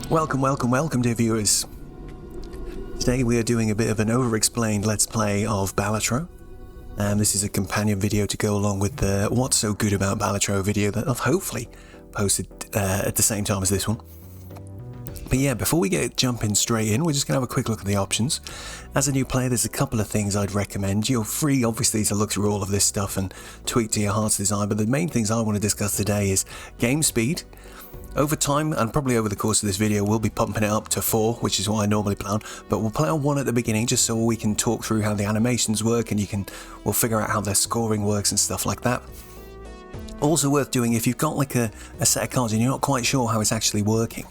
Welcome, dear viewers. Today we are doing a bit of an Overexplained Let's Play of Balatro. This is a companion video to go along with the What's So Good About Balatro video that I've hopefully posted at the same time as this one. But yeah, before we get jumping straight in, we're just going to have a quick look at the options. As a new player, there's a couple of things I'd recommend. You're free, obviously, to look through all of this stuff and tweak to your heart's desire, but the main things I want to discuss today is game speed. Over time, and probably over the course of this video, we'll be pumping it up to 4, which is what I normally play on, but we'll play on 1 at the beginning just so we can talk through how the animations work and we'll figure out how their scoring works and stuff like that. Also worth doing, if you've got like a set of cards and you're not quite sure how it's actually working,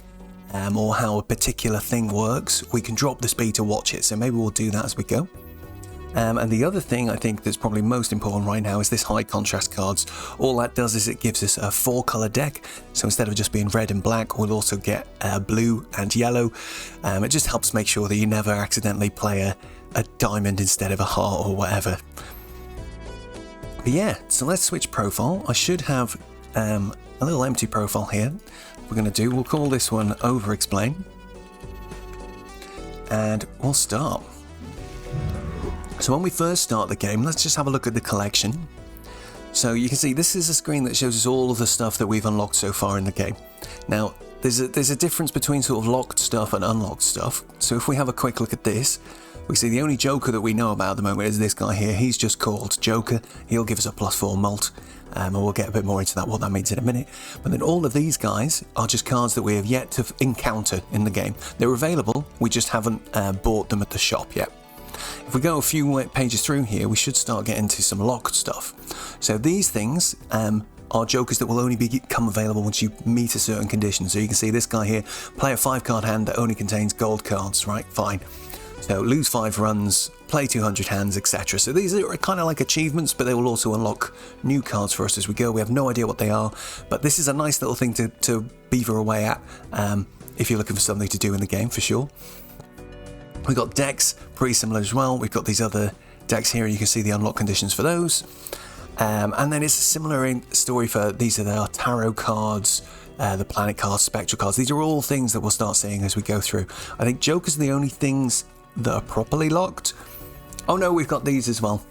or how a particular thing works, we can drop the speed to watch it, so maybe we'll do that as we go. And the other thing I think that's probably most important right now is this high contrast cards. All that does is it gives us a 4-color deck, so instead of just being red and black, we'll also get blue and yellow. It just helps make sure that you never accidentally play a diamond instead of a heart or whatever. But yeah, so let's switch profile. I should have a little empty profile here. We'll call this one Overexplained, and we'll start. So when we first start the game, let's just have a look at the collection. So you can see this is a screen that shows us all of the stuff that we've unlocked so far in the game. Now, there's a difference between sort of locked stuff and unlocked stuff. So if we have a quick look at this, we see the only Joker that we know about at the moment is this guy here. He's just called Joker. He'll give us a +4 mult, and we'll get a bit more into that, what that means in a minute. But then all of these guys are just cards that we have yet to encounter in the game. They're available, we just haven't bought them at the shop yet. If we go a few pages through here, we should start getting to some locked stuff. So these things are Jokers that will only become available once you meet a certain condition. So you can see this guy here, play a 5-card hand that only contains gold cards, right? Fine. So lose 5 runs, play 200 hands, etc. So these are kind of like achievements, but they will also unlock new cards for us as we go. We have no idea what they are, but this is a nice little thing to beaver away at if you're looking for something to do in the game, for sure. We've got decks, pretty similar as well. We've got these other decks here, and you can see the unlock conditions for those. And then it's a similar story for these are our tarot cards, the planet cards, spectral cards. These are all things that we'll start seeing as we go through. I think Jokers are the only things that are properly locked. Oh no, we've got these as well.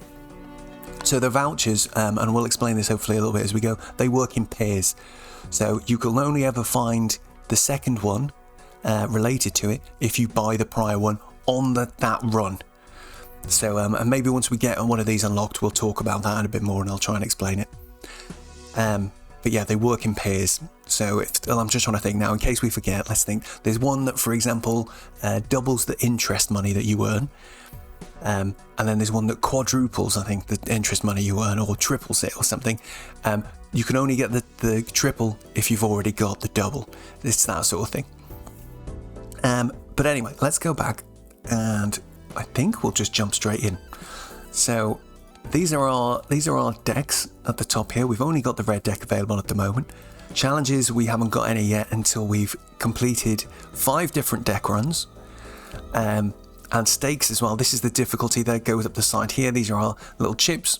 So the vouchers, and we'll explain this hopefully a little bit as we go, they work in pairs. So you can only ever find the second one related to it if you buy the prior one on that run. So and maybe once we get one of these unlocked, we'll talk about that a bit more and I'll try and explain it. But yeah, they work in pairs. So I'm just trying to think now, in case we forget, let's think. There's one that, for example, doubles the interest money that you earn. And then there's one that quadruples, I think, the interest money you earn, or triples it or something. You can only get the triple if you've already got the double. It's that sort of thing. But anyway, let's go back, and I think we'll just jump straight in. So these are our decks at the top here. We've only got the red deck available at the moment. Challenges, we haven't got any yet until we've completed 5 different deck runs. And stakes as well. This is the difficulty that goes up the side here. These are our little chips.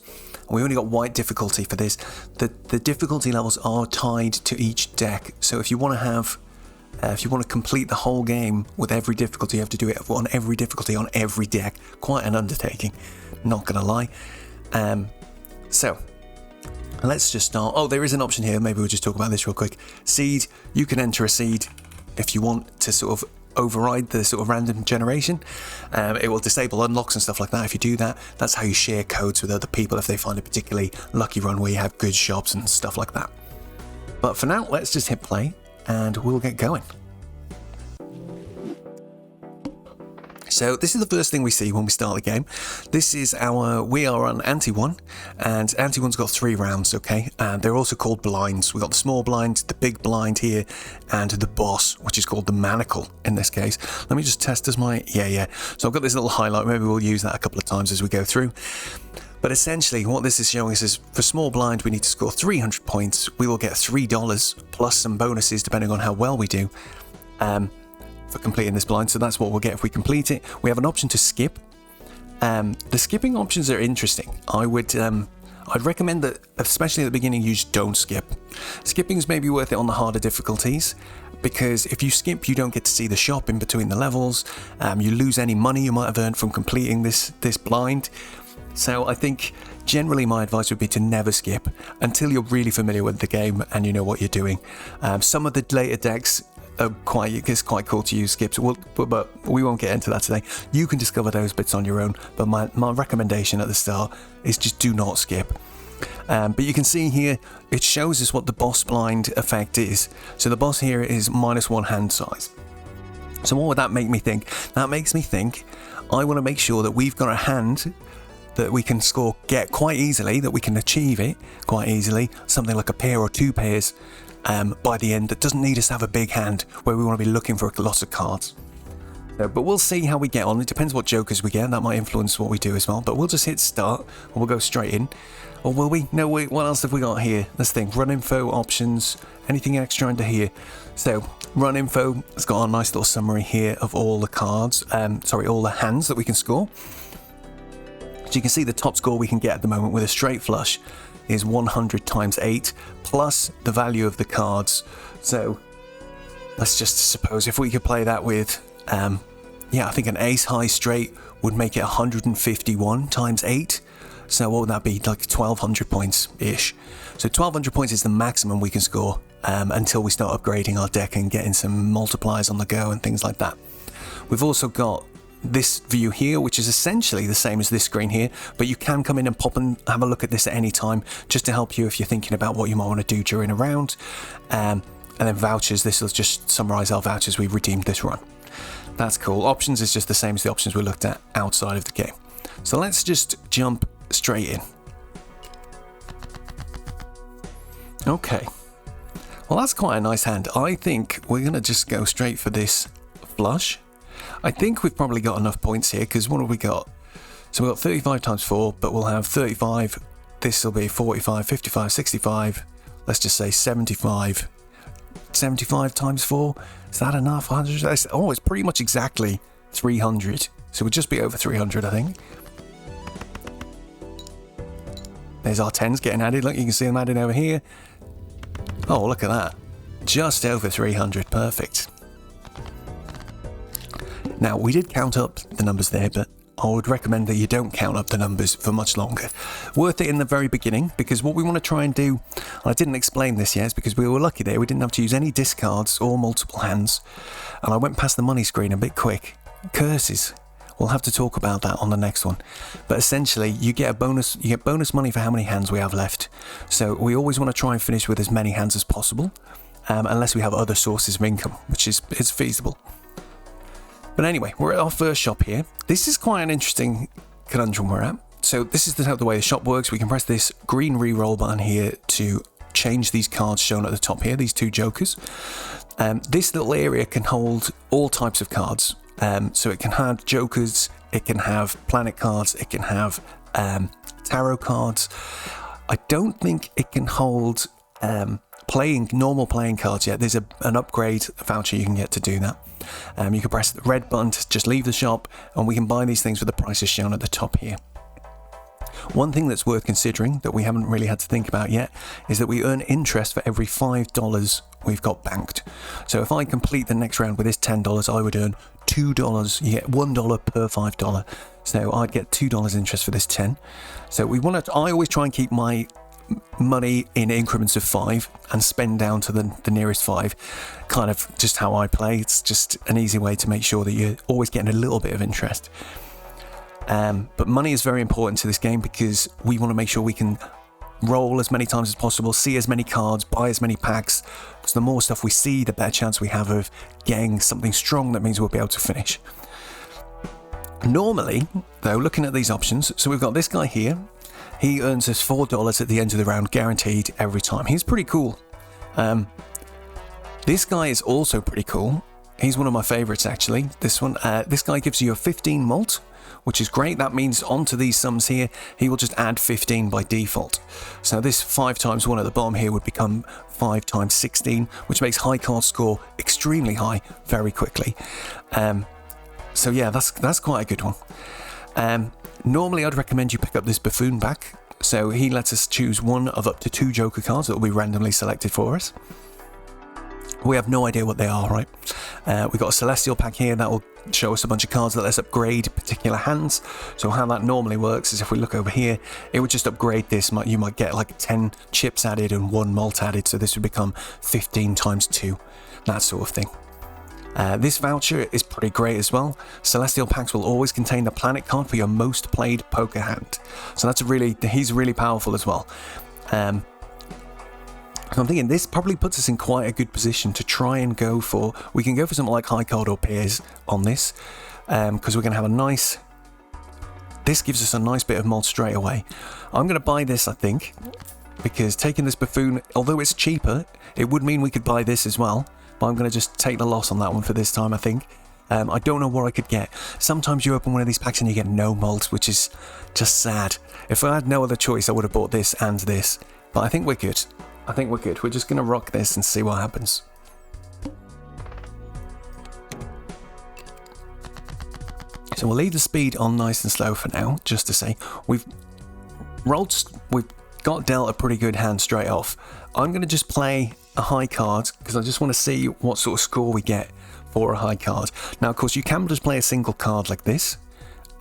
We only got white difficulty for this. The difficulty levels are tied to each deck. So if you want to complete the whole game with every difficulty, you have to do it on every difficulty on every deck. Quite an undertaking, not gonna lie. So let's just start. Oh, there is an option here. Maybe we'll just talk about this real quick. Seed. You can enter a seed if you want to sort of override the sort of random generation. It will disable unlocks and stuff like that if you do that. That's how you share codes with other people if they find a particularly lucky run where you have good shops and stuff like that. But for now, let's just hit play and we'll get going. So this is the first thing we see when we start the game. This is we are on Ante 1, and Ante 1's got 3 rounds, okay? And they're also called blinds. We've got the small blind, the big blind here, and the boss, which is called the manacle in this case. Let me just test as my, yeah. So I've got this little highlight, maybe we'll use that a couple of times as we go through. But essentially what this is showing us is for small blind we need to score 300 points. We will get $3 plus some bonuses depending on how well we do. For completing this blind, so that's what we'll get if we complete it. We have an option to skip. The skipping options are interesting. I would I'd recommend that, especially at the beginning, you just don't skip. Skipping's maybe worth it on the harder difficulties, because if you skip, you don't get to see the shop in between the levels. You lose any money you might have earned from completing this blind. So I think generally my advice would be to never skip until you're really familiar with the game and you know what you're doing. Some of the later decks it's quite cool to use skips, but we won't get into that today. You can discover those bits on your own, but my recommendation at the start is just do not skip. But you can see here, it shows us what the boss blind effect is. So the boss here is -1 hand size. So what would that make me think? That makes me think I want to make sure that we've got a hand that we can get quite easily, that we can achieve it quite easily, something like a pair or 2 pairs by the end, that doesn't need us to have a big hand where we want to be looking for lots of cards. But we'll see how we get on. It depends what jokers we get. That might influence what we do as well. But we'll just hit start and we'll go straight in. Or will we? No, wait, what else have we got here? Let's think. Run info, options, anything extra under here. So run info has got a nice little summary here of all the cards, all the hands that we can score. So you can see the top score we can get at the moment with a straight flush is 100 times 8 plus the value of the cards. So let's just suppose if we could play that with, I think an ace high straight would make it 151 times 8. So what would that be? Like 1200 points ish. So 1200 points is the maximum we can score until we start upgrading our deck and getting some multipliers on the go and things like that. We've also got this view here, which is essentially the same as this screen here, but you can come in and pop and have a look at this at any time, just to help you if you're thinking about what you might want to do during a round. And then vouchers, this will just summarize our vouchers we've redeemed this run. That's cool. Options is just the same as the options we looked at outside of the game. So let's just jump straight in. Okay, well that's quite a nice hand. I think we're gonna just go straight for this flush. I think we've probably got enough points here, because what have we got? So we've got 35 times 4, but we'll have 35. This will be 45, 55, 65. Let's just say 75. 75 times 4. Is that enough? Oh, it's pretty much exactly 300. So we'll just be over 300, I think. There's our 10s getting added. Look, you can see them added over here. Oh, look at that. Just over 300. Perfect. Now, we did count up the numbers there, but I would recommend that you don't count up the numbers for much longer. Worth it in the very beginning, because what we want to try and do, and I didn't explain this yet, is because we were lucky there. We didn't have to use any discards or multiple hands. And I went past the money screen a bit quick. Curses. We'll have to talk about that on the next one. But essentially, you get bonus money for how many hands we have left. So we always want to try and finish with as many hands as possible, unless we have other sources of income, which is feasible. But anyway, we're at our first shop here. This is quite an interesting conundrum we're at. So this is the way the shop works. We can press this green reroll button here to change these cards shown at the top here, these 2 jokers. This little area can hold all types of cards. So it can have jokers, it can have planet cards, it can have tarot cards. I don't think it can hold normal playing cards yet. There's an upgrade voucher you can get to do that. You can press the red button to just leave the shop, and we can buy these things with the prices shown at the top here. One thing that's worth considering that we haven't really had to think about yet is that we earn interest for every $5 we've got banked. So if I complete the next round with this $10, I would earn $2. You get $1 per $5. So I'd get $2 interest for this 10. So I always try and keep my money in increments of 5 and spend down to the nearest 5. Kind of just how I play. It's just an easy way to make sure that you're always getting a little bit of interest. But money is very important to this game, because we want to make sure we can roll as many times as possible, see as many cards, buy as many packs. So the more stuff we see, the better chance we have of getting something strong that means we'll be able to finish. Normally, though, looking at these options, so we've got this guy here. He earns us $4 at the end of the round, guaranteed every time. He's pretty cool. This guy is also pretty cool. He's one of my favorites, actually. This guy gives you a 15 mult, which is great. That means onto these sums here, he will just add 15 by default. So this 5 times 1 at the bottom here would become 5 times 16, which makes high card score extremely high very quickly. So yeah, that's quite a good one. Normally I'd recommend you pick up this buffoon back. So he lets us choose one of up to 2 Joker cards that will be randomly selected for us. We have no idea what they are, right? We've got a Celestial pack here that will show us a bunch of cards that lets upgrade particular hands. So how that normally works is if we look over here, it would just upgrade this. You might get like 10 chips added and 1 malt added. So this would become 15 times 2, that sort of thing. This voucher is pretty great as well. Celestial packs will always contain the planet card for your most played poker hand. So he's really powerful as well. I'm thinking this probably puts us in quite a good position to try and go for... We can go for something like high card or pairs on this, because we're going to have a nice... This gives us a nice bit of mod straight away. I'm going to buy this, I think, because taking this buffoon, although it's cheaper, it would mean we could buy this as well. But I'm going to just take the loss on that one for this time, I think. I don't know what I could get. Sometimes you open one of these packs and you get no mods, which is just sad. If I had no other choice, I would have bought this and this. But I think we're good. We're just going to rock this and see what happens. So we'll leave the speed on nice and slow for now, just to say we've got dealt a pretty good hand straight off. I'm going to just play a high card because I just want to see what sort of score we get for a high card. Now, of course, you can just play a single card like this.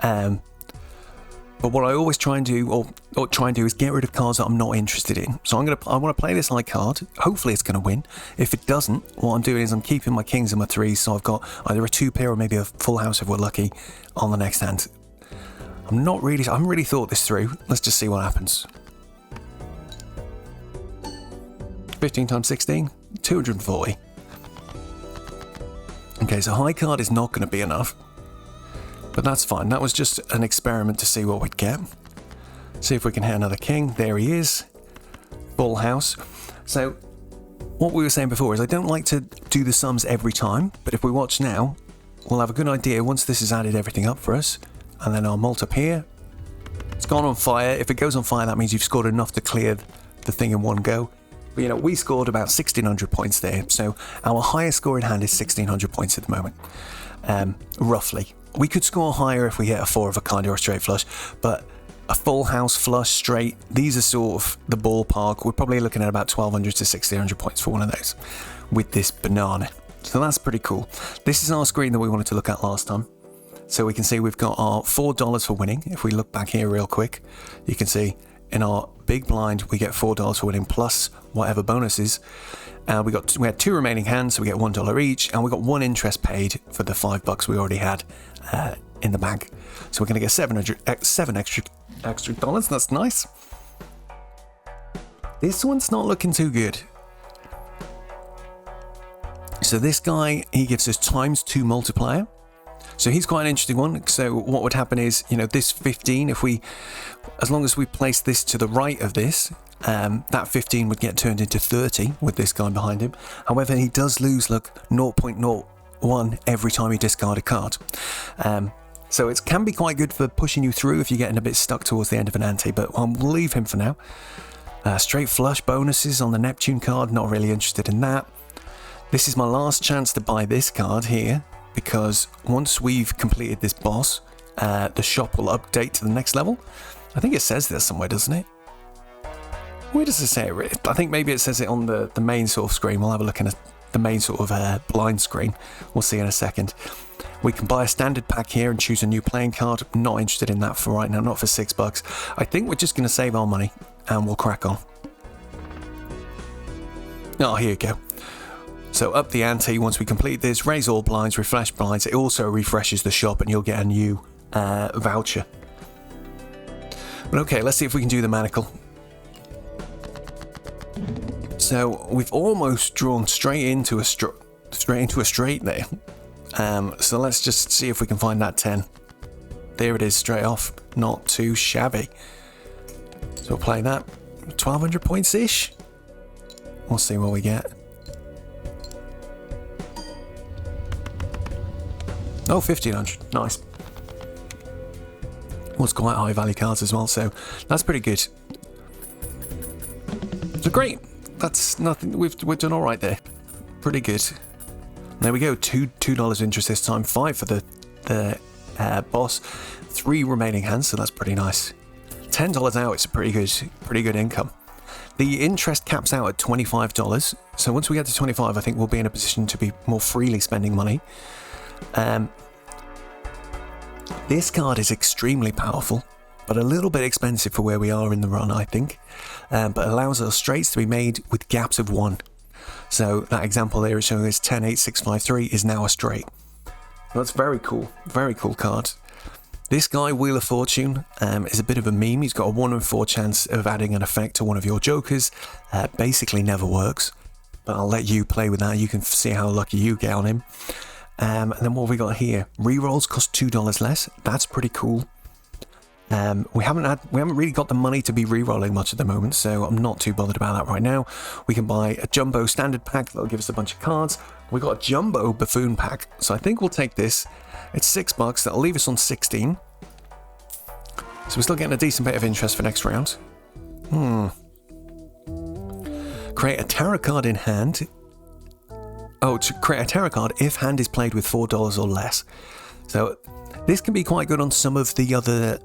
But what I always try and do, or try and do, is get rid of cards that I'm not interested in. So I want to play this high card. Hopefully it's going to win. If it doesn't, what I'm doing is I'm keeping my kings and my threes. So I've got either a 2-pair or maybe a full house if we're lucky on the next hand. I haven't really thought this through. Let's just see what happens. 15 times 16, 240. Okay, so high card is not going to be enough. But that's fine. That was just an experiment to see what we'd get. See if we can hit another king. There he is. Full house. So what we were saying before is I don't like to do the sums every time. But if we watch now, we'll have a good idea once this has added everything up for us. And then I'll mult up here. It's gone on fire. If it goes on fire, that means you've scored enough to clear the thing in one go. But, we scored about 1,600 points there. So our highest score in hand is 1,600 points at the moment. Roughly. We could score higher if we hit a 4 of a kind or a straight flush, but a full house flush straight, these are sort of the ballpark. We're probably looking at about 1,200 to 1,600 points for one of those with this banana. So that's pretty cool. This is our screen that we wanted to look at last time. So we can see we've got our $4 for winning. If we look back here real quick, you can see in our big blind, we get $4 for winning plus whatever bonuses. We had 2 remaining hands, so we get $1 each, and we got 1 interest paid for the $5 we already had in the bag. So we're going to get 7 extra dollars. That's nice. This one's not looking too good. So this guy, he gives us ×2 multiplier. So he's quite an interesting one. So what would happen is, this 15, as long as we place this to the right of this, that 15 would get turned into 30 with this guy behind him. However, he does lose, 0.01 every time you discard a card. So it can be quite good for pushing you through if you're getting a bit stuck towards the end of an ante, but we'll leave him for now. Straight flush bonuses on the Neptune card, not really interested in that. This is my last chance to buy this card here, because once we've completed this boss, the shop will update to the next level. I think it says this somewhere, doesn't it? Where does it say it? I think maybe it says it on the main sort of screen. We'll have a look at the main sort of blind screen. We'll see in a second. We can buy a standard pack here and choose a new playing card. I'm not interested in that for right now, not for $6. I think we're just going to save our money and we'll crack on. Oh, here you go. So up the ante, once we complete this, raise all blinds, refresh blinds. It also refreshes the shop and you'll get a new voucher. But okay, let's see if we can do the manacle. So we've almost drawn straight into a straight there. So let's just see if we can find that 10. There it is, straight off. Not too shabby. So we'll play that. 1,200 points ish. We'll see what we get. Oh, 1,500. Nice. Was quite high value cards as well, so that's pretty good. So great. That's nothing. We've done all right there. Pretty good. There we go. $2 interest this time. 5 for the boss. 3 remaining hands, so that's pretty nice. $10 out, it's a pretty good income. The interest caps out at $25. So once we get to 25, I think we'll be in a position to be more freely spending money. This card is extremely powerful, but a little bit expensive for where we are in the run, I think. But allows our straights to be made with gaps of 1. So that example there is showing us 10, 8, 6, 5, 3 is now a straight. That's very cool card. This guy, Wheel of Fortune, is a bit of a meme. He's got a 1 in 4 chance of adding an effect to one of your jokers. Basically never works, but I'll let you play with that. You can see how lucky you get on him. And then what have we got here? Rerolls cost $2 less. That's pretty cool. We haven't really got the money to be re-rolling much at the moment, so I'm not too bothered about that right now. We can buy a jumbo standard pack that'll give us a bunch of cards. We got a jumbo buffoon pack, so I think we'll take this. It's $6. That'll leave us on 16. So we're still getting a decent bit of interest for next round. Create a tarot card in hand. Oh, to create a tarot card if hand is played with $4 or less. So this can be quite good on some of the other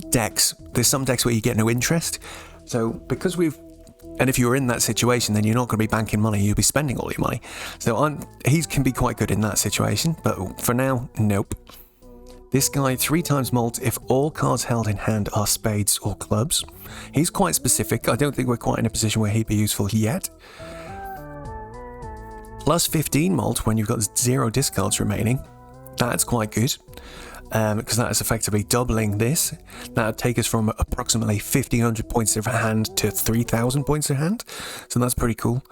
decks. There's some decks where you get no interest. So because and if you're in that situation, then you're not going to be banking money, you'll be spending all your money. So he can be quite good in that situation, but for now, nope. This guy, 3 times mult if all cards held in hand are spades or clubs. He's quite specific. I don't think we're quite in a position where he'd be useful yet. Plus 15 mult when you've got 0 discards remaining. That's quite good, because that is effectively doubling this. That would take us from approximately 1,500 points of hand to 3,000 points of hand. So that's pretty cool.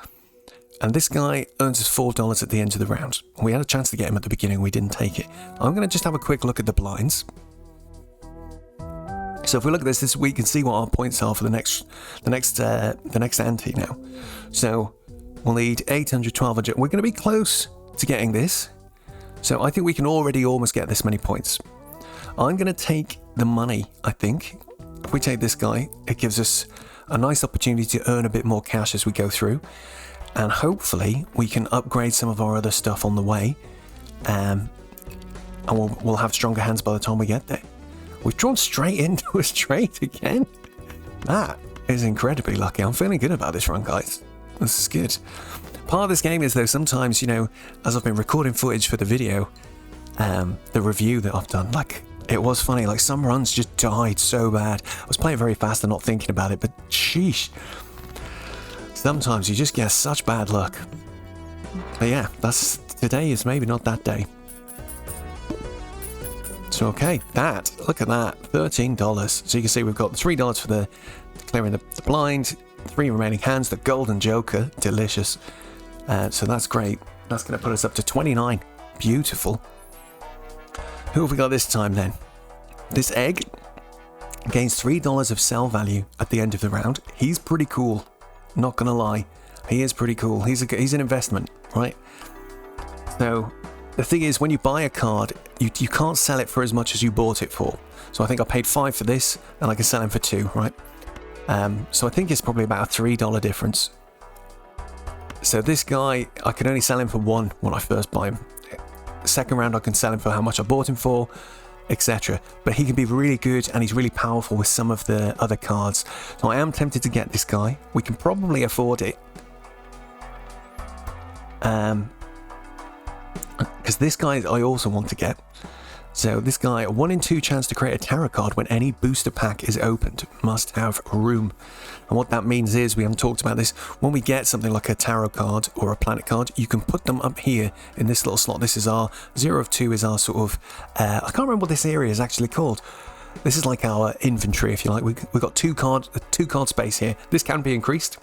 And this guy earns us $4 at the end of the round. We had a chance to get him at the beginning, we didn't take it. I'm going to just have a quick look at the blinds. So if we look at this, we can see what our points are for the next ante now. So we'll need 800, 1,200. We're going to be close to getting this. So I think we can already almost get this many points. I'm going to take the money, I think. If we take this guy, it gives us a nice opportunity to earn a bit more cash as we go through. And hopefully we can upgrade some of our other stuff on the way. And we'll have stronger hands by the time we get there. We've drawn straight into a straight again. That is incredibly lucky. I'm feeling good about this run, guys. This is good. Part of this game is, though, sometimes, you know, as I've been recording footage for the video, the review that I've done, like, it was funny, like, some runs just died so bad. I was playing very fast and not thinking about it, but sheesh. Sometimes you just get such bad luck. But yeah, today is maybe not that day. So okay, look at that, $13. So you can see we've got $3 for the clearing the blind, 3 remaining hands, the golden joker, delicious. So that's great. That's going to put us up to 29. Beautiful. Who have we got this time then? This egg gains $3 of sell value at the end of the round. He's pretty cool. Not going to lie. He is pretty cool. He's an investment, right? So the thing is, when you buy a card, you can't sell it for as much as you bought it for. So I think I paid $5 for this, and I can sell him for $2, right? So I think it's probably about a $3 difference. So this guy, I can only sell him for $1 when I first buy him. Second round, I can sell him for how much I bought him for, etc. But he can be really good, and he's really powerful with some of the other cards. So I am tempted to get this guy. We can probably afford it. Because this guy I also want to get. So this guy, a 1 in 2 chance to create a tarot card when any booster pack is opened. Must have room. And what that means is, we haven't talked about this, when we get something like a tarot card or a planet card, you can put them up here in this little slot. This is our 0 of 2 is our sort of, I can't remember what this area is actually called. This is like our inventory, if you like. We've got 2 card space here. This can be increased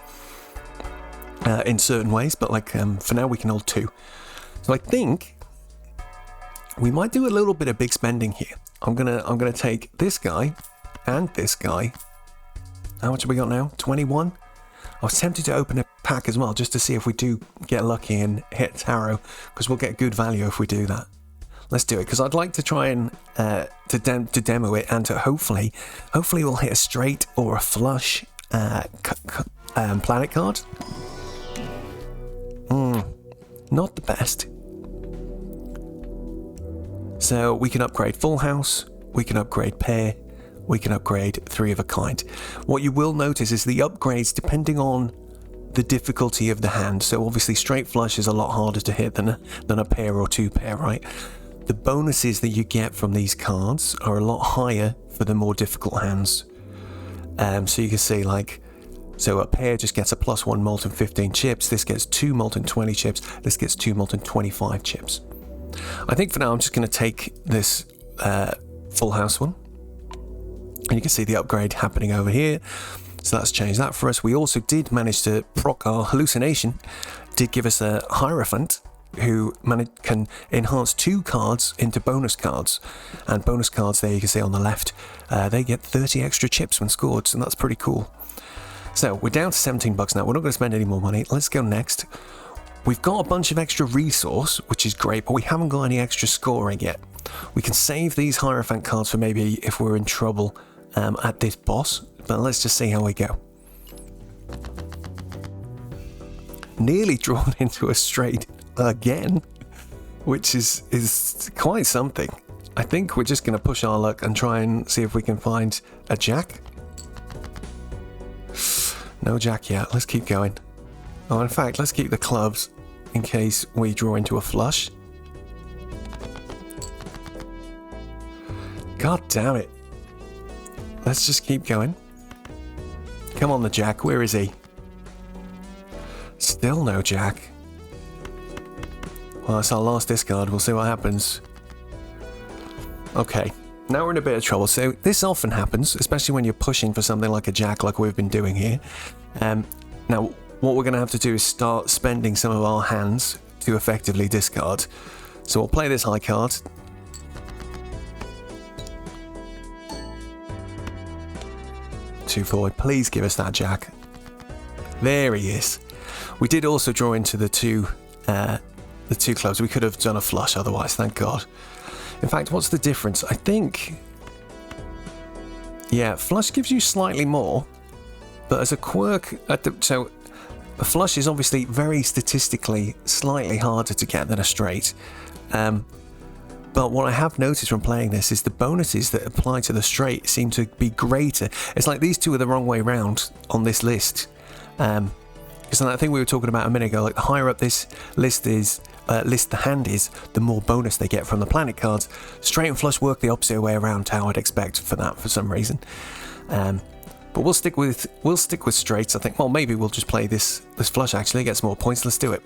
in certain ways, but like for now we can hold 2. So I think we might do a little bit of big spending here. I'm gonna take this guy and this guy. How much have we got now? 21. I was tempted to open a pack as well, just to see if we do get lucky and hit tarot, because we'll get good value if we do that. Let's do it, because I'd like to try and to demo it, and to hopefully we'll hit a straight or a flush planet card. Not the best. So we can upgrade full house, we can upgrade pair, we can upgrade 3 of a kind. What you will notice is the upgrades, depending on the difficulty of the hand. So obviously straight flush is a lot harder to hit than a pair or 2 pair, right? The bonuses that you get from these cards are a lot higher for the more difficult hands. So you can see, like, so a pair just gets a +1 molten 15 chips. This gets 2 molten 20 chips. This gets 2 molten 25 chips. I think for now I'm just going to take this full house one. And you can see the upgrade happening over here. So that's changed that for us. We also did manage to proc our hallucination. Did give us a Hierophant who can enhance 2 cards into bonus cards. And bonus cards there you can see on the left, they get 30 extra chips when scored. So that's pretty cool. So we're down to $17 now. We're not going to spend any more money. Let's go next. We've got a bunch of extra resource, which is great, but we haven't got any extra scoring yet. We can save these Hierophant cards for maybe if we're in trouble at this boss, but let's just see how we go. Nearly drawn into a straight again, which is quite something. I think we're just going to push our luck and try and see if we can find a jack. No jack yet. Let's keep going. Oh, in fact, let's keep the clubs in case we draw into a flush. God damn it. Let's just keep going. Come on, the jack. Where is he? Still no jack. Well, that's our last discard. We'll see what happens. Okay. Now we're in a bit of trouble. So this often happens, especially when you're pushing for something like a jack like we've been doing here. Now, what we're going to have to do is start spending some of our hands to effectively discard. So we'll play this high card. Two forward. Please give us that jack. There he is. We did also draw into the two clubs. We could have done a flush otherwise, thank God. In fact, what's the difference? I think... yeah, flush gives you slightly more, but as a quirk... so, a flush is obviously very statistically slightly harder to get than a straight. But what I have noticed from playing this is the bonuses that apply to the straight seem to be greater. It's like these two are the wrong way round on this list. Because that thing we were talking about a minute ago, like the higher up this list is... list the hand is, the more bonus they get from the planet cards. Straight and flush work the opposite way around, how I'd expect for that for some reason. But we'll stick with straights. I think. Well, maybe we'll just play this flush. Actually, get some more points. Let's do it.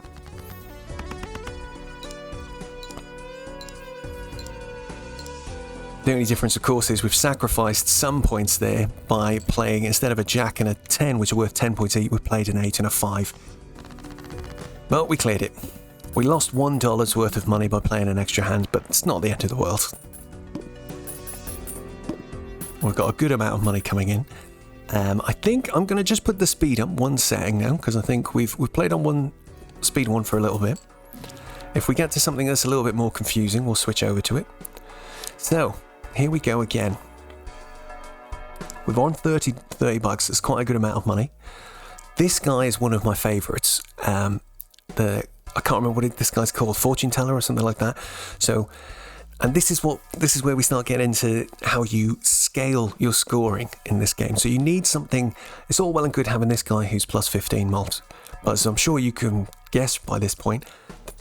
The only difference, of course, is we've sacrificed some points there by playing, instead of a jack and a 10, which are worth 10 points each, we played an 8 and a 5. But we cleared it. We lost $1 worth of money by playing an extra hand, but it's not the end of the world. We've got a good amount of money coming in. I think I'm going to just put the speed up one setting now, because I think we've played on speed 1 for a little bit. If we get to something that's a little bit more confusing, we'll switch over to it. So, here we go again. We've won $30. It's quite a good amount of money. This guy is one of my favourites. I can't remember what this guy's called, fortune teller or something like that. So, and this is where we start getting into how you scale your scoring in this game. So you need something. It's all well and good having this guy who's plus 15 malt, but as I'm sure you can guess by this point,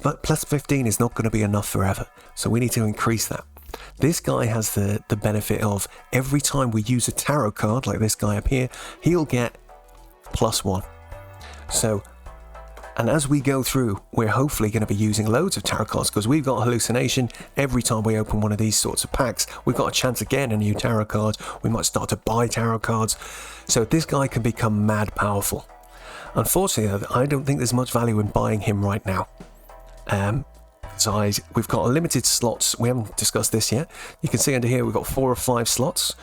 but plus 15 is not going to be enough forever. So we need to increase that. This guy has the benefit of every time we use a tarot card, like this guy up here, he'll get +1. So, and as we go through, we're hopefully going to be using loads of tarot cards, because we've got hallucination. Every time we open one of these sorts of packs, we've got a chance of getting a new tarot card. We might start to buy tarot cards. So this guy can become mad powerful. Unfortunately, I don't think there's much value in buying him right now. We've got a limited slots. We haven't discussed this yet. You can see under here we've got 4 or 5 slots.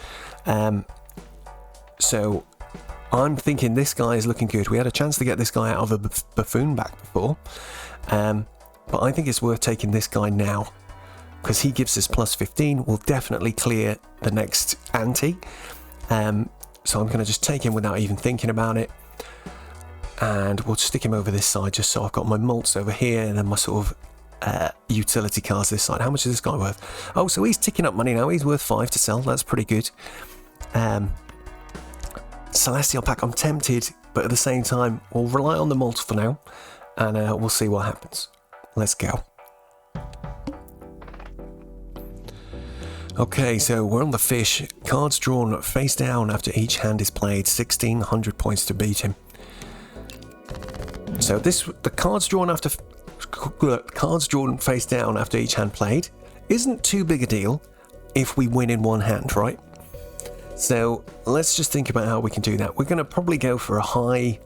So I'm thinking this guy is looking good. We had a chance to get this guy out of a buffoon back before. But I think it's worth taking this guy now, because he gives us plus 15. We'll definitely clear the next ante. So I'm going to just take him without even thinking about it. And we'll stick him over this side, just so I've got my malts over here and then my sort of utility cards this side. How much is this guy worth? Oh, so he's ticking up money now. He's worth 5 to sell. That's pretty good. Celestial pack. I'm tempted, but at the same time, we'll rely on the malt for now, and we'll see what happens. Let's go. Okay, so we're on the fish. Cards drawn face down after each hand is played. 1,600 points to beat him. So the cards drawn face down after each hand played isn't too big a deal if we win in one hand, right? So let's just think about how we can do that. We're going to probably go for a high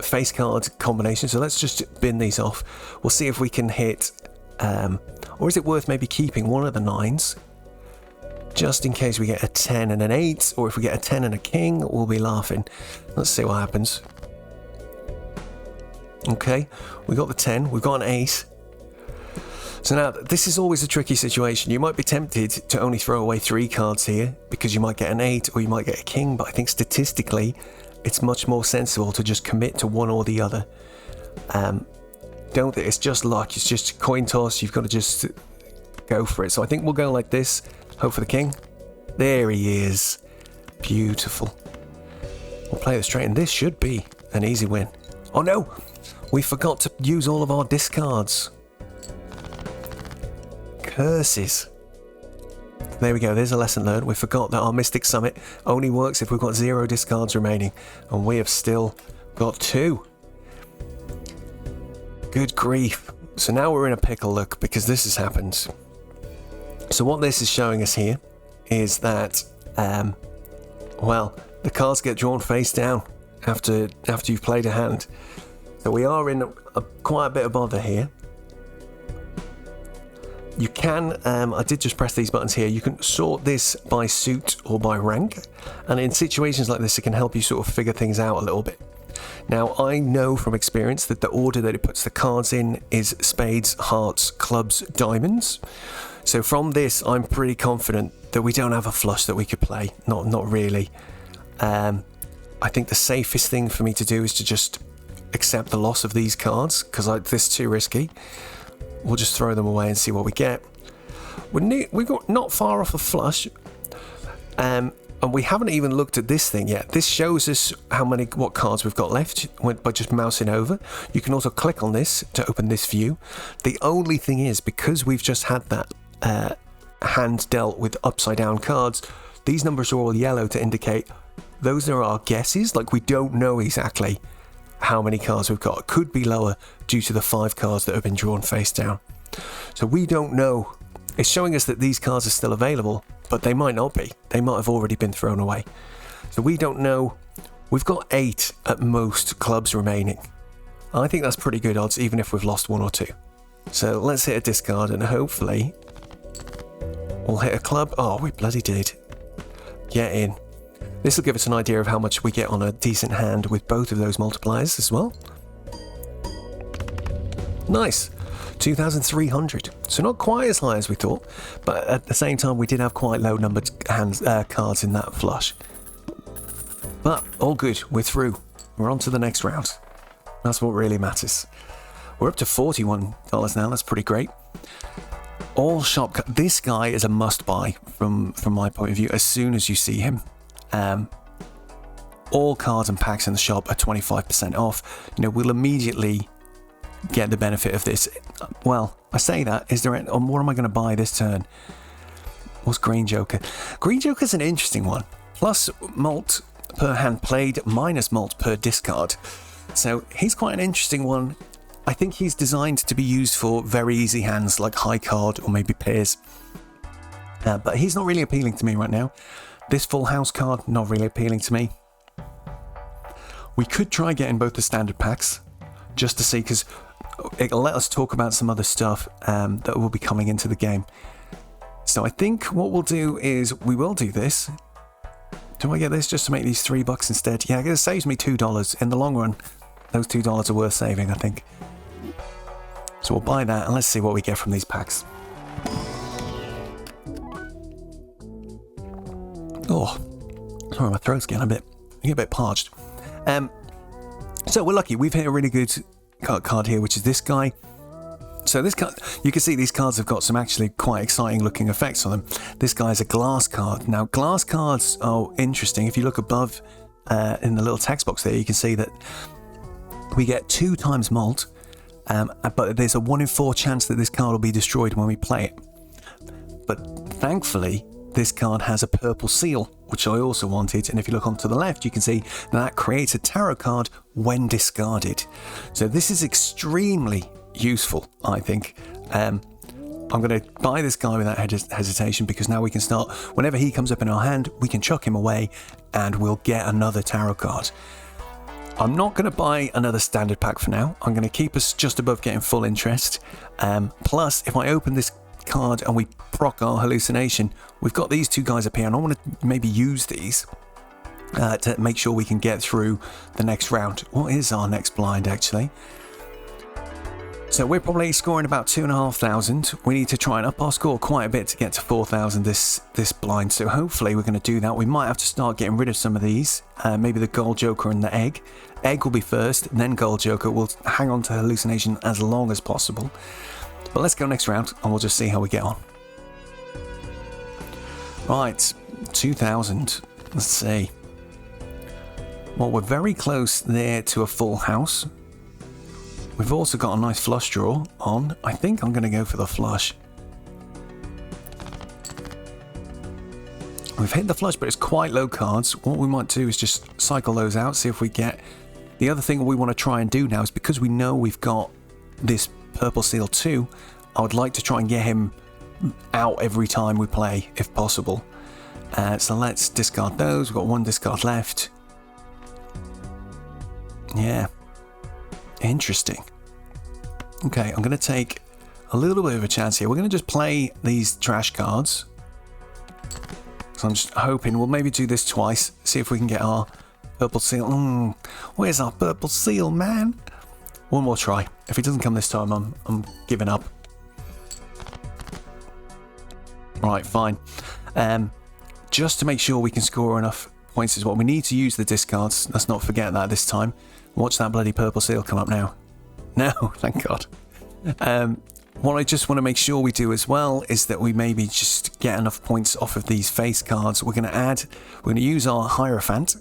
face card combination. So let's just bin these off. We'll see if we can hit, or is it worth maybe keeping one of the 9s? Just in case we get a 10 and an 8, or if we get a 10 and a king, we'll be laughing. Let's see what happens. Okay, we got the 10, we've got an 8. So now, this is always a tricky situation. You might be tempted to only throw away 3 cards here, because you might get an 8 or you might get a king, but I think statistically, it's much more sensible to just commit to one or the other. Don't think it's just luck, it's just a coin toss, you've got to just go for it. So I think we'll go like this, hope for the king. There he is. Beautiful. We'll play it straight, and this should be an easy win. Oh no! We forgot to use all of our discards. Curses. There we go, there's a lesson learned. We forgot that our Mystic Summit only works if we've got 0 discards remaining, and we have still got 2. Good grief. So now we're in a pickle, look, because this has happened. So what this is showing us here is that, well, the cards get drawn face down after you've played a hand. So we are in quite a bit of bother here. You can, I did just press these buttons here, you can sort this by suit or by rank, and in situations like this it can help you sort of figure things out a little bit. Now I know from experience that the order that it puts the cards in is spades, hearts, clubs, diamonds. So from this I'm pretty confident that we don't have a flush that we could play, not really. I think the safest thing for me to do is to just accept the loss of these cards, because this is too risky. We'll just throw them away and see what we get. We got not far off a flush, and we haven't even looked at this thing yet. This shows us what cards we've got left by just mousing over. You can also click on this to open this view. The only thing is, because we've just had that hand dealt with upside down cards, these numbers are all yellow to indicate those are our guesses. Like, we don't know exactly how many cards we've got. It could be lower due to the 5 cards that have been drawn face down. So we don't know. It's showing us that these cards are still available, but they might not be. They might have already been thrown away. So we don't know. We've got 8 at most clubs remaining. I think that's pretty good odds, even if we've lost 1 or 2. So let's hit a discard, and hopefully we'll hit a club. Oh, we bloody did. Get in. This will give us an idea of how much we get on a decent hand with both of those multipliers as well. Nice. 2,300. So not quite as high as we thought, but at the same time we did have quite low numbered cards in that flush. But all good. We're through. We're on to the next round. That's what really matters. We're up to $41 now. That's pretty great. All shop. This guy is a must buy from my point of view. As soon as you see him. All cards and packs in the shop are 25% off. You know, we'll immediately get the benefit of this. Well, I say that. Is there? What am I going to buy this turn? What's Green Joker? Green Joker's an interesting one. Plus malt per hand played, minus malt per discard. So he's quite an interesting one. I think he's designed to be used for very easy hands like high card or maybe pairs. But he's not really appealing to me right now. This full house card, not really appealing to me. We could try getting both the standard packs, just to see, because it'll let us talk about some other stuff that will be coming into the game. So I think what we'll do is, we will do this. Do I get this just to make these $3 instead? Yeah, it saves me $2. In the long run, those $2 are worth saving, I think. So we'll buy that, and let's see what we get from these packs. Oh, sorry, my throat's getting a bit parched. So we're lucky. We've hit a really good card here, which is this guy. So this card, you can see these cards have got some actually quite exciting looking effects on them. This guy's a glass card. Now, glass cards are interesting. If you look above in the little text box there, you can see that we get 2 times malt, but there's a 1 in 4 chance that this card will be destroyed when we play it. But thankfully, this card has a purple seal, which I also wanted. And if you look onto the left, you can see that creates a tarot card when discarded. So this is extremely useful, I think. I'm going to buy this guy without hesitation, because now we can start, whenever he comes up in our hand, we can chuck him away and we'll get another tarot card. I'm not going to buy another standard pack for now. I'm going to keep us just above getting full interest. Plus, if I open this card and we proc our hallucination, we've got these 2 guys appear, and I want to maybe use these to make sure we can get through the next round. What is our next blind, actually? So we're probably scoring about 2,500. We need to try and up our score quite a bit to get to 4,000 this blind. So hopefully we're going to do that. We might have to start getting rid of some of these. Maybe the gold joker and the egg. Egg will be first, then gold joker. We'll hang on to hallucination as long as possible. But let's go next round and we'll just see how we get on. Right, 2,000. Let's see. Well, we're very close there to a full house. We've also got a nice flush draw on. I think I'm going to go for the flush. We've hit the flush, but it's quite low cards. What we might do is just cycle those out, see if we get... The other thing we want to try and do now is, because we know we've got this purple seal too, I would like to try and get him out every time we play, if possible. So let's discard those. We've got 1 discard left. Yeah. Interesting. Okay, I'm going to take a little bit of a chance here. We're going to just play these trash cards. So I'm just hoping we'll maybe do this twice, see if we can get our purple seal. Where's our purple seal, man? One more try. If it doesn't come this time, I'm giving up. Right, fine. Just to make sure we can score enough points is what we need to use the discards. Let's not forget that this time. Watch that bloody purple seal come up now. No, thank God. What I just want to make sure we do as well is that we maybe just get enough points off of these face cards. We're going to use our Hierophant.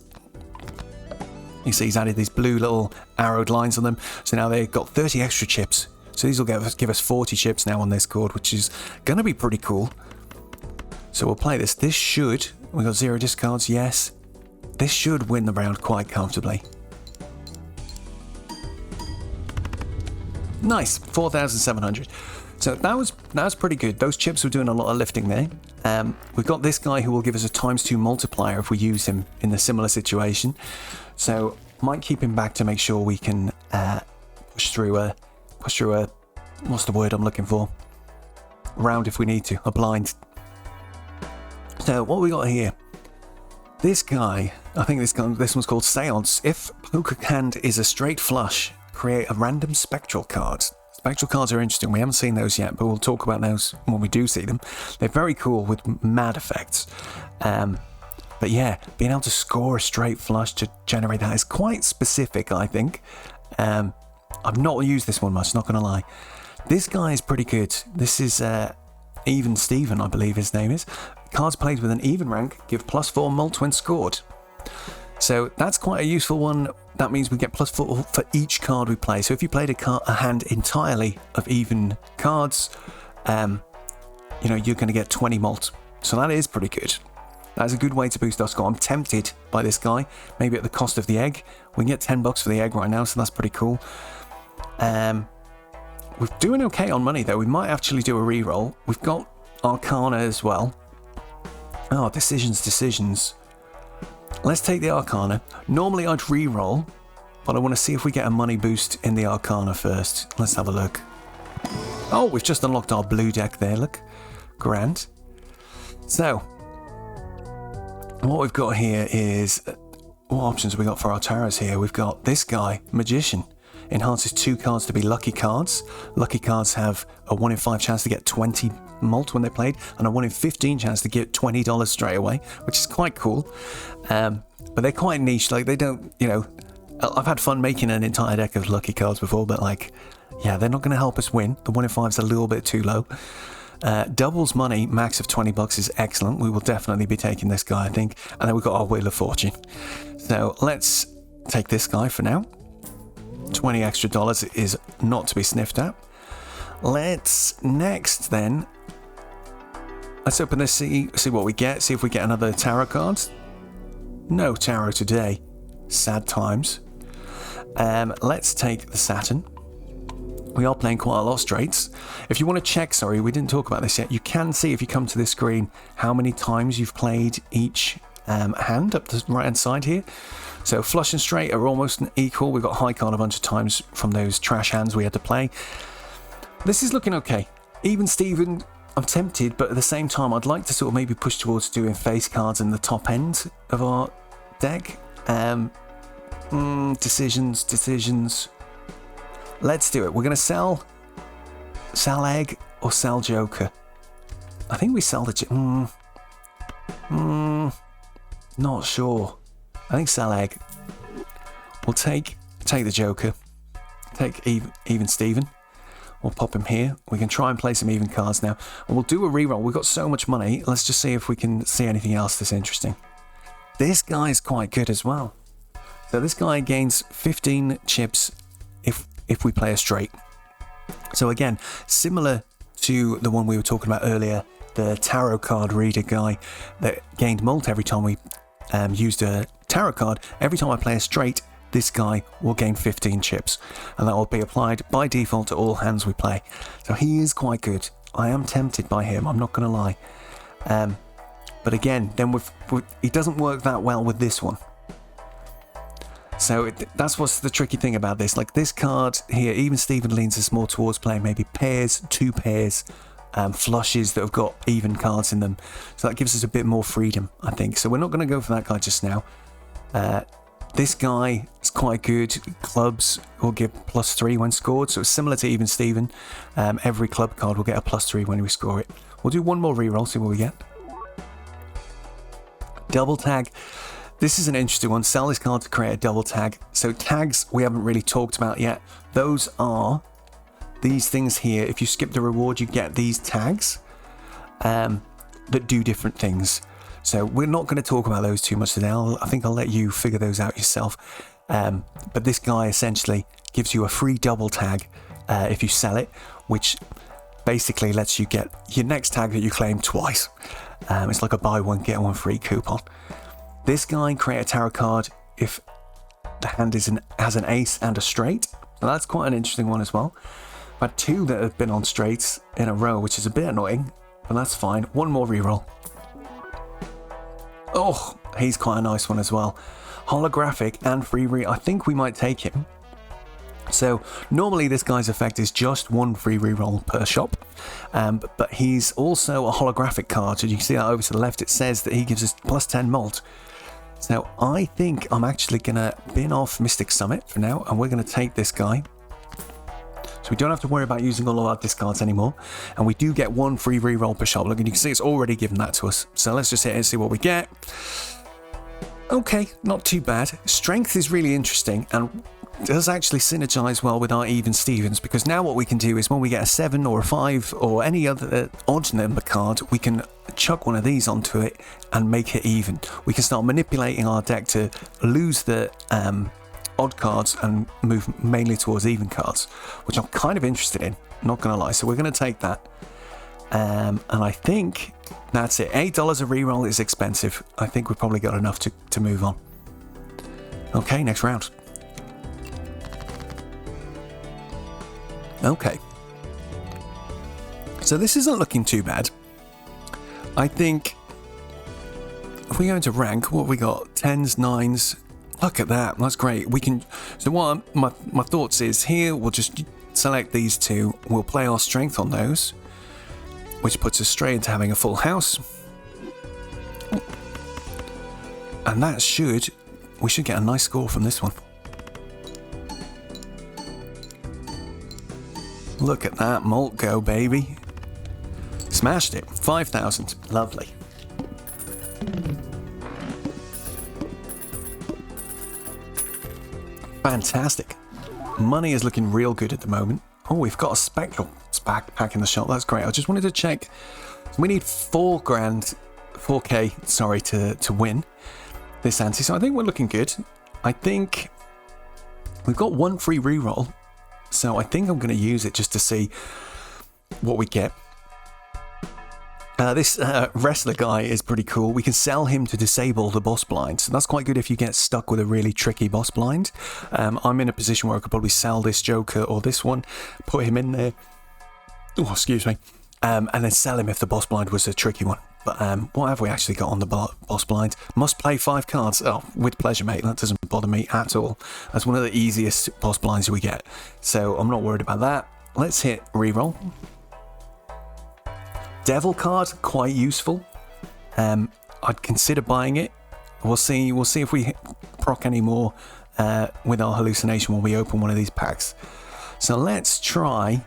You see he's added these blue little arrowed lines on them. So now they've got 30 extra chips. So these will give us 40 chips now on this chord, which is going to be pretty cool. So we'll play this. This should... We got 0 discards, yes. This should win the round quite comfortably. Nice, 4,700. So that was pretty good. Those chips were doing a lot of lifting there. We've got this guy who will give us a ×2 multiplier if we use him in a similar situation. So might keep him back to make sure we can push through a what's the word I'm looking for? Round if we need to, a blind. So what we got here? This guy, I think this one's called Seance. If poker hand is a straight flush, create a random spectral card. Spectral cards are interesting. We haven't seen those yet, but we'll talk about those when we do see them. They're very cool with mad effects. But yeah, being able to score a straight flush to generate that is quite specific, I think. I've not used this one much, not going to lie. This guy is pretty good. This is Even Steven, I believe his name is. Cards played with an even rank give +4 mult when scored. So that's quite a useful one. That means we get +4 for each card we play. So if you played a hand entirely of even cards, you're going to get 20 mult. So that is pretty good. That's a good way to boost our score. I'm tempted by this guy, maybe at the cost of the egg. We can get $10 for the egg right now, so that's pretty cool. We're doing okay on money though. We might actually do a reroll. We've got Arcana as well. Oh, decisions. Let's take the Arcana. Normally I'd reroll, but I want to see if we get a money boost in the Arcana first. Let's have a look. Oh, we've just unlocked our blue deck there, look. Grand. So, what we've got here is... What options have we got for our tarots here? We've got this guy, Magician. Enhances 2 cards to be lucky cards. Lucky cards have a 1 in 5 chance to get 20 mult when they're played, and a 1 in 15 chance to get $20 straight away, which is quite cool. But they're quite niche. Like, they don't, I've had fun making an entire deck of lucky cards before, but like, Yeah, they're not going to help us win. The 1 in 5 is a little bit too low. Doubles money, max of $20 is excellent. We will definitely be taking this guy, I think. And then we've got our Wheel of Fortune. So let's take this guy for now. $20 extra is not to be sniffed at. Let's next then. Let's open this, see what we get. See if we get another tarot card. No tarot today. Sad times. Let's take the Saturn. We are playing quite a lot of straights. If you want to check, sorry, we didn't talk about this yet. You can see if you come to this screen how many times you've played each hand up the right hand side here. So flush and straight are almost equal. We've got high card a bunch of times from those trash hands we had to play. This is looking okay. Even Steven, I'm tempted, but at the same time, I'd like to sort of maybe push towards doing face cards in the top end of our deck. Decisions. Let's do it. We're going to sell egg or sell Joker. I think we sell the... not sure. I think sell egg. We'll take the Joker. Take even Steven. We'll pop him here. We can try and play some even cards now. And we'll do a reroll. We've got so much money. Let's just see if we can see anything else that's interesting. This guy is quite good as well. So this guy gains 15 chips if we play a straight. So again, similar to the one we were talking about earlier, the tarot card reader guy that gained mult every time we used a tarot card. Every time I play a straight, this guy will gain 15 chips, and that will be applied by default to all hands we play. So he is quite good. I am tempted by him, I'm not going to lie. But again, then he doesn't work that well with this one. So that's what's the tricky thing about this. Like this card here, even Steven leans us more towards playing maybe pairs, 2 pairs, flushes that have got even cards in them. So that gives us a bit more freedom, I think. So we're not going to go for that guy just now. This guy is quite good. Clubs will give +3 when scored. So it's similar to even Steven. Every club card will get a +3 when we score it. We'll do one more reroll, see what we get. Double tag. This is an interesting one. Sell this card to create a double tag. So tags we haven't really talked about yet. Those are these things here. If you skip the reward, you get these tags that do different things. So we're not going to talk about those too much today. I think I'll let you figure those out yourself. But this guy essentially gives you a free double tag if you sell it, which basically lets you get your next tag that you claim twice. It's like a buy one, get one free coupon. This guy, create a tarot card if the hand has an ace and a straight. So that's quite an interesting one as well. I've had 2 that have been on straights in a row, which is a bit annoying, but that's fine. One more reroll. Oh, he's quite a nice one as well. Holographic and free I think we might take him. So normally this guy's effect is just 1 free reroll per shop, but he's also a holographic card. So you can see that over to the left, it says that he gives us +10 mult. So I think I'm actually going to bin off Mystic Summit for now, and we're going to take this guy. So we don't have to worry about using all of our discards anymore. And we do get 1 free reroll per shop. Look, and you can see it's already given that to us. So let's just hit it and see what we get. Okay, not too bad. Strength is really interesting and does actually synergize well with our even Stevens, because now what we can do is when we get a 7 or a 5 or any other odd number card, we can chuck one of these onto it and make it even. We can start manipulating our deck to lose the odd cards and move mainly towards even cards, which I'm kind of interested in, not gonna lie. So we're gonna take that, and I think that's it. $8 a reroll is expensive. I think we've probably got enough to move on. Okay, next round. Okay, so this isn't looking too bad. I think if we go into rank, what have we got? 10s, 9s. Look at that, that's great. We can. So what my thoughts is here, we'll just select these 2. We'll play our strength on those, which puts us straight into having a full house. And that we should get a nice score from this one. Look at that mult go, baby. Smashed it. 5,000. Lovely. Fantastic. Money is looking real good at the moment. Oh, we've got a spectral pack in the shop. That's great. I just wanted to check. We need 4K, sorry, to win this ante. So I think we're looking good. I think we've got one free reroll. So I think I'm going to use it just to see what we get. This wrestler guy is pretty cool. We can sell him to disable the boss blind. So that's quite good if you get stuck with a really tricky boss blind. I'm in a position where I could probably sell this Joker or this one, put him in there. Oh, excuse me. And then sell him if the boss blind was a tricky one. But what have we actually got on the boss blind? Must play 5 cards. Oh, with pleasure, mate. That doesn't bother me at all. That's one of the easiest boss blinds we get. So I'm not worried about that. Let's hit reroll. Devil card, quite useful. I'd consider buying it. We'll see if we proc any more with our hallucination when we open one of these packs. So let's try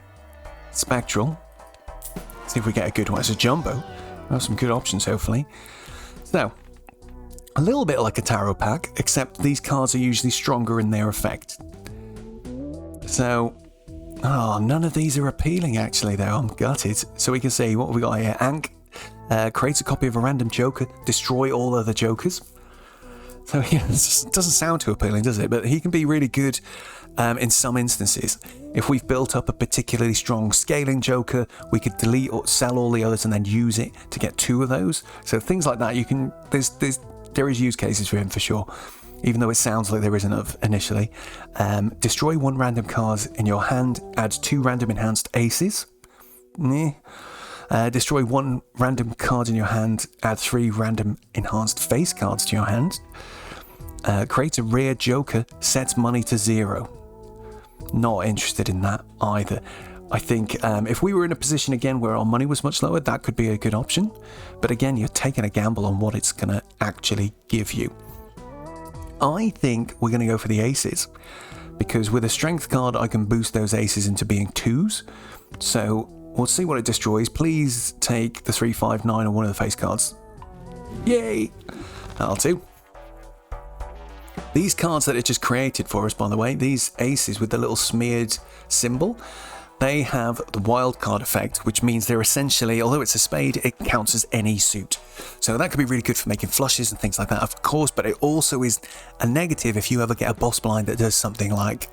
Spectral. See if we get a good one. It's a jumbo. We'll have some good options, hopefully. So, a little bit like a tarot pack, except these cards are usually stronger in their effect. So, none of these are appealing, actually, though. I'm gutted. So we can see what we got here. Ankh creates a copy of a random Joker, destroy all other Jokers. So yeah, it doesn't sound too appealing, does it? But he can be really good in some instances. If we've built up a particularly strong scaling Joker, we could delete or sell all the others and then use it to get 2 of those. So things like that, you can. There is use cases for him for sure. Even though it sounds like there isn't initially. Destroy 1 random card in your hand, add 2 random enhanced aces. Destroy 1 random card in your hand, add 3 random enhanced face cards to your hand. Create a rare Joker, sets money to 0. Not interested in that either. I think if we were in a position again where our money was much lower, that could be a good option. But again, you're taking a gamble on what it's going to actually give you. I think we're going to go for the aces, because with a strength card, I can boost those aces into being 2s. So we'll see what it destroys. Please take the 3, 5, 9 or one of the face cards. Yay! That'll do. These cards that it just created for us, by the way, these aces with the little smeared symbol, they have the wild card effect, which means they're essentially, although it's a spade, it counts as any suit. So that could be really good for making flushes and things like that, of course, but it also is a negative if you ever get a boss blind that does something like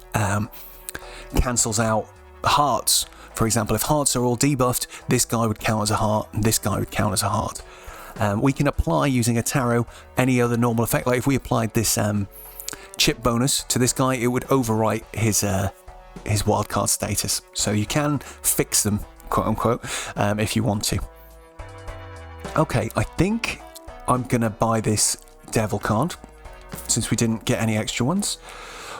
cancels out hearts. For example, if hearts are all debuffed, this guy would count as a heart and this guy would count as a heart. We can apply, using a tarot, any other normal effect. Like if we applied this chip bonus to this guy, it would overwrite his wildcard status. So you can fix them, quote unquote, if you want to. Okay, I think I'm going to buy this devil card, since we didn't get any extra ones.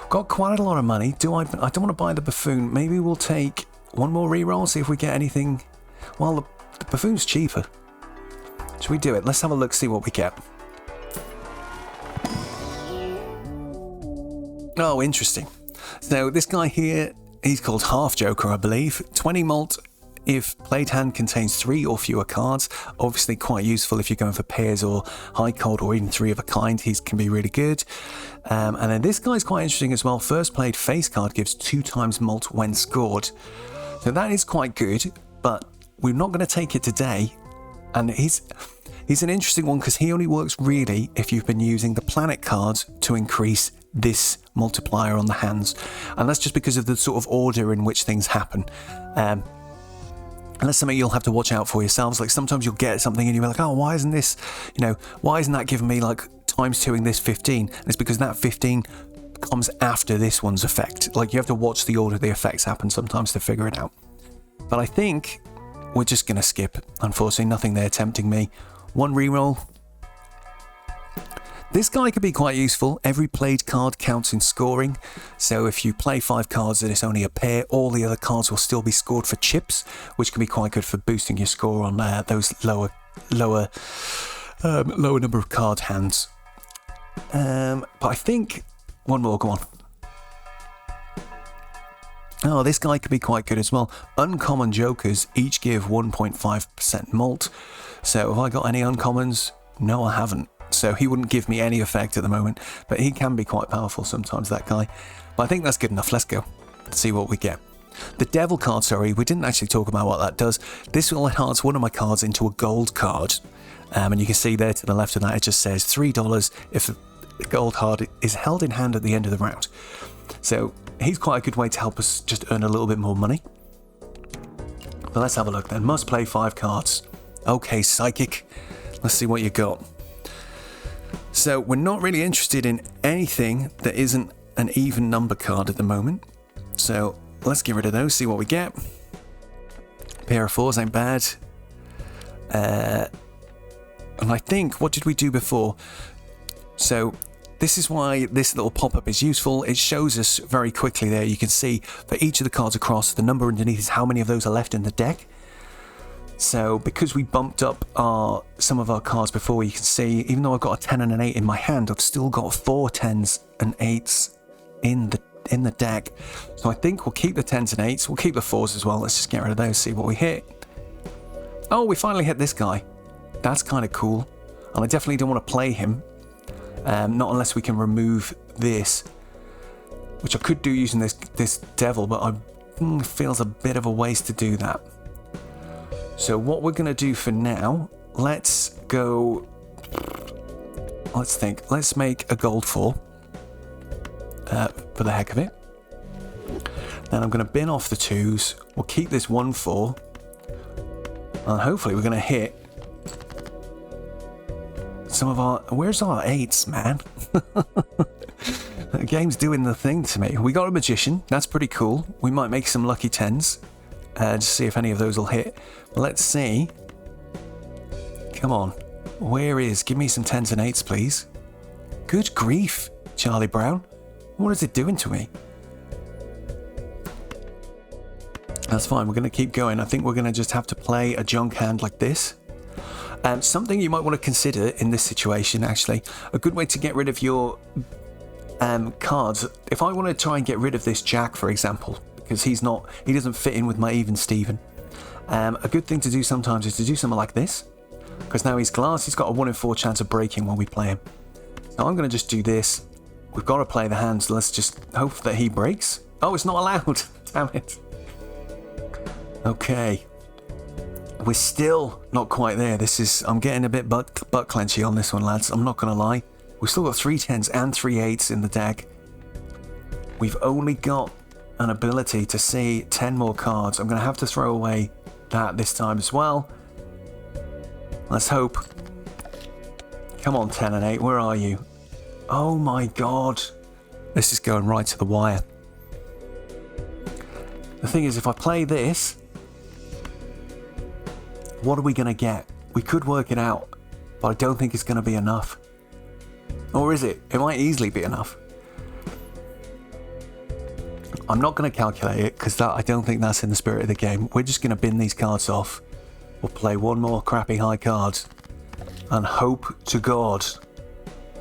Got quite a lot of money. I don't want to buy the buffoon. Maybe we'll take one more reroll, see if we get anything. Well, the buffoon's cheaper. Should we do it? Let's have a look, see what we get. Oh, interesting. So this guy here, he's called Half Joker, I believe. 20 malt if played hand contains 3 or fewer cards. Obviously quite useful if you're going for pairs or high cold or even 3 of a kind. He can be really good. And then this guy's quite interesting as well. First played face card gives 2 times malt when scored. So that is quite good, but we're not going to take it today. And he's an interesting one because he only works really if you've been using the planet cards to increase this multiplier on the hands, and that's just because of the sort of order in which things happen. And that's something you'll have to watch out for yourselves. Like sometimes you'll get something and you're like, oh, why isn't this, why isn't that giving me like times 2ing this 15? And it's because that 15 comes after this one's effect. Like you have to watch the order the effects happen sometimes to figure it out. But I think we're just gonna skip. Unfortunately, nothing there tempting me. 1 reroll. This guy could be quite useful. Every played card counts in scoring. So if you play 5 cards and it's only a pair, all the other cards will still be scored for chips, which can be quite good for boosting your score on those lower number of card hands. But I think one more, go on. Oh, this guy could be quite good as well. Uncommon Jokers each give 1.5% malt. So have I got any uncommons? No, I haven't. So he wouldn't give me any effect at the moment, but he can be quite powerful sometimes, that guy. But I think that's good enough. Let's go. Let's see what we get. The devil card, sorry, we didn't actually talk about what that does. This will enhance one of my cards into a gold card. And you can see there to the left of that, it just says $3 if the gold card is held in hand at the end of the round. So he's quite a good way to help us just earn a little bit more money. But let's have a look then. Must play 5 cards. Okay, Psychic. Let's see what you got. So we're not really interested in anything that isn't an even number card at the moment. So let's get rid of those, see what we get. Pair of 4s ain't bad. And I think, what did we do before? So this is why this little pop-up is useful. It shows us very quickly there. You can see for each of the cards across, the number underneath is how many of those are left in the deck. So because we bumped up some of our cards before, you can see, even though I've got a 10 and an 8 in my hand, I've still got 4 10s and 8s in the deck. So I think we'll keep the 10s and 8s. We'll keep the 4s as well. Let's just get rid of those, see what we hit. Oh, we finally hit this guy. That's kind of cool. And I definitely don't want to play him. Not unless we can remove this, which I could do using this devil, but it feels a bit of a waste to do that. So what we're going to do for now, let's think. Let's make a gold 4 for the heck of it. Then I'm going to bin off the 2s. We'll keep this 1 4. And hopefully we're going to hit some of our... Where's our 8s, man? The game's doing the thing to me. We got a Magician. That's pretty cool. We might make some lucky 10s. To see if any of those will hit. Let's see. Come on. Give me some 10s and 8s, please. Good grief, Charlie Brown. What is it doing to me? That's fine. We're going to keep going. I think we're going to just have to play a junk hand like this. Something you might want to consider in this situation, actually. A good way to get rid of your cards. If I want to try and get rid of this Jack, for example, because he doesn't fit in with my even Steven. A good thing to do sometimes is to do something like this, because now he's glass, he's got a 1 in 4 chance of breaking when we play him. So I'm going to just do this. We've got to play the hands. Let's just hope that he breaks. Oh, it's not allowed. Damn it. Okay. We're still not quite there. I'm getting a bit butt clenchy on this one, lads. I'm not going to lie. We've still got 3 10s and 3 8s in the deck. We've only got an ability to see 10 more cards. I'm going to have to throw away that this time as well. Let's hope. Come on, 10 and 8, where are you? Oh my god. This is going right to the wire. The thing is, if I play this, what are we going to get? We could work it out, but I don't think it's going to be enough. Or is it? It might easily be enough. I'm not going to calculate it, because I don't think that's in the spirit of the game. We're just going to bin these cards off. We'll play one more crappy high card. And hope to God.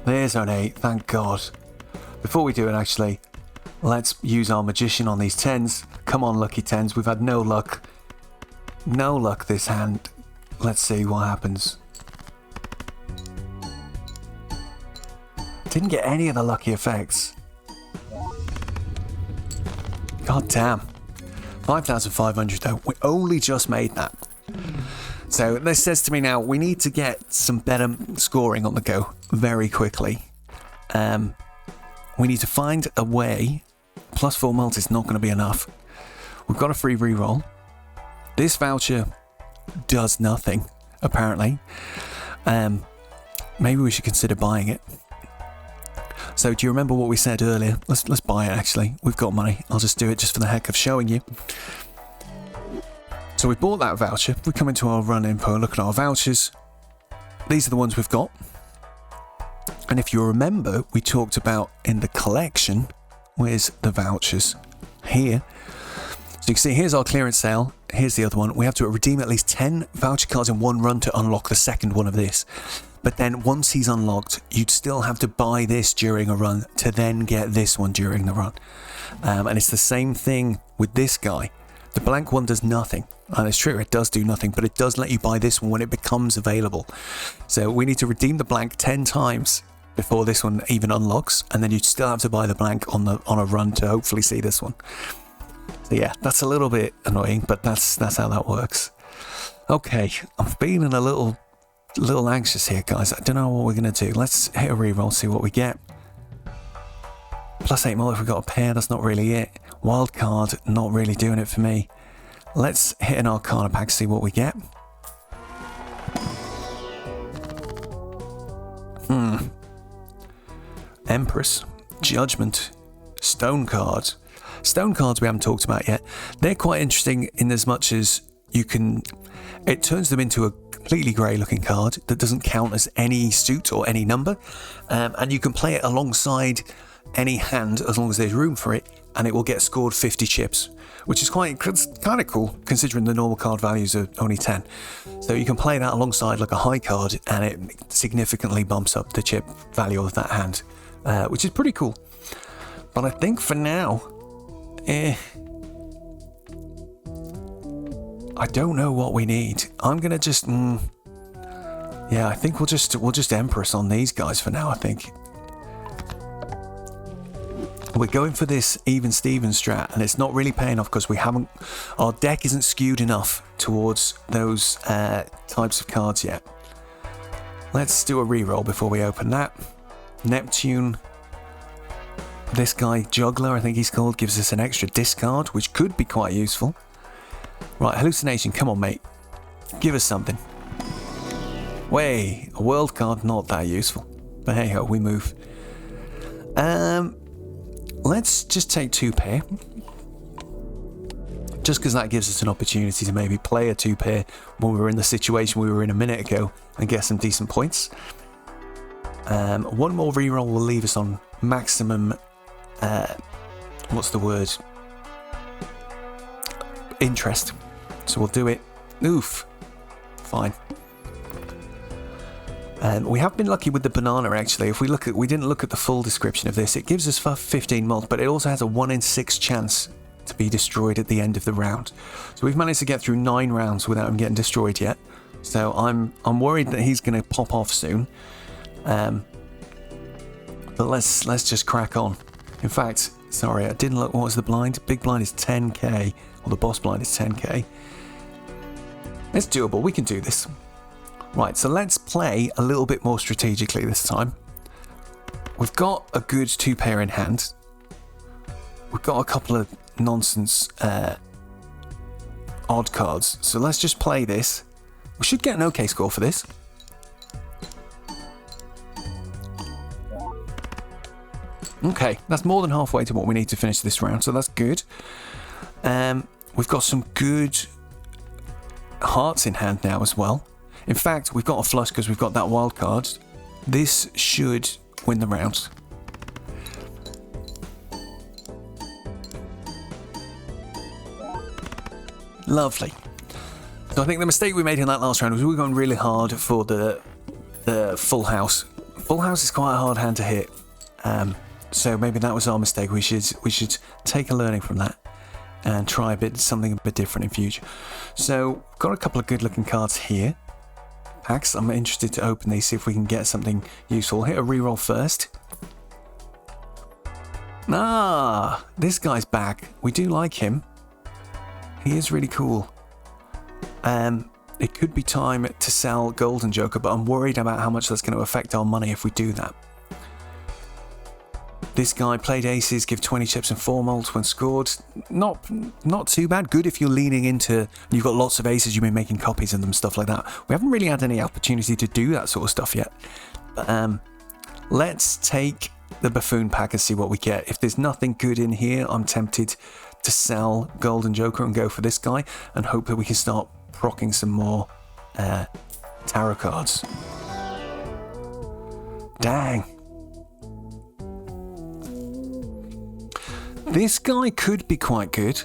There's an 8, thank God. Before we do it, actually, let's use our Magician on these 10s. Come on, lucky 10s. We've had no luck. No luck this hand. Let's see what happens. Didn't get any of the lucky effects. God damn. 5,500 though. We only just made that. So this says to me now, we need to get some better scoring on the go very quickly. We need to find a way. +4 multi is not going to be enough. We've got a free reroll. This voucher does nothing, apparently. Maybe we should consider buying it. So do you remember what we said earlier? Let's buy it, actually. We've got money. I'll just do it just for the heck of showing you. So we bought that voucher. We come into our run info, look at our vouchers. These are the ones we've got. And if you remember, we talked about in the collection, where's the vouchers? Here. So you can see here's our clearance sale. Here's the other one. We have to redeem at least 10 voucher cards in one run to unlock the second one of this. But then once he's unlocked, you'd still have to buy this during a run to then get this one during the run. And it's the same thing with this guy. The blank one does nothing. And it's true, it does do nothing, but it does let you buy this one when it becomes available. So we need to redeem the blank 10 times before this one even unlocks, and then you'd still have to buy the blank on a run to hopefully see this one. So yeah, that's a little bit annoying, but that's how that works. Okay, I'm feeling a little anxious here, guys. I don't know what we're going to do. Let's hit a reroll, see what we get. +8 mult if we've got a pair, that's not really it. Wild card, not really doing it for me. Let's hit an Arcana pack, see what we get. Empress, Judgment, Stone cards. Stone cards we haven't talked about yet. They're quite interesting in as much as you can... It turns them into a completely grey looking card that doesn't count as any suit or any number. And you can play it alongside any hand as long as there's room for it, and it will get scored 50 chips, which is kind of cool considering the normal card values are only 10. So you can play that alongside like a high card, and it significantly bumps up the chip value of that hand, which is pretty cool. But I think for now, I don't know what we need. I'm gonna just, yeah, I think we'll just Empress on these guys for now. I think we're going for this even Steven strat, and it's not really paying off because our deck isn't skewed enough towards those types of cards yet. Let's do a reroll before we open that. Neptune. This guy, Juggler, I think he's called, gives us an extra discard, which could be quite useful. Right, Hallucination, come on, mate. Give us something. Way, a world card, not that useful. But hey ho, we move. Let's just take 2 pair. Just because that gives us an opportunity to maybe play a 2 pair when we were in the situation we were in a minute ago and get some decent points. One more reroll will leave us on maximum, what's the word? Interest. So we'll do it. Oof. Fine. We have been lucky with the banana actually. If we didn't look at the full description of this, it gives us 15 mult, but it also has a 1 in 6 chance to be destroyed at the end of the round. So we've managed to get through 9 rounds without him getting destroyed yet. So I'm worried that he's going to pop off soon. But let's just crack on. In fact, sorry, I didn't look. What was the blind? Big blind is 10k, or the boss blind is 10k. It's doable. We can do this. Right, so let's play a little bit more strategically this time. We've got a good 2 pair in hand. We've got a couple of nonsense odd cards. So let's just play this. We should get an okay score for this. Okay, that's more than halfway to what we need to finish this round, so that's good. We've got some good hearts in hand now as well. In fact, we've got a flush because we've got that wild card. This should win the round. Lovely. So I think the mistake we made in that last round was we were going really hard for the full house. Full house is quite a hard hand to hit. So maybe that was our mistake. We should take a learning from that and try something a bit different in future. So got a couple of good looking cards here. Packs. I'm interested to open these, see if we can get something useful. Hit a reroll first. Ah, this guy's back. We do like him. He is really cool. It could be time to sell Golden Joker, but I'm worried about how much that's going to affect our money if we do that. This guy played aces, give 20 chips and 4 mult when scored. Not too bad. Good if you're leaning into, you've got lots of aces, you've been making copies of them, stuff like that. We haven't really had any opportunity to do that sort of stuff yet. But let's take the Buffoon pack and see what we get. If there's nothing good in here, I'm tempted to sell Golden Joker and go for this guy and hope that we can start procking some more tarot cards. Dang. This guy could be quite good.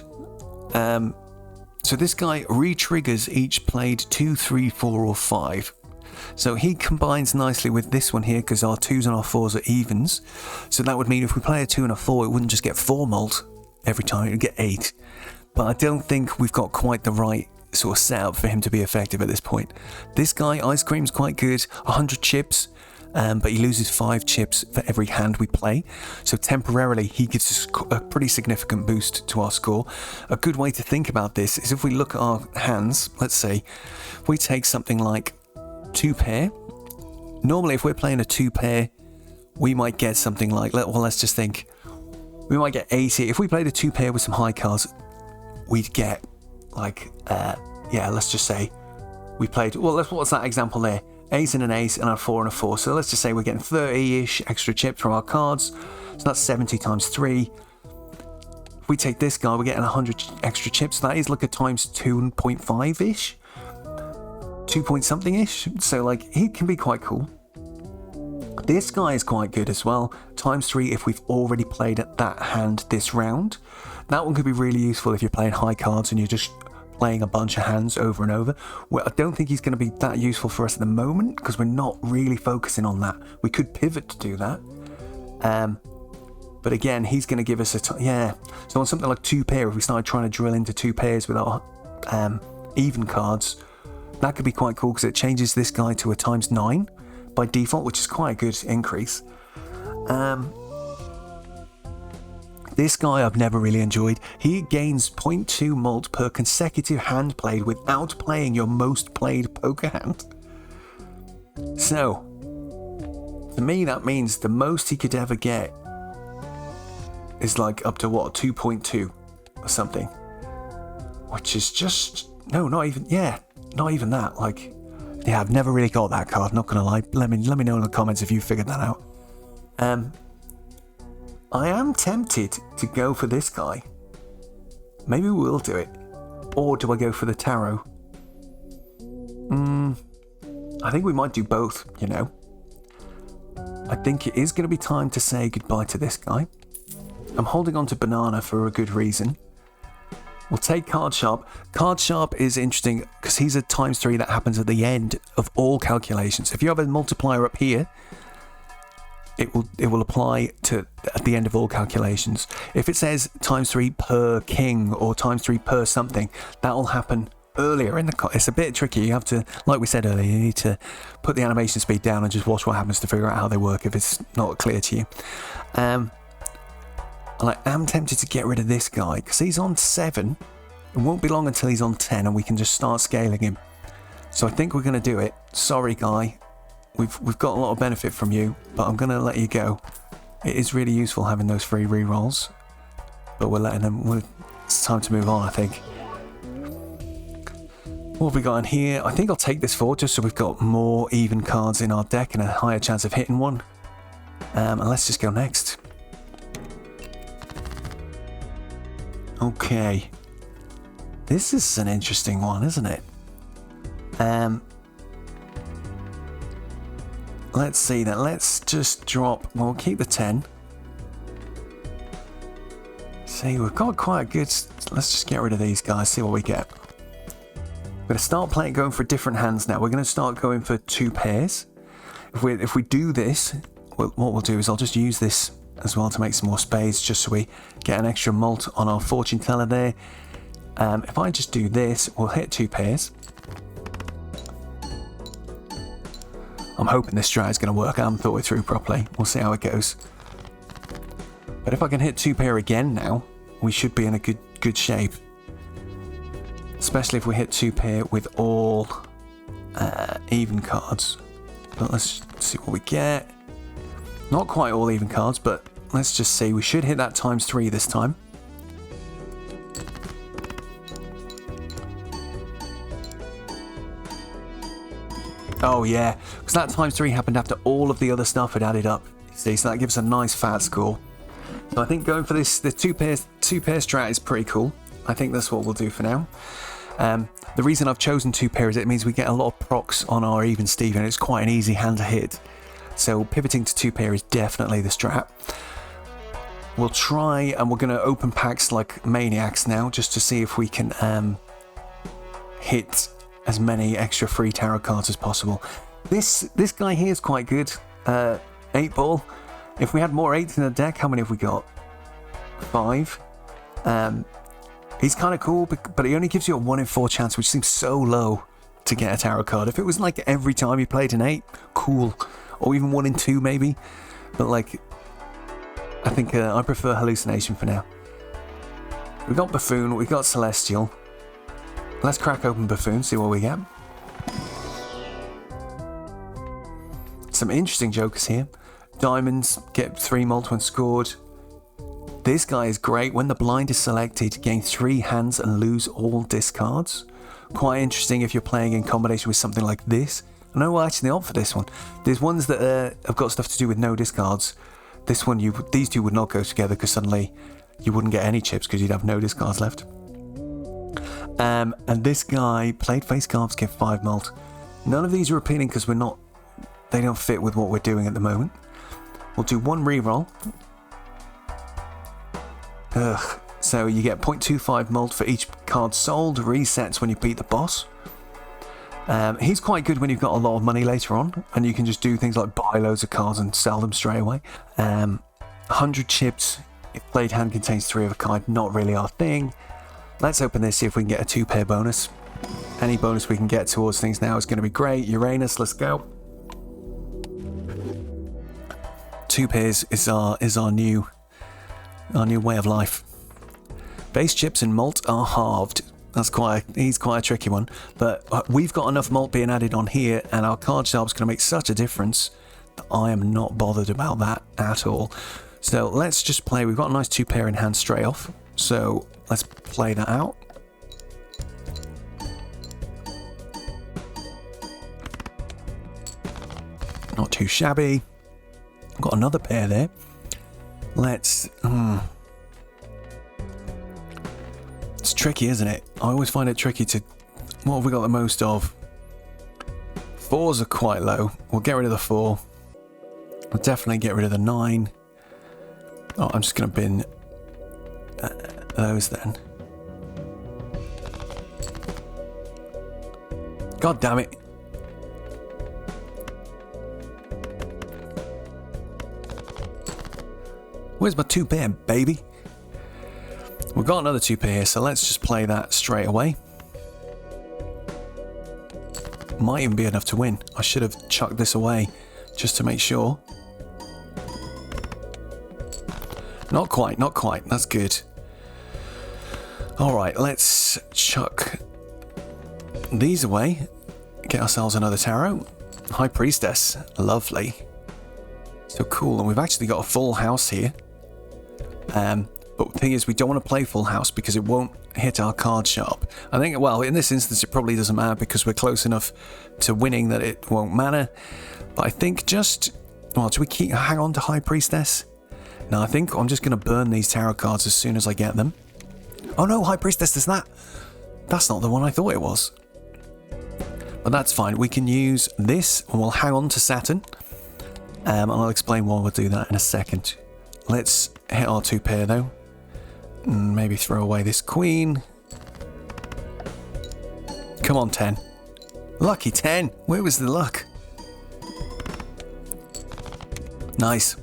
So this guy re-triggers each played 2, 3, 4 or 5. So he combines nicely with this one here because our 2s and our 4s are evens. So that would mean if we play a 2 and a 4, it wouldn't just get 4 mult every time, it would get 8. But I don't think we've got quite the right sort of setup for him to be effective at this point. This guy, Ice Cream's quite good. 100 chips. but he loses 5 chips for every hand we play. So temporarily, he gives us a pretty significant boost to our score. A good way to think about this is if we look at our hands, let's say, we take something like 2 pair. Normally, if we're playing a 2 pair, we might get something like, well, let's just think, we might get 80. If we played a 2 pair with some high cards, we'd get like, let's just say we played, well, what's that example there? Ace and an ace and a 4 and a 4. So let's just say we're getting 30-ish extra chips from our cards. So that's 70 times 3. If we take this guy, we're getting 100 extra chips. That is like a times 2.5-ish. 2 point something-ish. So like, he can be quite cool. This guy is quite good as well. Times 3 if we've already played at that hand this round. That one could be really useful if you're playing high cards and you're just playing a bunch of hands over and over. Well, I don't think he's going to be that useful for us at the moment because we're not really focusing on that. We could pivot to do that. But again, he's going to give us So on something like 2 pair, if we started trying to drill into 2 pairs with our even cards, that could be quite cool because it changes this guy to a times 9 by default, which is quite a good increase. This guy I've never really enjoyed. He gains 0.2 mult per consecutive hand played without playing your most played poker hand. So, to me that means the most he could ever get is like up to 2.2 or something. Which is just, not even that. Like, I've never really got that card, not gonna lie. Let me know in the comments if you figured that out. I am tempted to go for this guy. Maybe we'll do it. Or do I go for the tarot? I think we might do both, you know. I think it is going to be time to say goodbye to this guy. I'm holding on to Banana for a good reason. We'll take Card Sharp. Card Sharp is interesting because he's a times 3 that happens at the end of all calculations. If you have a multiplier up here, it will apply to at the end of all calculations. If it says times 3 per king or times 3 per something, that will happen earlier in the it's a bit tricky. You have to, like we said earlier, you need to put the animation speed down and just watch what happens to figure out how they work if it's not clear to you. And I am tempted to get rid of this guy because he's on 7. It won't be long until he's on 10 and we can just start scaling him. So I think we're going to do it. Sorry, guy. We've got a lot of benefit from you, but I'm going to let you go. It is really useful having those free rerolls, but we're letting them. It's time to move on, I think. What have we got in here? I think I'll take this forward just so we've got more even cards in our deck and a higher chance of hitting one. And let's just go next. Okay. This is an interesting one, isn't it? Let's see then. Let's just drop. Well, we'll keep the 10. See, we've got quite a good. Let's just get rid of these guys. See what we get. We're going to start going for different hands now. We're going to start going for 2 pairs. If we do this, what we'll do is I'll just use this as well to make some more spades, just so we get an extra mult on our fortune teller there. If I just do this, we'll hit 2 pairs. I'm hoping this strat is going to work. I haven't thought it through properly. We'll see how it goes. But if I can hit 2 pair again now, we should be in a good shape. Especially if we hit 2 pair with all even cards. But let's see what we get. Not quite all even cards, but let's just see. We should hit that times 3 this time. Oh yeah, because that times 3 happened after all of the other stuff had added up. You see, so that gives a nice fat score. So I think going for the 2 pair strat is pretty cool. I think that's what we'll do for now. The reason I've chosen 2 pair is it means we get a lot of procs on our even Steven. It's quite an easy hand to hit. So pivoting to 2 pair is definitely the strat. We'll try, and we're going to open packs like maniacs now, just to see if we can hit as many extra free tarot cards as possible. This guy here is quite good. 8 ball. If we had more 8s in the deck, how many have we got? 5. He's kind of cool, but he only gives you a 1 in 4 chance, which seems so low to get a tarot card. If it was like every time you played an 8, cool. or even 1 in 2 maybe. But like, I think I prefer hallucination for now. We've got buffoon, we've got celestial. Let's crack open buffoon, see what we get. Some interesting jokers here. Diamonds get 3 mult when scored. This guy is great. When the blind is selected, gain 3 hands and lose all discards. Quite interesting if you're playing in combination with something like this. I know we'll actually opt for this one. There's ones that have got stuff to do with no discards. This one, these two would not go together because suddenly you wouldn't get any chips because you'd have no discards left. And this guy, played face cards, give 5 mult. None of these are appealing because they don't fit with what we're doing at the moment. We'll do 1 reroll. Ugh. So you get 0.25 mult for each card sold, resets when you beat the boss. He's quite good when you've got a lot of money later on, and you can just do things like buy loads of cards and sell them straight away. 100 chips if played hand contains 3 of a kind, not really our thing. Let's open this, see if we can get a 2-pair bonus. Any bonus we can get towards things now is going to be great. Uranus, let's go. 2 pairs is our new way of life. Base chips and malt are halved. He's quite a tricky one, but we've got enough malt being added on here, and our card sharp's going to make such a difference that I am not bothered about that at all. So let's just play. We've got a nice 2-pair in hand straight off, so let's play that out. Not too shabby. Got another pair there. Let's... It's tricky, isn't it? I always find it tricky to... What have we got the most of? 4s are quite low. We'll get rid of the 4. We'll definitely get rid of the 9. Oh, I'm just going to bin those then. God damn it. Where's my 2-pair, baby? We've got another 2-pair here, so let's just play that straight away. Might even be enough to win. I should have chucked this away just to make sure. Not quite, not quite. That's good. Alright, let's chuck these away. Get ourselves another tarot. High Priestess. Lovely. So cool. And we've actually got a full house here. But the thing is, we don't want to play full house because it won't hit our card sharp. I think, well, in this instance, it probably doesn't matter because we're close enough to winning that it won't matter. But I think just... Well, do we hang on to High Priestess? No, I think I'm just going to burn these tarot cards as soon as I get them. Oh no, High Priestess, there's that. That's not the one I thought it was. But that's fine. We can use this and we'll hang on to Saturn. And I'll explain why we'll do that in a second. Let's hit our 2-pair though. And maybe throw away this queen. Come on, 10. Lucky 10. Where was the luck? Nice.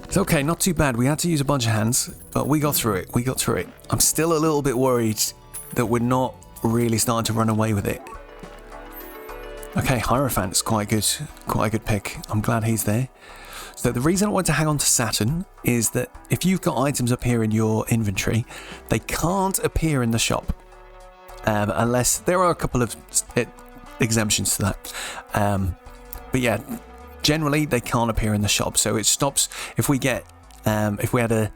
It's okay, not too bad. We had to use a bunch of hands, but we got through it. We got through it. I'm still a little bit worried that we're not really starting to run away with it. Okay, Hierophant's quite good. Quite a good pick. I'm glad he's there. So the reason I want to hang on to Saturn is that if you've got items up here in your inventory, they can't appear in the shop. Unless there are a couple of exemptions to that. But yeah, generally they can't appear in the shop. So it stops if we get, if we had a,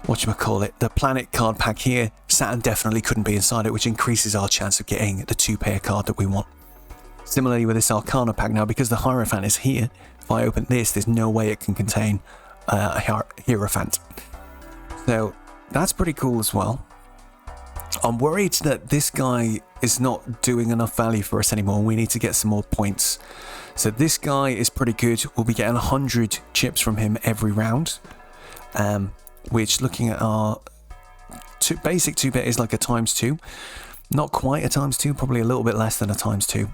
the planet card pack here, Saturn definitely couldn't be inside it, which increases our chance of getting the 2-pair card that we want. Similarly with this Arcana pack now, because the Hierophant is here, if I open this, there's no way it can contain a Hierophant. So that's pretty cool as well. I'm worried that this guy is not doing enough value for us anymore. We need to get some more points. So this guy is pretty good. We'll be getting 100 chips from him every round. Which, looking at our basic 2-bit, is like a ×2. Not quite a ×2, probably a little bit less than a ×2.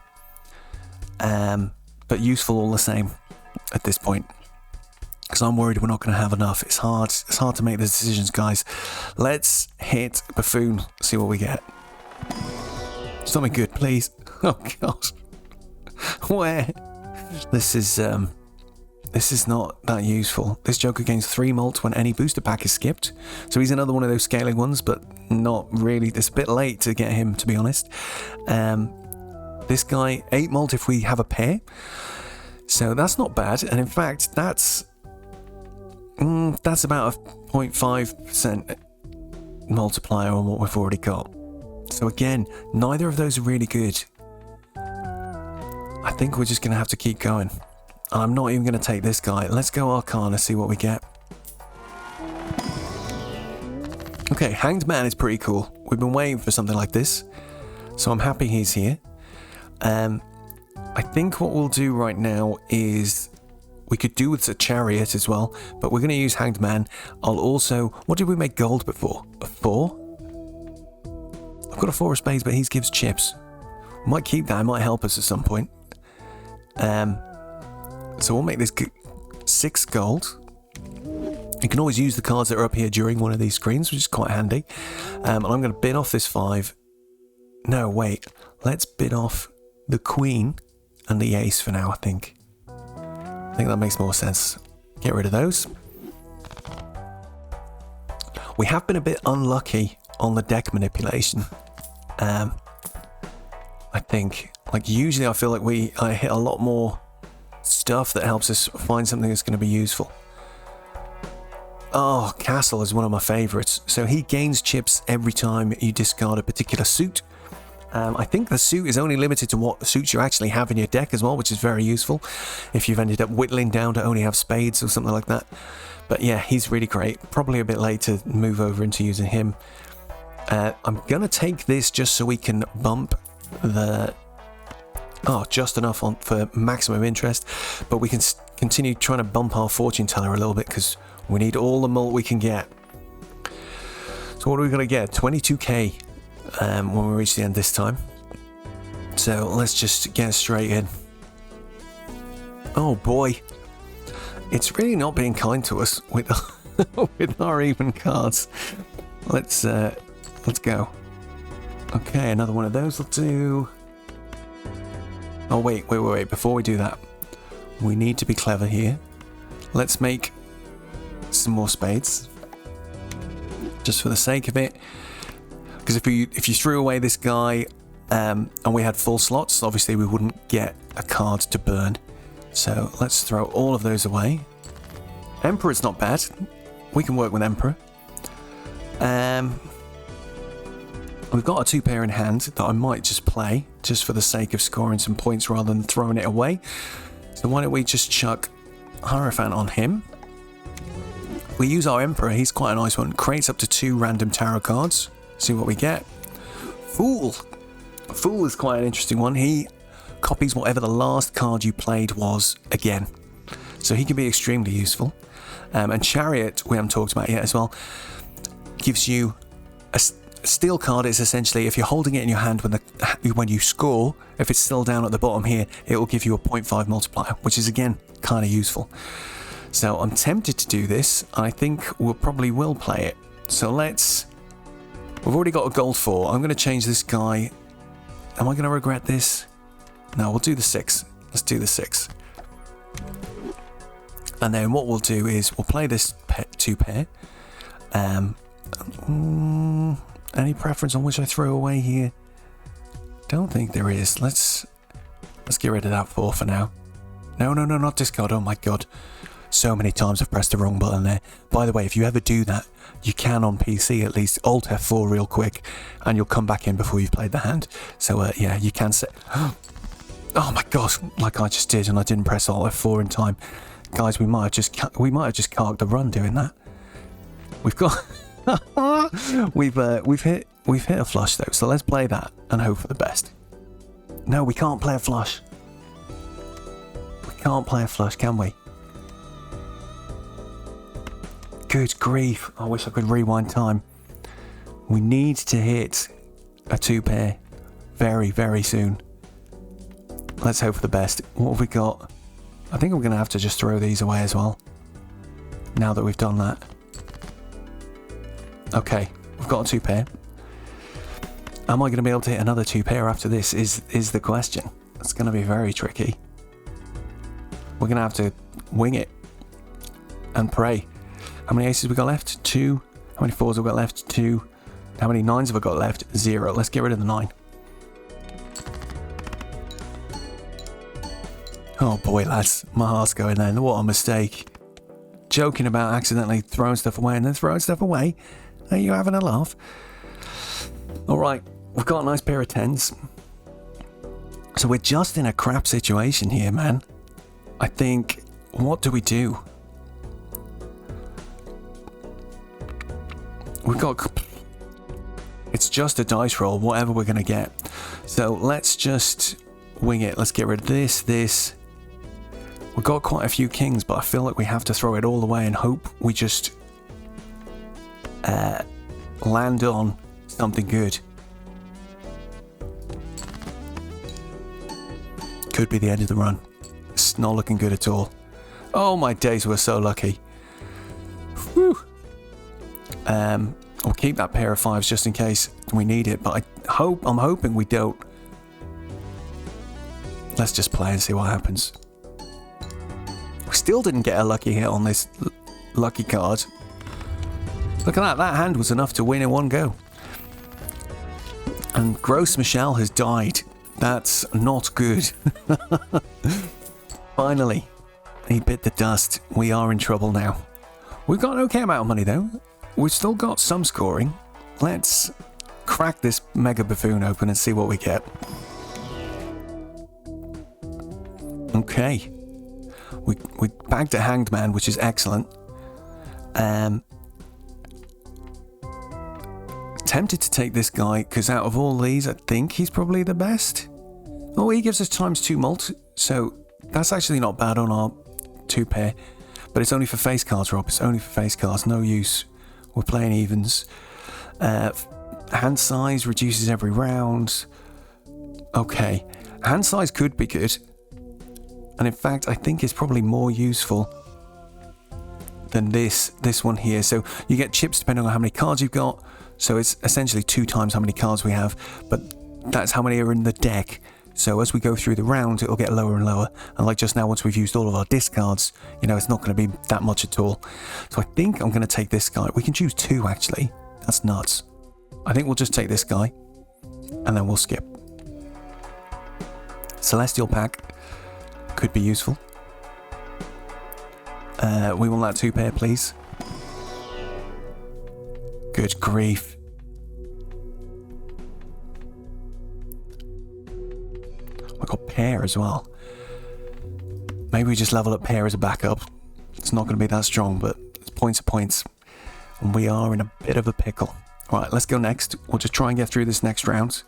But useful all the same at this point. Because I'm worried we're not going to have enough. It's hard to make the decisions, guys. Let's hit Buffoon, see what we get. Something good, please. Oh, God. Where? This is not that useful. This Joker gains 3 mult when any booster pack is skipped. So he's another one of those scaling ones, but not really. It's a bit late to get him, to be honest. This guy, 8 mult if we have a pair. So that's not bad. And in fact, that's about a 0.5% multiplier on what we've already got. So again, neither of those are really good. I think we're just going to have to keep going. And I'm not even going to take this guy. Let's go Arcana, see what we get. Okay, Hanged Man is pretty cool. We've been waiting for something like this. So I'm happy he's here. I think what we'll do right now is... We could do with a Chariot as well, but we're going to use Hanged Man. I'll also... What did we make gold before? A 4? I've got a 4 of spades, but he gives chips. Might keep that. It might help us at some point. So we'll make this 6 gold. You can always use the cards that are up here during one of these screens, which is quite handy. And I'm going to bid off this 5. No, wait. Let's bid off the Queen and the Ace for now, I think. I think that makes more sense. Get rid of those. We have been a bit unlucky on the deck manipulation. I think. Like, usually I feel like I hit a lot more stuff that helps us find something that's going to be useful. Oh, Castle is one of my favourites. So he gains chips every time you discard a particular suit. I think the suit is only limited to what suits you actually have in your deck as well, which is very useful if you've ended up whittling down to only have spades or something like that. But yeah, he's really great. Probably a bit late to move over into using him. I'm going to take this just so we can bump the... Oh, just enough for maximum interest, but we can continue trying to bump our fortune teller a little bit because we need all the mult we can get. So what are we going to get? 22k when we reach the end this time. So let's just get straight in. Oh boy, it's really not being kind to us with with our even cards. Let's go. Okay, another one of those will do. Oh, wait. Before we do that, we need to be clever here. Let's make some more spades. Just for the sake of it. Because if you threw away this guy and we had full slots, obviously we wouldn't get a card to burn. So let's throw all of those away. Emperor's not bad. We can work with Emperor. We've got a 2 pair in hand that I might just play, just for the sake of scoring some points rather than throwing it away. So why don't we just chuck Hierophant on him. We use our Emperor, he's quite a nice one. Creates up to 2 random tarot cards. See what we get. Fool. Fool is quite an interesting one. He copies whatever the last card you played was again. So he can be extremely useful. And Chariot, we haven't talked about yet as well, gives you a steel card. Is essentially if you're holding it in your hand when you score, if it's still down at the bottom here, it will give you a 0.5 multiplier, which is again kind of useful. So I'm tempted to do this. I think we'll probably will play it. So we've already got a gold 4. I'm going to change this guy. Am I going to regret this? No, we'll do the 6. Let's do the 6. And then what we'll do is we'll play this 2 pair. Any preference on which I throw away here? Don't think there is. Let's get rid of that 4 for now. No, not discard. Oh my god. So many times I've pressed the wrong button there. By the way, if you ever do that, you can on PC at least Alt F4 real quick and you'll come back in before you've played the hand. So yeah, you can set... Oh my god, like I just did and I didn't press Alt F4 in time. Guys, we might have just carked the run doing that. We've got... we've hit a flush though, so let's play that and hope for the best. No, we can't play a flush. We can't play a flush, can we? Good grief, I wish I could rewind time. We need to hit a 2 pair very, very soon. Let's hope for the best. What have we got? I think I'm going to have to just throw these away as well, now that we've done that. Okay, we've got a 2 pair. Am I going to be able to hit another 2 pair after this is the question. It's going to be very tricky. We're going to have to wing it and pray. How many aces we got left? 2. How many 4s have we got left? 2. How many 9s have we got left? 0. Let's get rid of the 9. Oh boy, lads. My heart's going then. What a mistake. Joking about accidentally throwing stuff away and then throwing stuff away. Are you having a laugh? Alright, we've got a nice pair of 10s. So we're just in a crap situation here, man. I think, what do we do? We've got... It's just a dice roll, whatever we're going to get. So let's just wing it. Let's get rid of this. We've got quite a few kings, but I feel like we have to throw it all away and hope we just land on something good. Could be the end of the run. It's not looking good at all. Oh my days, we're so lucky. Whew. We'll keep that pair of 5s just in case we need it, but I'm hoping we don't. Let's just play and see what happens. We still didn't get a lucky hit on this lucky card. Look at that. That hand was enough to win in one go. And Gross Michelle has died. That's not good. Finally, he bit the dust. We are in trouble now. We've got an okay amount of money though. We've still got some scoring. Let's crack this mega buffoon open and see what we get. Okay. We bagged a hanged man, which is excellent. Tempted to take this guy, because out of all these, I think he's probably the best. Oh, he gives us ×2 mult, so that's actually not bad on our 2 pair. But it's only for face cards, Rob. It's only for face cards, no use. We're playing evens. Hand size reduces every round. Okay. Hand size could be good. And in fact, I think it's probably more useful than this one here. So you get chips depending on how many cards you've got. So it's essentially 2 times how many cards we have. But that's how many are in the deck. So as we go through the round, it'll get lower and lower. And like just now, once we've used all of our discards, you know, it's not going to be that much at all. So I think I'm going to take this guy. We can choose 2, actually. That's nuts. I think we'll just take this guy. And then we'll skip. Celestial Pack. Could be useful. We want that 2 pair, please. Good grief. I got pair as well. Maybe we just level up pair as a backup. It's not going to be that strong, but it's points are points. And we are in a bit of a pickle. Right, let's go next. We'll just try and get through this next round.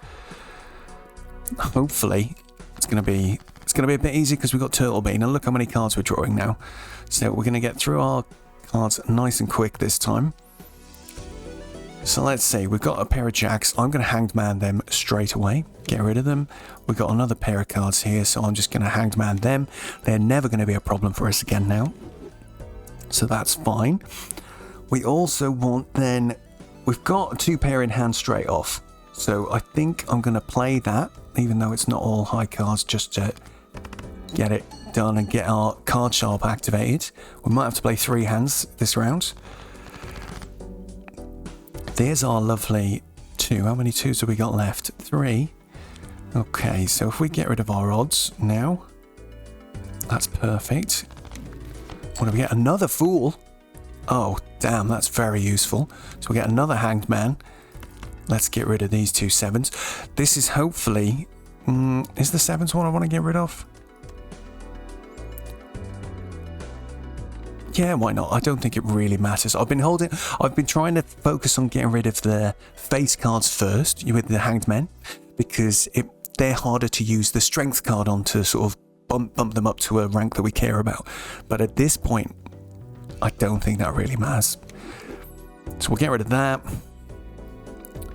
Hopefully, it's going to be a bit easy because we've got Turtle Bean. And look how many cards we're drawing now. So we're going to get through our cards nice and quick this time. So let's see, we've got a pair of jacks. I'm going to hanged man them straight away. Get rid of them. We've got another pair of cards here, so I'm just going to hanged man them. They're never going to be a problem for us again now. So that's fine. We also want then... We've got a 2 pair in hand straight off. So I think I'm going to play that, even though it's not all high cards, just to get it done and get our card sharp activated. We might have to play 3 hands this round. There's our lovely 2. How many 2s have we got left? 3. Okay, so if we get rid of our odds now, that's perfect. What do we get? Another fool. Oh, damn, that's very useful. So we get another hanged man. Let's get rid of these 2 7s. This is hopefully... is the 7th one I want to get rid of? Yeah, why not? I don't think it really matters. I've been trying to focus on getting rid of the face cards first, with the hanged men, because they're harder to use the strength card on to sort of bump them up to a rank that we care about. But at this point, I don't think that really matters. So we'll get rid of that.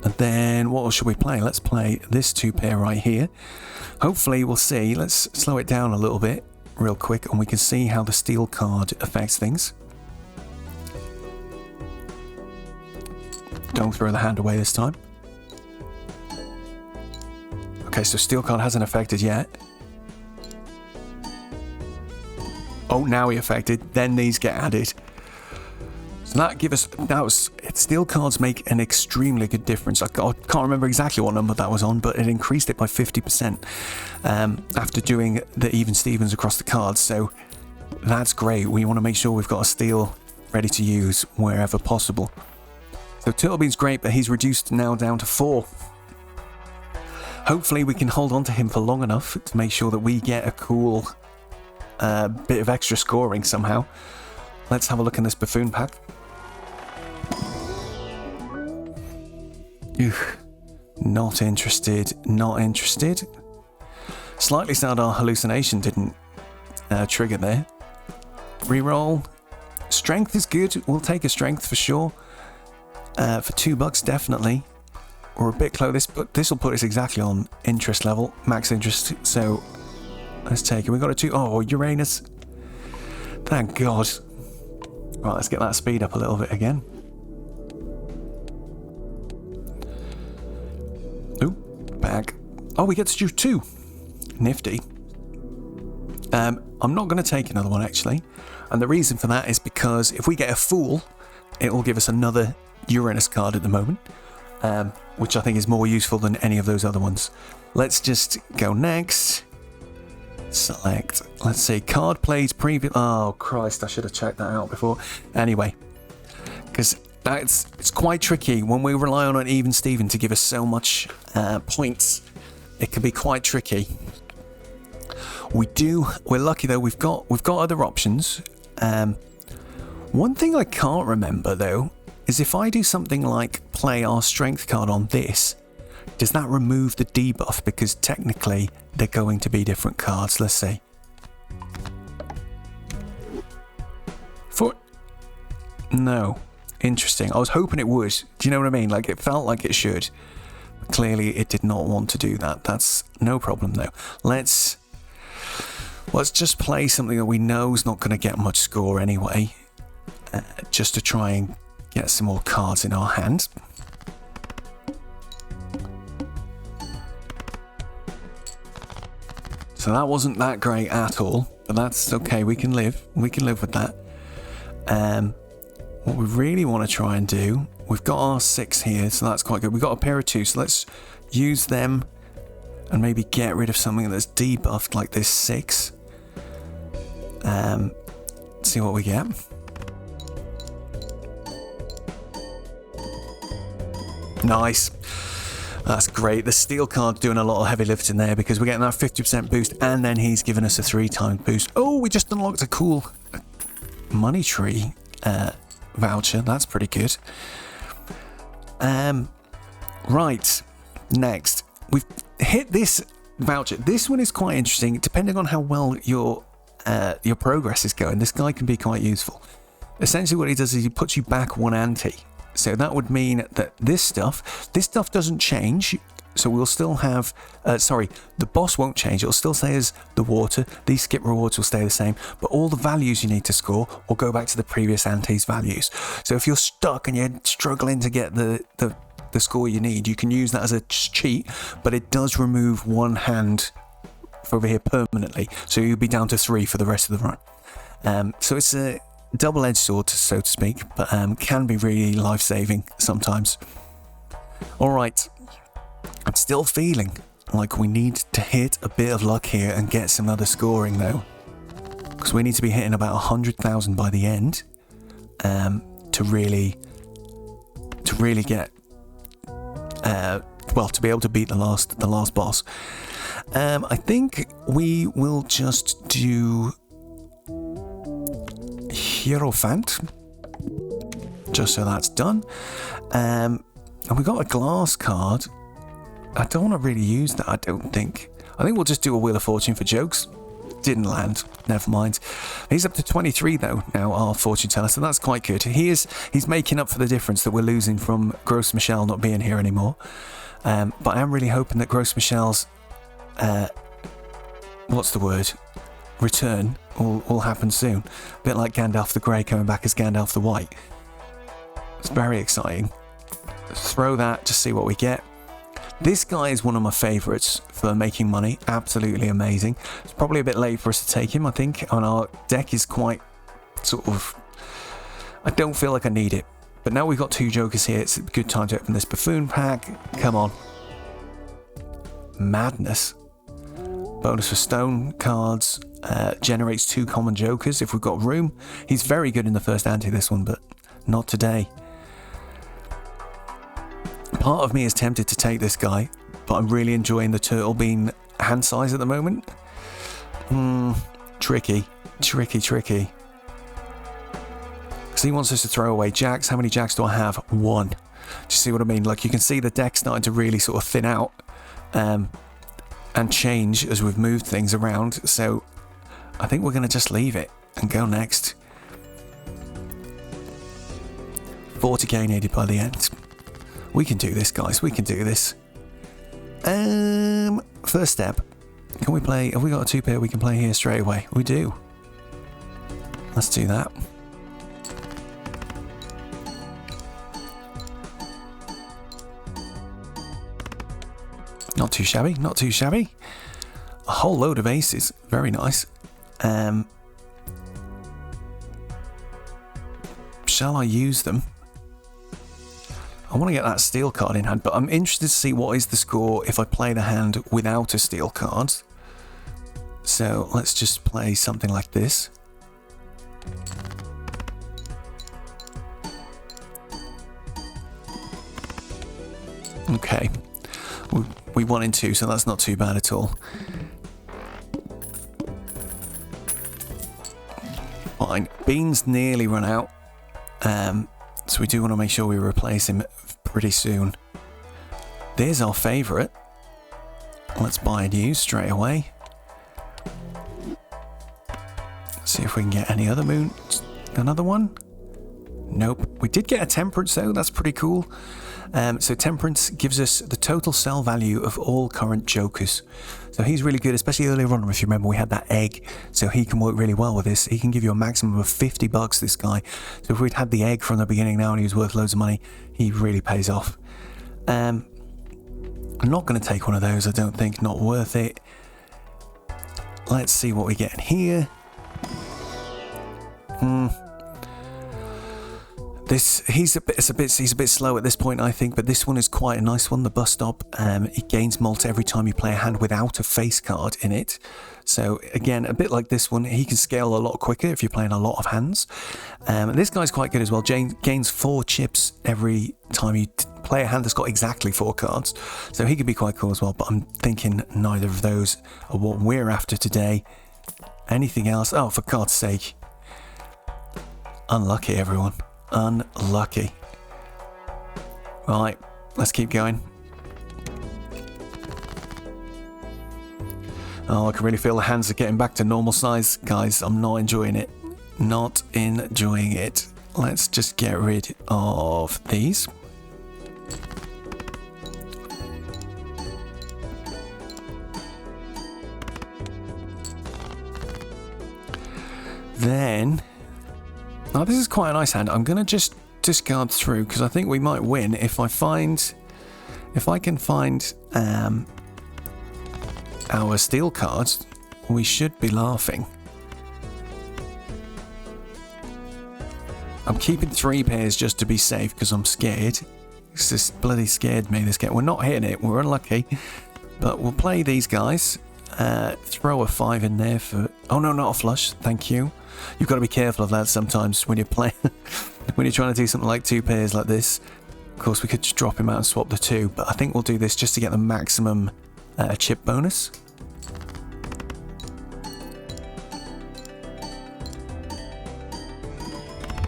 And then what else should we play? Let's play this 2 pair right here. Hopefully we'll see. Let's slow it down a little bit real quick and we can see how the steel card affects things. Don't throw the hand away this time. Okay, so steel card hasn't affected yet. Oh, now he affected. Then these get added. So that give us, steel cards make an extremely good difference. I can't remember exactly what number that was on, but it increased it by 50% after doing the even Stevens across the cards. So that's great. We want to make sure we've got a steel ready to use wherever possible. So Turtlebean's great, but he's reduced now down to 4. Hopefully we can hold on to him for long enough to make sure that we get a cool bit of extra scoring somehow. Let's have a look in this buffoon pack. Not interested, not interested. Slightly sad our hallucination didn't trigger there. Reroll. Strength is good. We'll take a strength for sure. For $2 definitely. We're a bit close, but this will put us exactly on interest level, max interest. So let's take it. We got a 2. Oh, Uranus. Thank God. Right, let's get that speed up a little bit again. Ooh, back. Oh, we get to do 2. Nifty. I'm not going to take another one actually, and the reason for that is because if we get a Fool, it will give us another Uranus card at the moment, which I think is more useful than any of those other ones. Let's just go next. Select. Let's see. Card plays previous. Oh Christ! I should have checked that out before. Anyway, because it's quite tricky when we rely on an even Steven to give us so much points. It can be quite tricky. We're lucky though. We've got other options. One thing I can't remember though is if I do something like play our strength card on this, does that remove the debuff? Because technically they're going to be different cards. Let's see. No. Interesting. I was hoping it would. Do you know what I mean? Like, it felt like it should. But clearly it did not want to do that. That's no problem though. Let's just play something that we know is not going to get much score anyway. Just to try and get some more cards in our hand. So that wasn't that great at all, but that's okay. We can live with that. What we really want to try and do, we've got our 6 here, so that's quite good. We've got a pair of 2, so let's use them and maybe get rid of something that's debuffed like this 6. See what we get. Nice. That's great. The steel card's doing a lot of heavy lifting there because we're getting that 50% boost, and then he's given us a 3-time boost. Oh, we just unlocked a cool money tree voucher. That's pretty good. Right. Next, we've hit this voucher. This one is quite interesting. Depending on how well your progress is going, this guy can be quite useful. Essentially what he does is he puts you back 1 ante. So that would mean that this stuff doesn't change. So we'll still have, the boss won't change. It'll still stay as the water. These skip rewards will stay the same, but all the values you need to score will go back to the previous ante's values. So if you're stuck and you're struggling to get the score you need, you can use that as a cheat, but it does remove 1 hand over here permanently. So you'll be down to 3 for the rest of the run. So it's a double-edged sword, so to speak, but can be really life-saving sometimes. Alright, I'm still feeling like we need to hit a bit of luck here and get some other scoring though, because we need to be hitting about 100,000 by the end to really get to be able to beat the last boss. I think we will just do Hierophant, just so that's done. And we got a glass card. I don't want to really use that, I don't think. I think we'll just do a Wheel of Fortune for jokes. Didn't land. Never mind. He's up to 23 though now, our fortune teller, so that's quite good. He's making up for the difference that we're losing from Gross Michelle not being here anymore. But I am really hoping that Gross Michelle's return will happen soon. A bit like Gandalf the Grey coming back as Gandalf the White. It's very exciting. Let's throw that to see what we get. This guy is one of my favourites for making money. Absolutely amazing. It's probably a bit late for us to take him, I think. And our deck is quite sort of... I don't feel like I need it. But now we've got 2 jokers here. It's a good time to open this buffoon pack. Come on. Madness. Bonus for stone cards. Generates 2 common jokers if we've got room. He's very good in the first ante, this one, but not today. Part of me is tempted to take this guy, but I'm really enjoying the turtle being hand size at the moment. Tricky. Because he wants us to throw away jacks. How many jacks do I have? 1. Do you see what I mean? Like, you can see the deck starting to really sort of thin out and change as we've moved things around. So I think we're going to just leave it and go next. 40k needed by the end. We can do this, guys. We can do this. First step. Can we play... Have we got a 2-pair we can play here straight away? We do. Let's do that. Not too shabby. Not too shabby. A whole load of aces. Very nice. Shall I use them? I want to get that steel card in hand, but I'm interested to see what is the score if I play the hand without a steel card. So let's just play something like this. Okay. We won in 2, so that's not too bad at all. Fine. Bean's nearly run out. So we do want to make sure we replace him pretty soon. There's our favourite. Let's buy a new straight away. See if we can get any other moon. Another one? Nope. We did get a temperance though. That's pretty cool. So temperance gives us the total sell value of all current jokers. So he's really good, especially earlier on. If you remember, we had that egg, so he can work really well with this. He can give you a maximum of $50, this guy. So if we'd had the egg from the beginning now and he was worth loads of money, he really pays off. I'm not going to take one of those, I don't think. Not worth it. Let's see what we get in here. He's a bit slow at this point, I think, but this one is quite a nice one. The bus stop, it gains malt every time you play a hand without a face card in it. So again, a bit like this one, he can scale a lot quicker if you're playing a lot of hands. This guy's quite good as well. Gains 4 chips every time you play a hand that's got exactly 4 cards. So he could be quite cool as well, but I'm thinking neither of those are what we're after today. Anything else? Oh, for God's sake. Unlucky, everyone. Unlucky. Right, let's keep going. Oh, I can really feel the hands are getting back to normal size, guys. I'm not enjoying it. Not enjoying it. Let's just get rid of these. Then... Oh, this is quite a nice hand. I'm going to just discard through because I think we might win if I can find our steel cards. We should be laughing. I'm keeping 3 pairs just to be safe because I'm scared. It's just bloody scared me, this game. We're not hitting it. We're unlucky. But we'll play these guys. Throw a 5 in there for... Oh, no, not a flush. Thank you. You've got to be careful of that sometimes when you're playing, when you're trying to do something like 2 pairs like this. Of course, we could just drop him out and swap the 2, but I think we'll do this just to get the maximum chip bonus.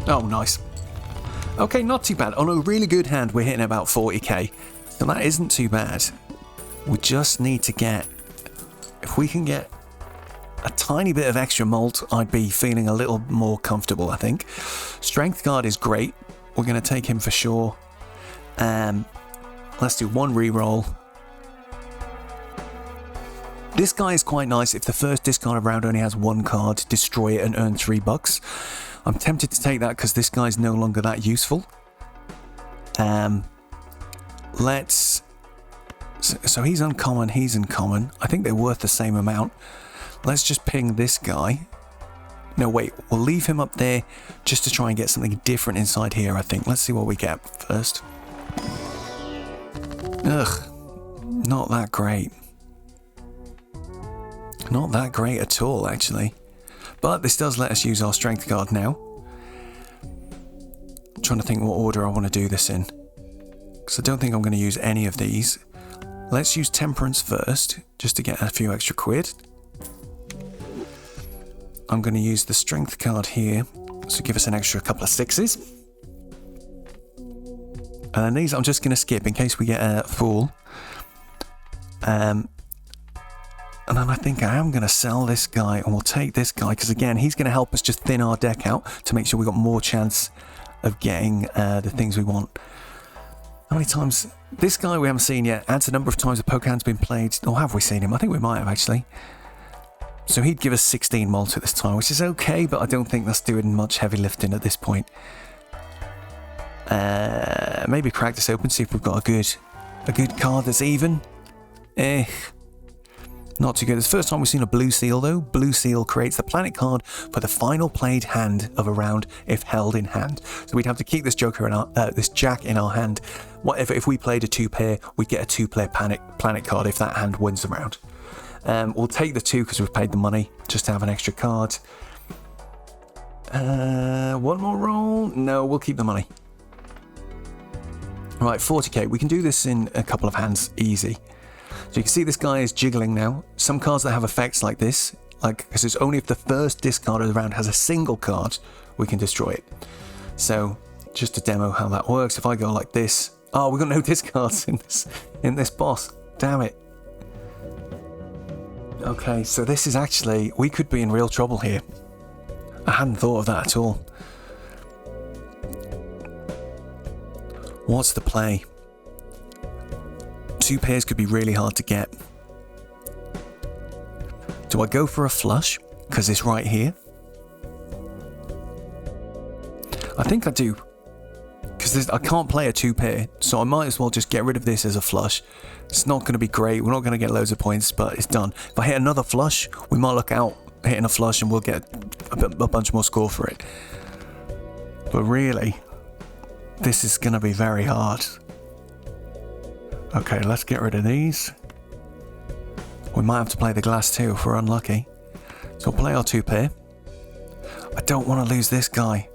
Oh, nice. Okay, not too bad. On a really good hand, we're hitting about 40k, so that isn't too bad. We just need to get... If we can get a tiny bit of extra malt, I'd be feeling a little more comfortable, I think. Strength card is great. We're going to take him for sure. Let's do 1 reroll. This guy is quite nice. If the first discard round only has 1 card, destroy it and earn $3. I'm tempted to take that because this guy's no longer that useful. Let's So he's uncommon, he's uncommon. I think they're worth the same amount. Let's just ping this guy. No, wait, we'll leave him up there just to try and get something different inside here, I think. Let's see what we get first. Ugh, not that great. Not that great at all, actually. But this does let us use our strength card now. I'm trying to think what order I want to do this in, because I don't think I'm going to use any of these. Let's use temperance first, just to get a few extra quid. I'm going to use the strength card here, so give us an extra couple of 6s. And then these I'm just going to skip in case we get a fool. And then I think I am going to sell this guy, and we'll take this guy, because again, he's going to help us just thin our deck out to make sure we've got more chance of getting the things we want. How many times? This guy we haven't seen yet adds the number of times the Pokemon's been played. Or have we seen him? I think we might have, actually. So he'd give us 16 Molta this time, which is okay, but I don't think that's doing much heavy lifting at this point. Maybe practice open, see if we've got a good card that's even. Not too good. It's the first time we've seen a blue seal, though. Blue seal creates the planet card for the final played hand of a round if held in hand. So we'd have to keep this Joker in our, this Jack in our hand. If we played a 2-pair, we'd get a 2-player planet card if that hand wins the round. We'll take the 2 because we've paid the money just to have an extra card. One more roll? No, we'll keep the money. Right, 40k. We can do this in a couple of hands, easy. So you can see this guy is jiggling now. Some cards that have effects like this, because it's only if the first discard of the round has a single card, we can destroy it. So just to demo how that works, if I go like this, oh, we've got no discards in this boss. Damn it. Okay, so this is actually, we could be in real trouble here. I hadn't thought of that at all. What's the play? 2 pairs could be really hard to get. Do I go for a flush? Because it's right here. I think I do. Because I can't play a 2-pair, so I might as well just get rid of this as a flush. It's not going to be great. We're not going to get loads of points, but it's done. If I hit another flush, we might look out hitting a flush and we'll get a bunch more score for it. But really, this is going to be very hard. Okay, let's get rid of these. We might have to play the glass too if we're unlucky. So we'll play our 2-pair. I don't want to lose this guy,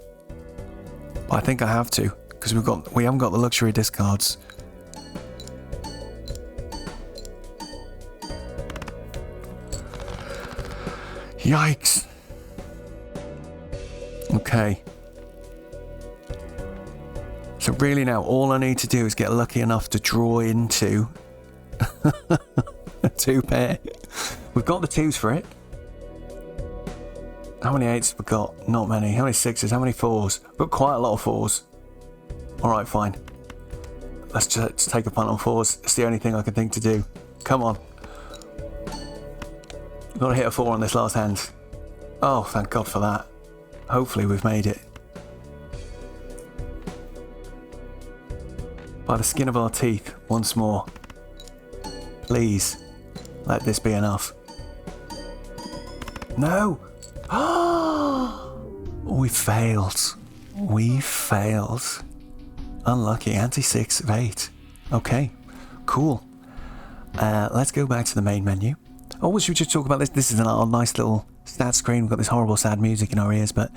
but I think I have to because we haven't got the luxury discards. Yikes. Okay. So really now, all I need to do is get lucky enough to draw into a 2-pair. We've got the 2s for it. How many 8s have we got? Not many. How many 6s? How many 4s? We've got quite a lot of 4s. Alright, fine. Let's just take a punt on 4s. It's the only thing I can think to do. Come on. We've got to hit a 4 on this last hand. Oh, thank God for that. Hopefully we've made it. By the skin of our teeth, once more. Please, let this be enough. No! We failed. We failed. Unlucky. Anti-6 of 8. Okay, cool. Let's go back to the main menu. Oh, we should just talk about this. This is our nice little stat screen. We've got this horrible sad music in our ears, but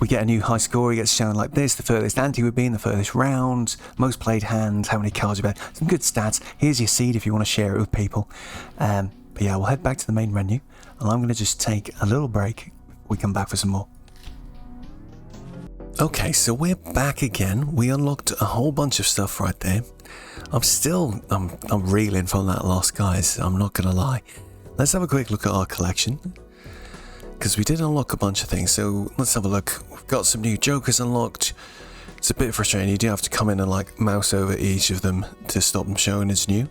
we get a new high score. It gets shown like this. The furthest ante would be in the furthest round. Most played hands. How many cards you've had. Some good stats. Here's your seed if you want to share it with people. But yeah, we'll head back to the main menu. And I'm going to just take a little break. We come back for some more. Okay, so we're back again. We unlocked a whole bunch of stuff right there. I'm reeling from that loss, guys. I'm not going to lie. Let's have a quick look at our collection. Because we did unlock a bunch of things, so let's have a look. We've got some new Jokers unlocked. It's a bit frustrating, you do have to come in and like mouse over each of them to stop them showing as new.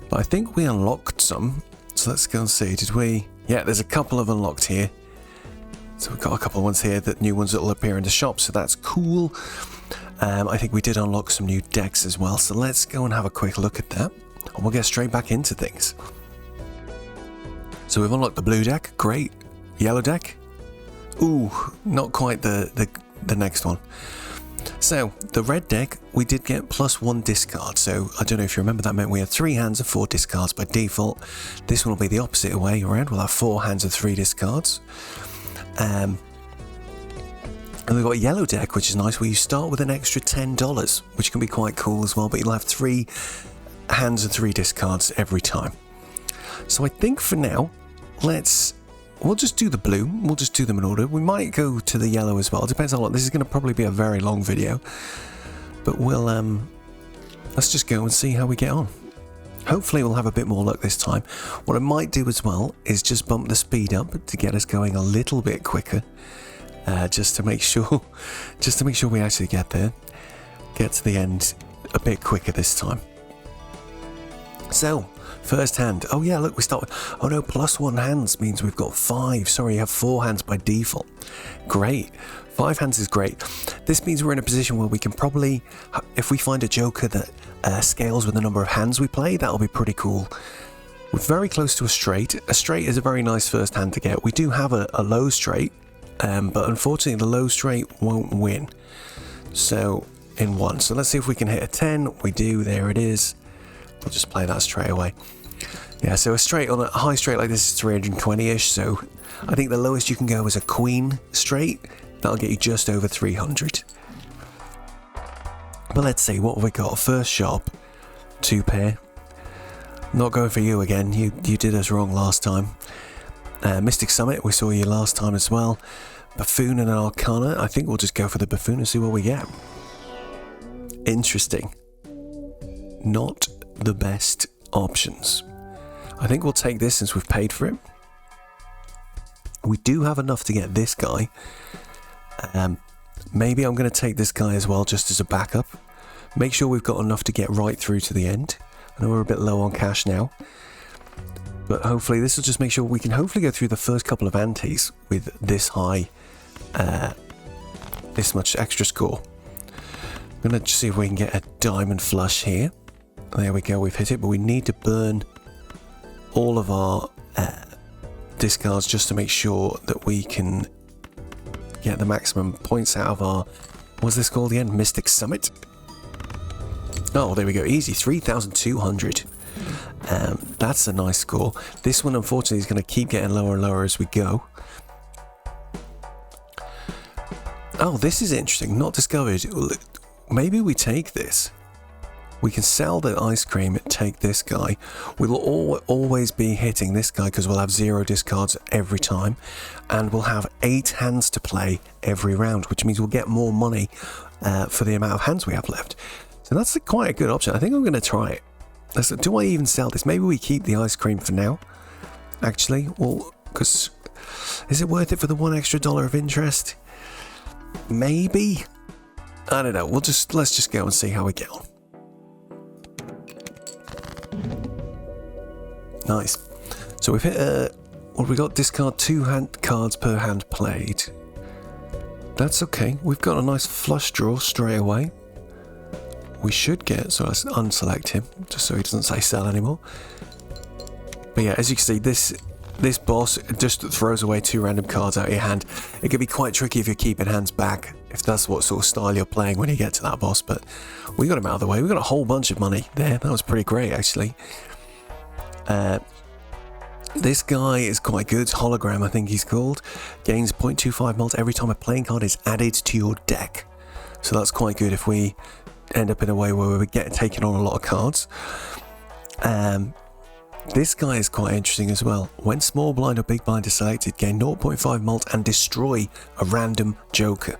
But I think we unlocked some, so let's go and see. Did we? Yeah, there's a couple of unlocked here. So we've got a couple of ones here, that new ones that will appear in the shop, so that's cool. I think we did unlock some new decks as well, so let's go and have a quick look at that. and we'll get straight back into things. So we've unlocked the blue deck, great. Yellow deck, ooh, not quite the next one. So the red deck, we did get +1 discard. So I don't know if you remember, that meant we had 3 hands of 4 discards by default. This one will be the opposite way around. We'll have 4 hands of 3 discards. And we've got a yellow deck, which is nice, where you start with an extra $10, which can be quite cool as well, but you'll have 3 hands and 3 discards every time. So I think for now, we'll just do the blue. We'll just do them in order. We might go to the yellow as well. It depends on what. This is going to probably be a very long video, but we'll let's just go and see how we get on. Hopefully we'll have a bit more luck this time. What I might do as well is just bump the speed up to get us going a little bit quicker, just to make sure we actually get to the end a bit quicker this time. So, first hand. Oh yeah, look, we start with, oh no, +1 hands means we've got 5. Sorry, you have 4 hands by default. Great. 5 hands is great. This means we're in a position where we can probably, if we find a joker that scales with the number of hands we play, that'll be pretty cool. We're very close to a straight. A straight is a very nice first hand to get. We do have a low straight, but unfortunately the low straight won't win. So, in 1. So let's see if we can hit a 10. We do, there it is. We'll just play that straight away. Yeah, so a straight on a high straight like this is 320-ish, so I think the lowest you can go is a queen straight. That'll get you just over 300. But let's see, what have we got? First shop, 2 pair. Not going for you again, you did us wrong last time. Mystic Summit, we saw you last time as well. Buffoon and an Arcana, I think we'll just go for the Buffoon and see what we get. Interesting. Not the best options. I think we'll take this since we've paid for it. We do have enough to get this guy. Maybe I'm going to take this guy as well, just as a backup. Make sure we've got enough to get right through to the end. I know we're a bit low on cash now, but hopefully this will just make sure we can hopefully go through the first couple of antes with this high, this much extra score. I'm going to see if we can get a diamond flush here. There we go, we've hit it, but we need to burn all of our discards just to make sure that we can get the maximum points out of our, what's this called again? Mystic Summit? Oh, there we go, easy, 3,200. That's a nice score. This one, unfortunately, is going to keep getting lower and lower as we go. Oh, this is interesting, not discovered. Maybe we take this. We can sell the ice cream, take this guy. We'll always be hitting this guy because we'll have 0 discards every time. And we'll have 8 hands to play every round, which means we'll get more money for the amount of hands we have left. So that's quite a good option. I think I'm going to try it. Do I even sell this? Maybe we keep the ice cream for now. Actually, well, because is it worth it for the $1 extra of interest? Maybe. I don't know. Let's just go and see how we get on. Nice. So we've hit well, we got discard 2 cards per hand played. That's okay. We've got a nice flush draw straight away. We should get, so let's unselect him just so he doesn't say sell anymore. But yeah, as you can see, this boss just throws away 2 random cards out of your hand. It can be quite tricky if you're keeping hands back, if that's what sort of style you're playing when you get to that boss, but we got him out of the way. We got a whole bunch of money there. That was pretty great, actually. This guy is quite good. Hologram, I think he's called. Gains 0.25 mult every time a playing card is added to your deck. So that's quite good if we end up in a way where we're taking on a lot of cards. This guy is quite interesting as well. When small blind or big blind is selected, gain 0.5 mult and destroy a random joker.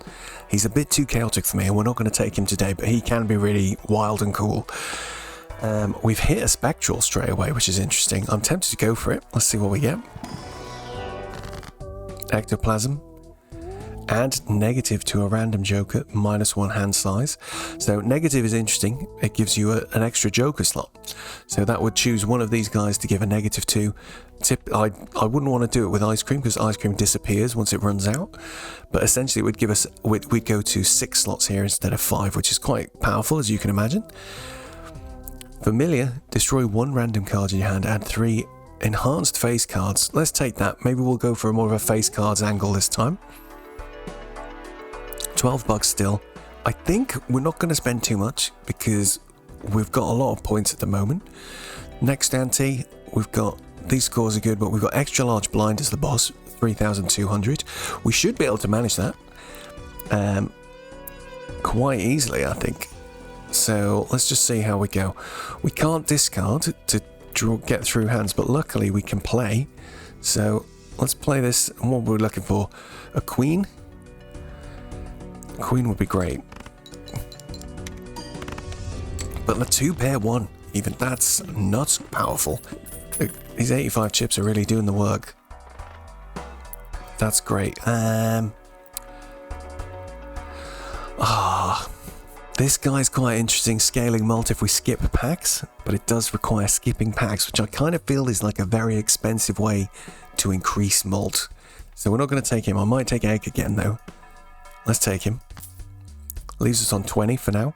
He's a bit too chaotic for me, and we're not going to take him today, but he can be really wild and cool. We've hit a spectral straight away, which is interesting. I'm tempted to go for it. Let's see what we get. Ectoplasm. Add negative to a random joker, -1 hand size. So negative is interesting. It gives you an extra joker slot. So that would choose one of these guys to give a negative to. I wouldn't want to do it with ice cream because ice cream disappears once it runs out. But essentially it would give us, we'd go to 6 slots here instead of 5, which is quite powerful, as you can imagine. Familiar, destroy 1 random card in your hand, add 3 enhanced face cards. Let's take that. Maybe we'll go for more of a face cards angle this time. $12 still. I think we're not going to spend too much because we've got a lot of points at the moment. Next ante, we've got, these scores are good, but we've got extra large blind as the boss, 3,200. We should be able to manage that quite easily, I think. So let's just see how we go. We can't discard to get through hands, but luckily we can play. So let's play this. And what we're looking for, a queen. A queen would be great. But the 2-pair 1, even that's not powerful. These 85 chips are really doing the work. That's great. This guy's quite interesting, scaling malt if we skip packs, but it does require skipping packs, which I kind of feel is like a very expensive way to increase malt. So we're not going to take him. I might take egg again though. Let's take him. Leaves us on 20 for now.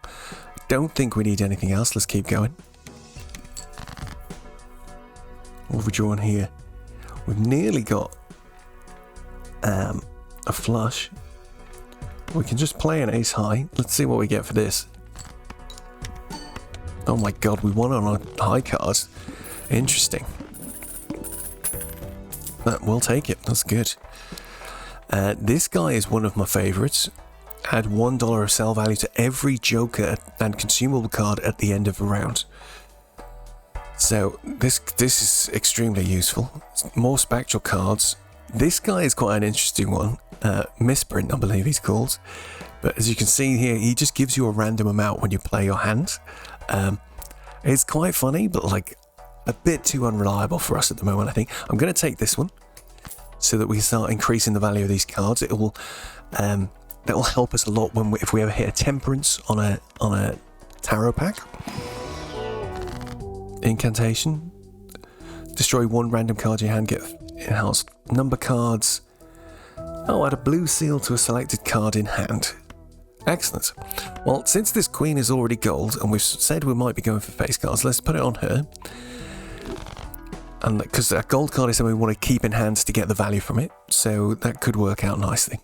Don't think we need anything else. Let's keep going. What have we drawn here? We've nearly got a flush. We can just play an ace high. Let's see what we get for this. Oh my god, we won on a high card. Interesting. But we'll take it. That's good. This guy is one of my favorites. Add $1 of sell value to every Joker and consumable card at the end of a round. So this is extremely useful. More spectral cards. This guy is quite an interesting one. Misprint, I believe he's called. But as you can see here, he just gives you a random amount when you play your hand. It's quite funny, but like a bit too unreliable for us at the moment, I think. I'm going to take this one so that we can start increasing the value of these cards. It will that will help us a lot when if we ever hit a temperance on a tarot pack. Incantation. Destroy 1 random card in your hand, get enhanced number cards. Oh, add a blue seal to a selected card in hand. Excellent. Well, since this queen is already gold, and we've said we might be going for face cards, let's put it on her. And because a gold card is something we want to keep in hand to get the value from it, so that could work out nicely.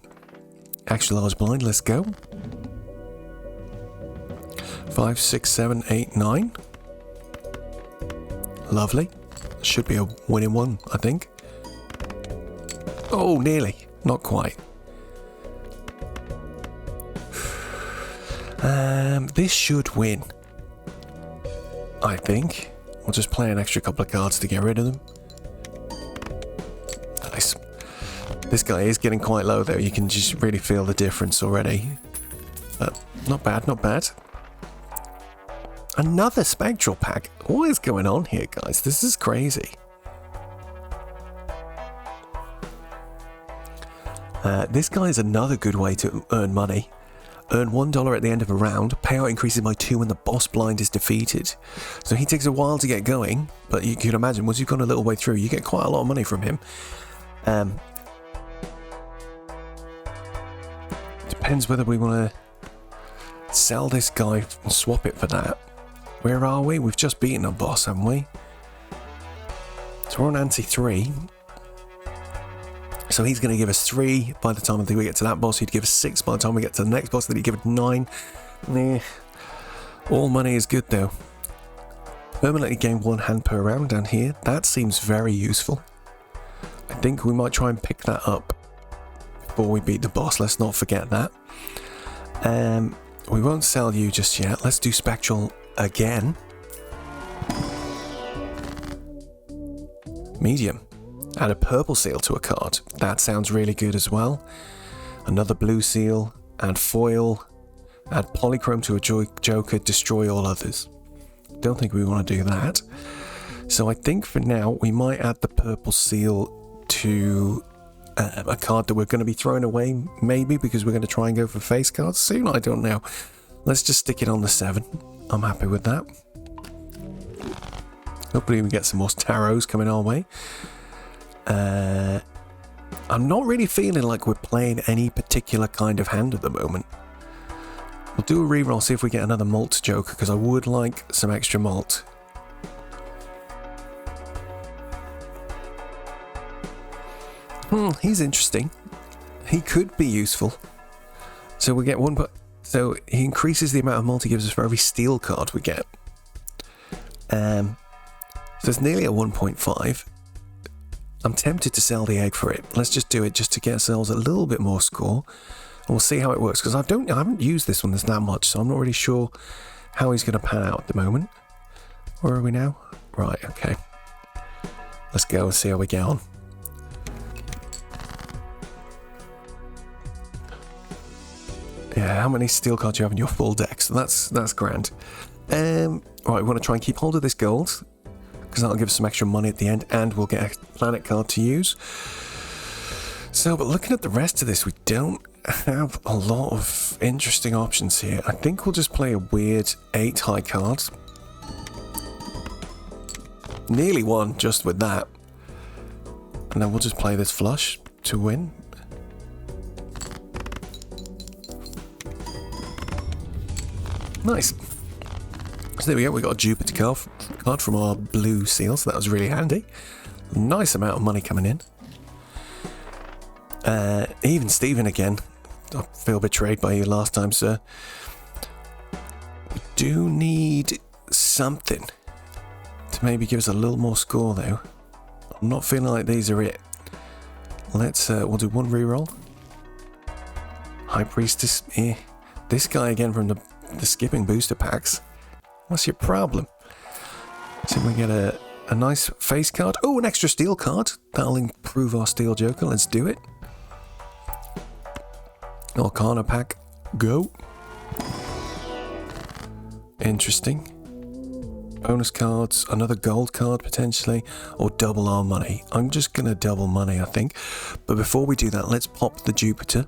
Extra large blind, let's go. 5, 6, 7, 8, 9. Lovely. Should be a winning one, I think. Oh, nearly. Not quite. This should win. I think. We'll just play an extra couple of cards to get rid of them. Nice. This guy is getting quite low though. You can just really feel the difference already. But not bad, not bad. Another spectral pack. What is going on here, guys? This is crazy. This guy is another good way to earn money. Earn $1 at the end of a round. Payout increases by 2 when the boss blind is defeated. So he takes a while to get going, but you can imagine once you've gone a little way through, you get quite a lot of money from him. Depends whether we want to sell this guy and swap it for that. Where are we? We've just beaten a boss, haven't we? So we're on ante 3. So he's going to give us 3 by the time we get to that boss. He'd give us 6 by the time we get to the next boss. Then he'd give us 9. Nah. All money is good though. Permanently gain 1 hand per round down here. That seems very useful. I think we might try and pick that up before we beat the boss. Let's not forget that. We won't sell you just yet. Let's do Spectral again. Medium. Add a purple seal to a card. That sounds really good as well. Another blue seal. Add foil. Add polychrome to a joker. Destroy all others. Don't think we want to do that. So I think for now we might add the purple seal to a card that we're going to be throwing away, maybe because we're going to try and go for face cards soon. I don't know. Let's just stick it on the 7. I'm happy with that. Hopefully we get some more tarots coming our way. I'm not really feeling like we're playing any particular kind of hand at the moment. We'll do a reroll, see if we get another malt joker, because I would like some extra malt. He's interesting. He could be useful. So we get one, so he increases the amount of multi gives us for every steel card we get. So it's nearly a 1.5. I'm tempted to sell the egg for it. Let's just do it just to get ourselves a little bit more score. And we'll see how it works, because I haven't used this one that much, so I'm not really sure how he's going to pan out at the moment. Where are we now? Right, okay. Let's go and see how we get on. Yeah, how many steel cards do you have in your full deck? So that's grand. Right, we want to try and keep hold of this gold, because that'll give us some extra money at the end, and we'll get a planet card to use. So, but looking at the rest of this, we don't have a lot of interesting options here. I think we'll just play a weird 8 high card. Nearly won just with that. And then we'll just play this flush to win. Nice. So there we go, we got a Jupiter card from our blue seal, so that was really handy. Nice amount of money coming in. Even Stephen again. I feel betrayed by you last time, sir. We do need something to maybe give us a little more score, though. I'm not feeling like these are it. Let's, we'll do one reroll. High Priestess, This guy again from the skipping booster packs. What's your problem? So we get a nice face card. Oh, an extra steel card. That'll improve our steel joker. Let's do it. Arcana pack. Go. Interesting. Bonus cards. Another gold card potentially. Or double our money. I'm just going to double money, I think. But before we do that, let's pop the Jupiter.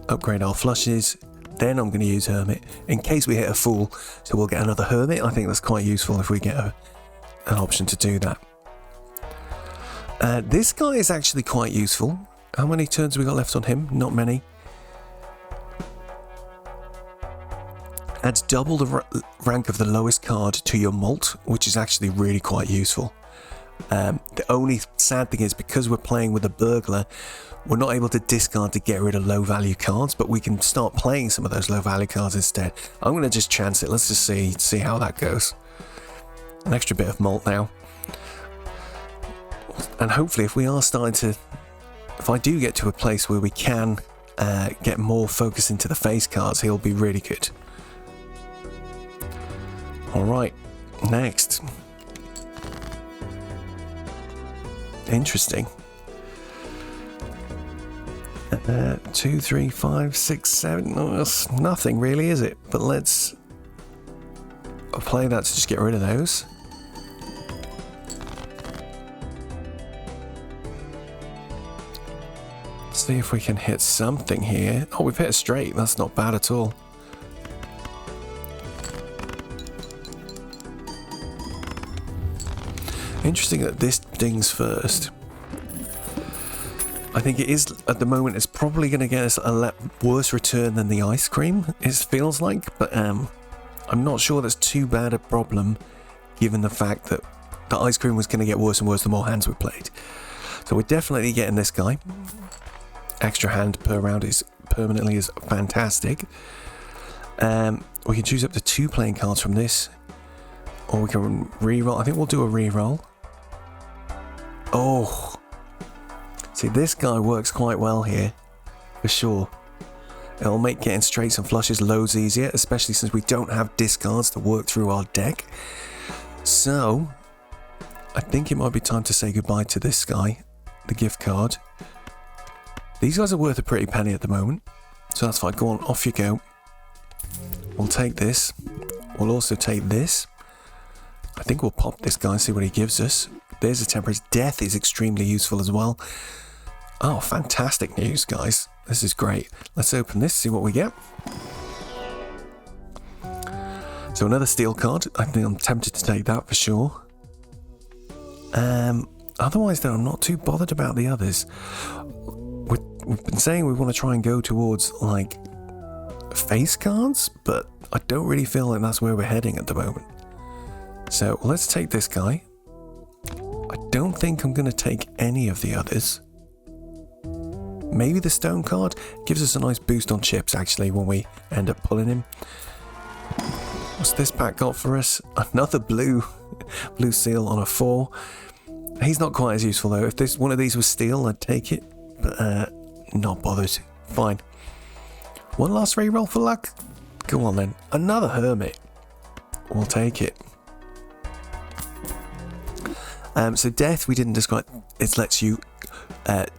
Upgrade our flushes. Then I'm going to use Hermit in case we hit a Fool. So we'll get another Hermit. I think that's quite useful if we get an option to do that. This guy is actually quite useful. How many turns have we got left on him? Not many. Adds double the rank of the lowest card to your mult, which is actually really quite useful. The only sad thing is, because we're playing with a burglar, we're not able to discard to get rid of low value cards, but we can start playing some of those low value cards instead. I'm going to just chance it. Let's just see how that goes. An extra bit of malt now. And hopefully if we are starting to, if I do get to a place where we can get more focus into the face cards, he'll be really good. Alright, next. Interesting. 2, 3, 5, 6, 7. Oh, that's nothing really, is it? But let's play that to just get rid of those. See if we can hit something here. Oh, we've hit a straight. That's not bad at all. Interesting that this dings first. I think it is, at the moment, it's probably going to get us a worse return than the ice cream, it feels like, but I'm not sure that's too bad a problem, given the fact that the ice cream was going to get worse and worse the more hands we played. So we're definitely getting this guy. Extra hand per round is fantastic. We can choose up to 2 playing cards from this, or we can re-roll. I think we'll do a re-roll. Oh, see, this guy works quite well here, for sure. It'll make getting straights and flushes loads easier, especially since we don't have discards to work through our deck. So, I think it might be time to say goodbye to this guy, the gift card. These guys are worth a pretty penny at the moment, so that's fine. Go on, off you go. We'll take this. We'll also take this. I think we'll pop this guy and see what he gives us. There's a Temperance. Death is extremely useful as well. Oh, fantastic news, guys. This is great. Let's open this, see what we get. So another steel card. I think I'm tempted to take that for sure. Otherwise, though, I'm not too bothered about the others. We've been saying we want to try and go towards, like, face cards, but I don't really feel like that's where we're heading at the moment. So let's take this guy. I don't think I'm going to take any of the others. maybe the stone card gives us a nice boost on chips actually when we end up pulling him. What's this pack got for us? Another blue seal on a 4. He's not quite as useful though. If this one of these was steel, I'd take it, but not bothered. Fine. One last reroll for luck. Go on then. Another hermit. We'll take it. So death we didn't describe. It lets you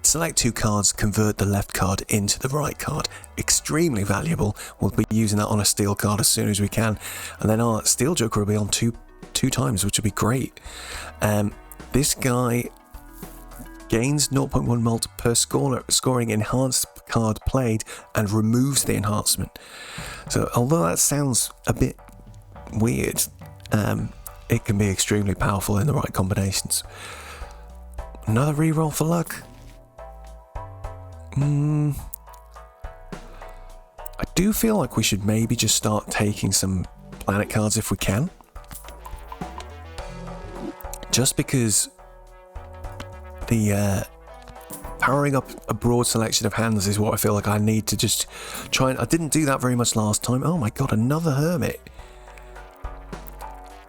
select 2 cards, convert the left card into the right card. Extremely valuable. We'll be using that on a steel card as soon as we can, and then our steel joker will be on two times, which would be great. This guy gains 0.1 mult per scoring enhanced card played and removes the enhancement. So although that sounds a bit weird, it can be extremely powerful in the right combinations. Another reroll for luck. I do feel like we should maybe just start taking some planet cards if we can. Just because the powering up a broad selection of hands is what I feel like I need to just try and... I didn't do that very much last time. Oh my god, another hermit.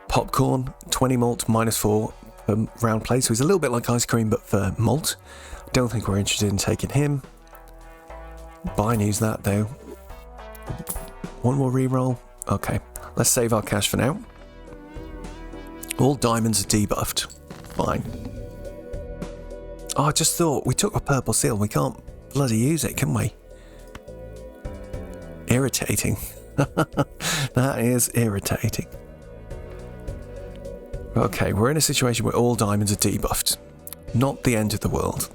Popcorn, 20 malt, -4 per round play. So he's a little bit like ice cream, but for malt. Don't think we're interested in taking him. Buy news that though. One more reroll. Okay, let's save our cash for now. All diamonds are debuffed. Fine. Oh, I just thought we took a purple seal. We can't bloody use it, can we? Irritating. That is irritating. Okay, we're in a situation where all diamonds are debuffed. Not the end of the world.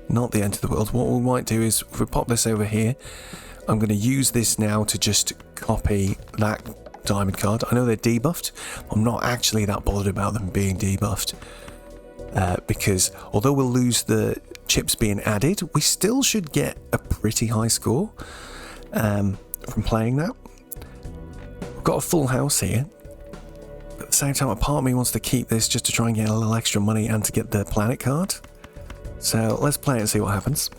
Not the end of the world. What we might do is, if we pop this over here, I'm going to use this now to just copy that diamond card. I know they're debuffed. I'm not actually that bothered about them being debuffed. Because although we'll lose the chips being added, we still should get a pretty high score from playing that. We've got a full house here. At the same time, a part of me wants to keep this just to try and get a little extra money and to get the planet card. So let's play it and see what happens.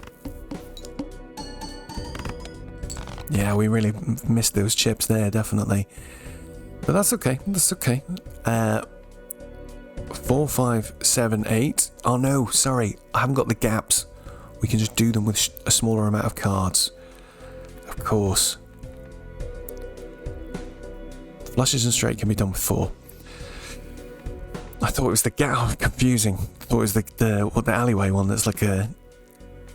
Yeah, we really missed those chips there, definitely. But that's okay, that's okay. 4, 5, 7, 8. Oh no, sorry, I haven't got the gaps. We can just do them with a smaller amount of cards. Of course. Flushes and straight can be done with 4. I thought it was the gap. Oh, confusing. I thought it was the alleyway one that's like a...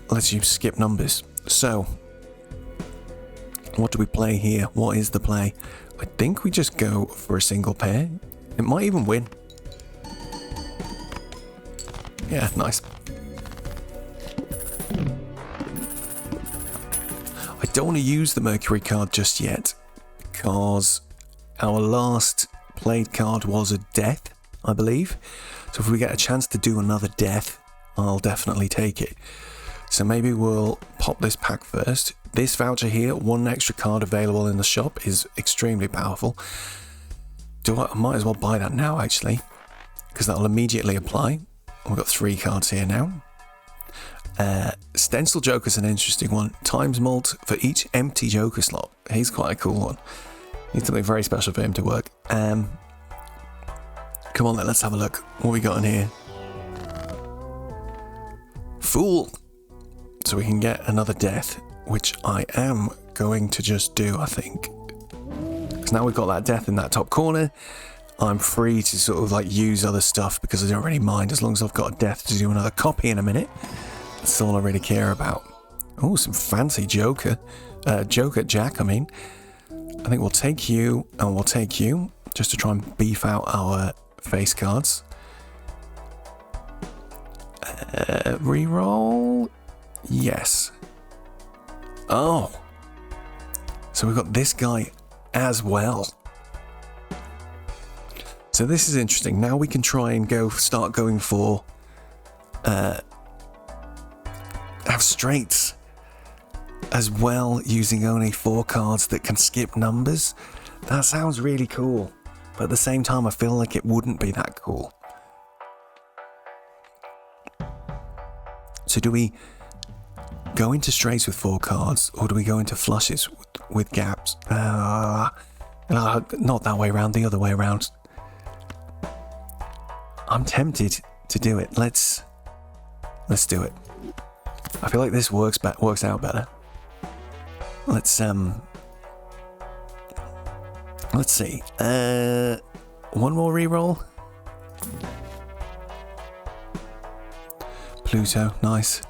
lets you skip numbers. So, what do we play here? What is the play? I think we just go for a single pair. It might even win. Yeah, nice. I don't want to use the Mercury card just yet, because our last played card was a death, I believe. So if we get a chance to do another death, I'll definitely take it. So maybe we'll pop this pack first. This voucher here, 1 extra card available in the shop, is extremely powerful. I might as well buy that now, actually, because that'll immediately apply. We've got 3 cards here now. Stencil Joker's an interesting one. Times mult for each empty Joker slot. He's quite a cool one. Needs something very special for him to work. Come on then, let's have a look. What we got in here? Fool! So we can get another death, which I am going to just do, I think. Because now we've got that death in that top corner, I'm free to sort of like use other stuff because I don't really mind as long as I've got a death to do another copy in a minute. That's all I really care about. Oh, some fancy Joker. Jack, I mean. I think we'll take you and we'll take you just to try and beef out our face cards. Reroll? Yes. Oh. So we've got this guy as well. So this is interesting. Now we can try and start going for have straights as well, using only 4 cards that can skip numbers. That sounds really cool, but at the same time I feel like it wouldn't be that cool. So do we go into straights with 4 cards, or do we go into flushes with gaps? Not that way around, the other way around. I'm tempted to do it. Let's do it. I feel like this works out better. Let's see. One more reroll. Pluto, nice.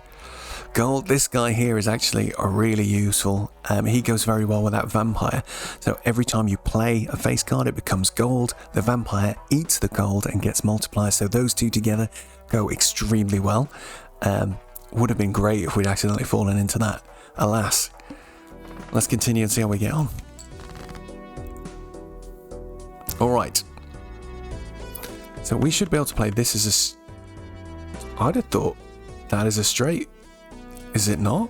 Gold, this guy here is actually really useful. He goes very well with that vampire. So every time you play a face card, it becomes gold. The vampire eats the gold and gets multipliers. So those two together go extremely well. Would have been great if we'd accidentally fallen into that. Alas. Let's continue and see how we get on. Alright. So we should be able to play this as a... I'd have thought that is a straight. Is it not?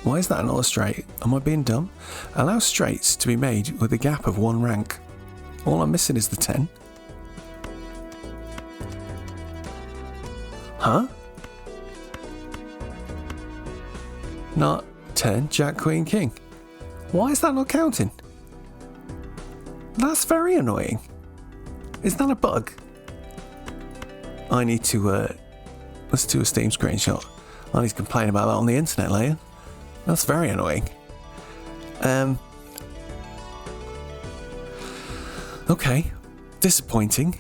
Why is that not a straight? Am I being dumb? Allow straights to be made with a gap of 1 rank. All I'm missing is the 10. Huh? Not 10, Jack, Queen, King. Why is that not counting? That's very annoying. Is that a bug? I need to, let's do a Steam screenshot. I need to complain about that on the internet later. That's very annoying. Okay. Disappointing.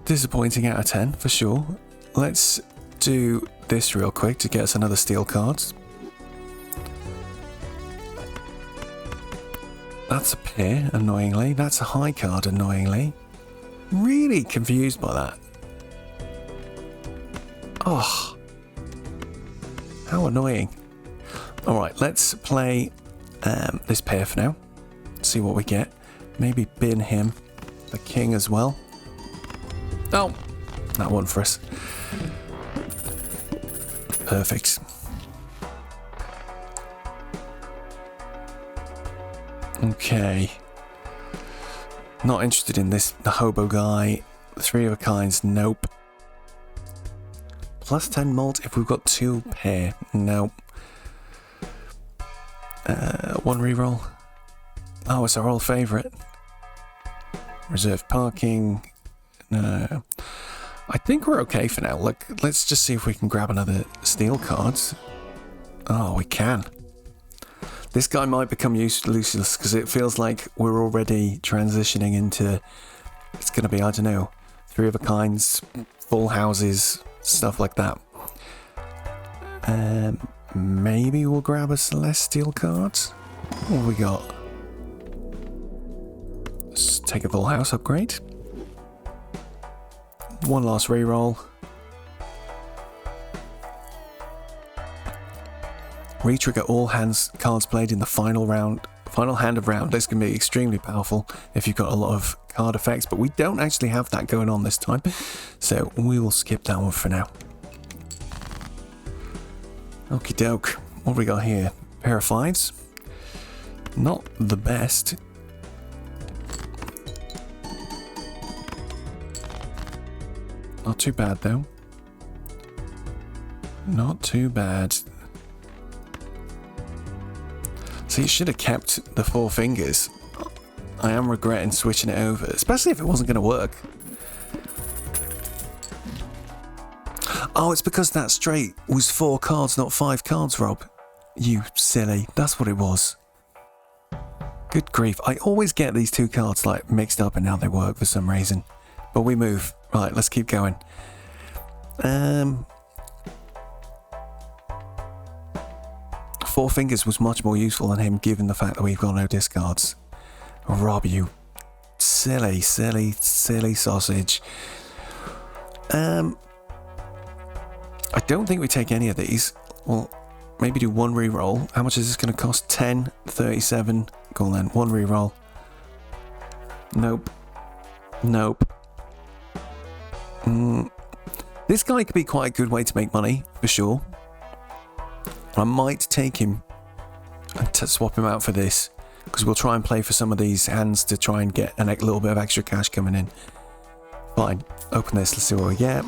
Disappointing out of 10, for sure. Let's do this real quick to get us another steel card. That's a pair, annoyingly. That's a high card, annoyingly. Really confused by that. Oh. How annoying. Alright, let's play this pair for now. See what we get. Maybe bin him. The king as well. Oh. That one for us. Perfect. Okay. Not interested in this. The hobo guy. 3 of a kinds. Nope. Plus 10 malt if we've got 2 pair. Nope. 1 reroll. Oh, it's our old favourite. Reserved parking. No. I think we're okay for now. Look, let's just see if we can grab another steel card. Oh, we can. This guy might become useless because it feels like we're already transitioning into... It's going to be, I don't know, 3 of a kinds, full houses, stuff like that. Maybe we'll grab a celestial card. What have we got? Let's take a full house upgrade. 1 last reroll. Re-trigger all cards played in the final hand of round. This can be extremely powerful if you've got a lot of card effects, but we don't actually have that going on this time, so we will skip that one for now. Okie doke. What have we got here? Pair of 5s. Not the best. Not too bad though. Not too bad. See, it should have kept the 4 fingers. I am regretting switching it over, especially if it wasn't going to work. Oh, it's because that straight was 4 cards, not 5 cards, Rob. You silly. That's what it was. Good grief. I always get these 2 cards like mixed up and now they work for some reason. But we move. Right, let's keep going. 4 fingers was much more useful than him, given the fact that we've got no discards. Rob, you silly, silly, silly sausage. I don't think we take any of these. Well, maybe do 1 reroll. How much is this going to cost? 10, 37. Go on then. 1 reroll. Nope. Nope. This guy could be quite a good way to make money, for sure. I might take him and swap him out for this, because we'll try and play for some of these hands to try and get a little bit of extra cash coming in. Fine. Open this, let's see what we get.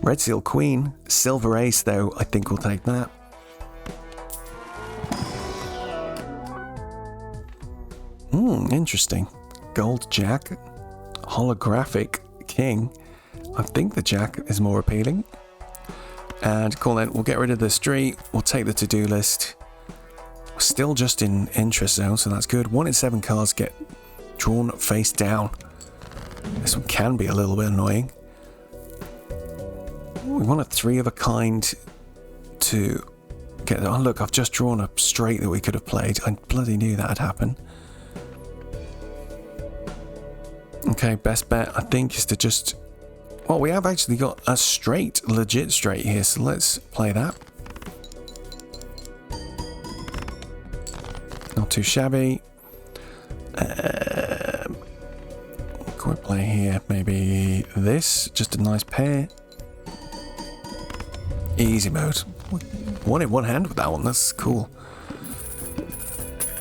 Red Seal Queen. Silver Ace, though. I think we'll take that. Interesting. Gold Jack. Holographic King. I think the Jack is more appealing. And cool then, we'll get rid of the street. We'll take the to-do list. We're still just in interest zone, so that's good. 1 in 7 cards get drawn face down. This one can be a little bit annoying. We want a 3 of a kind to get... Oh look, I've just drawn a straight that we could have played. I bloody knew that'd happen. Okay, best bet I think is to just... Well, we have actually got a straight, legit straight here, so let's play that. Not too shabby. What can we play here? Maybe this, just a nice pair. Easy mode. 1 in 1 hand with that one, that's cool.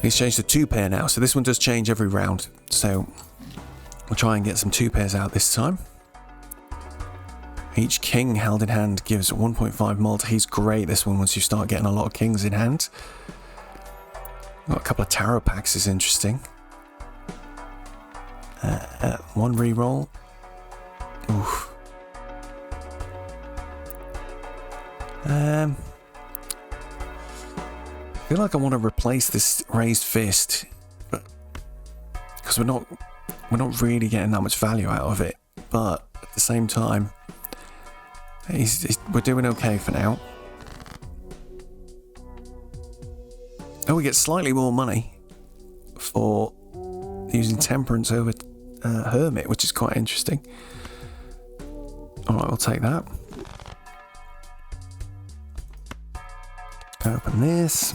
He's changed to 2 pair now, so this one does change every round. So we'll try and get some 2 pairs out this time. Each king held in hand gives 1.5 mult. He's great, this one, once you start getting a lot of kings in hand. Got a couple of tarot packs is interesting. 1 reroll. Oof. I feel like I want to replace this raised fist, but because we're not really getting that much value out of it. But at the same time, we're doing okay for now. Oh, we get slightly more money for using Temperance over Hermit, which is quite interesting. Alright, we'll take that. Open this.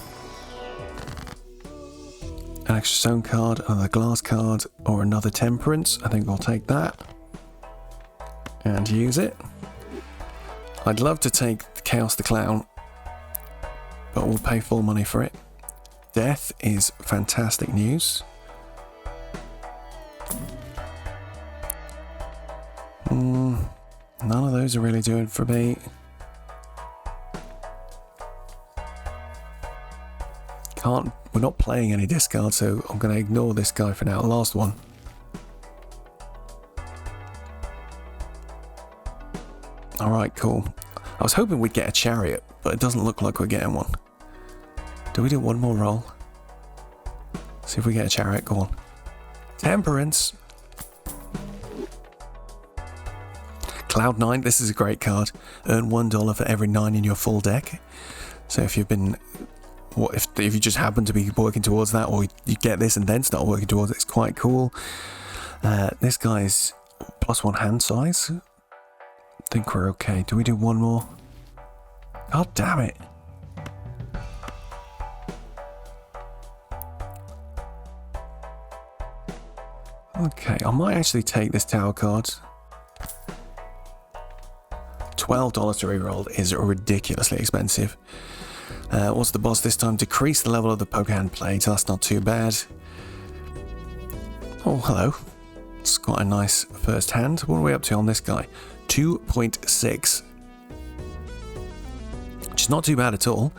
An extra stone card, another glass card, or another Temperance. I think we'll take that. And use it. I'd love to take Chaos the Clown, but we'll pay full money for it. Death is fantastic news. None of those are really doing for me. We're not playing any discard, so I'm going to ignore this guy for now. Last one. Alright, cool. I was hoping we'd get a chariot, but it doesn't look like we're getting one. Do we do one more roll? See if we get a chariot. Go on. Temperance. Cloud 9. This is a great card. Earn $1 for every 9 in your full deck. So if you've been... if you just happen to be working towards that, or you get this and then start working towards it, it's quite cool. This guy's +1 hand size. I think we're okay. Do we do one more? God damn it. Okay, I might actually take this tower card. $12 to reroll is ridiculously expensive. What's the boss this time? Decrease the level of the poker hand played. That's not too bad. Oh, hello. It's quite a nice first hand. What are we up to on this guy? 2.6. Which is not too bad at all.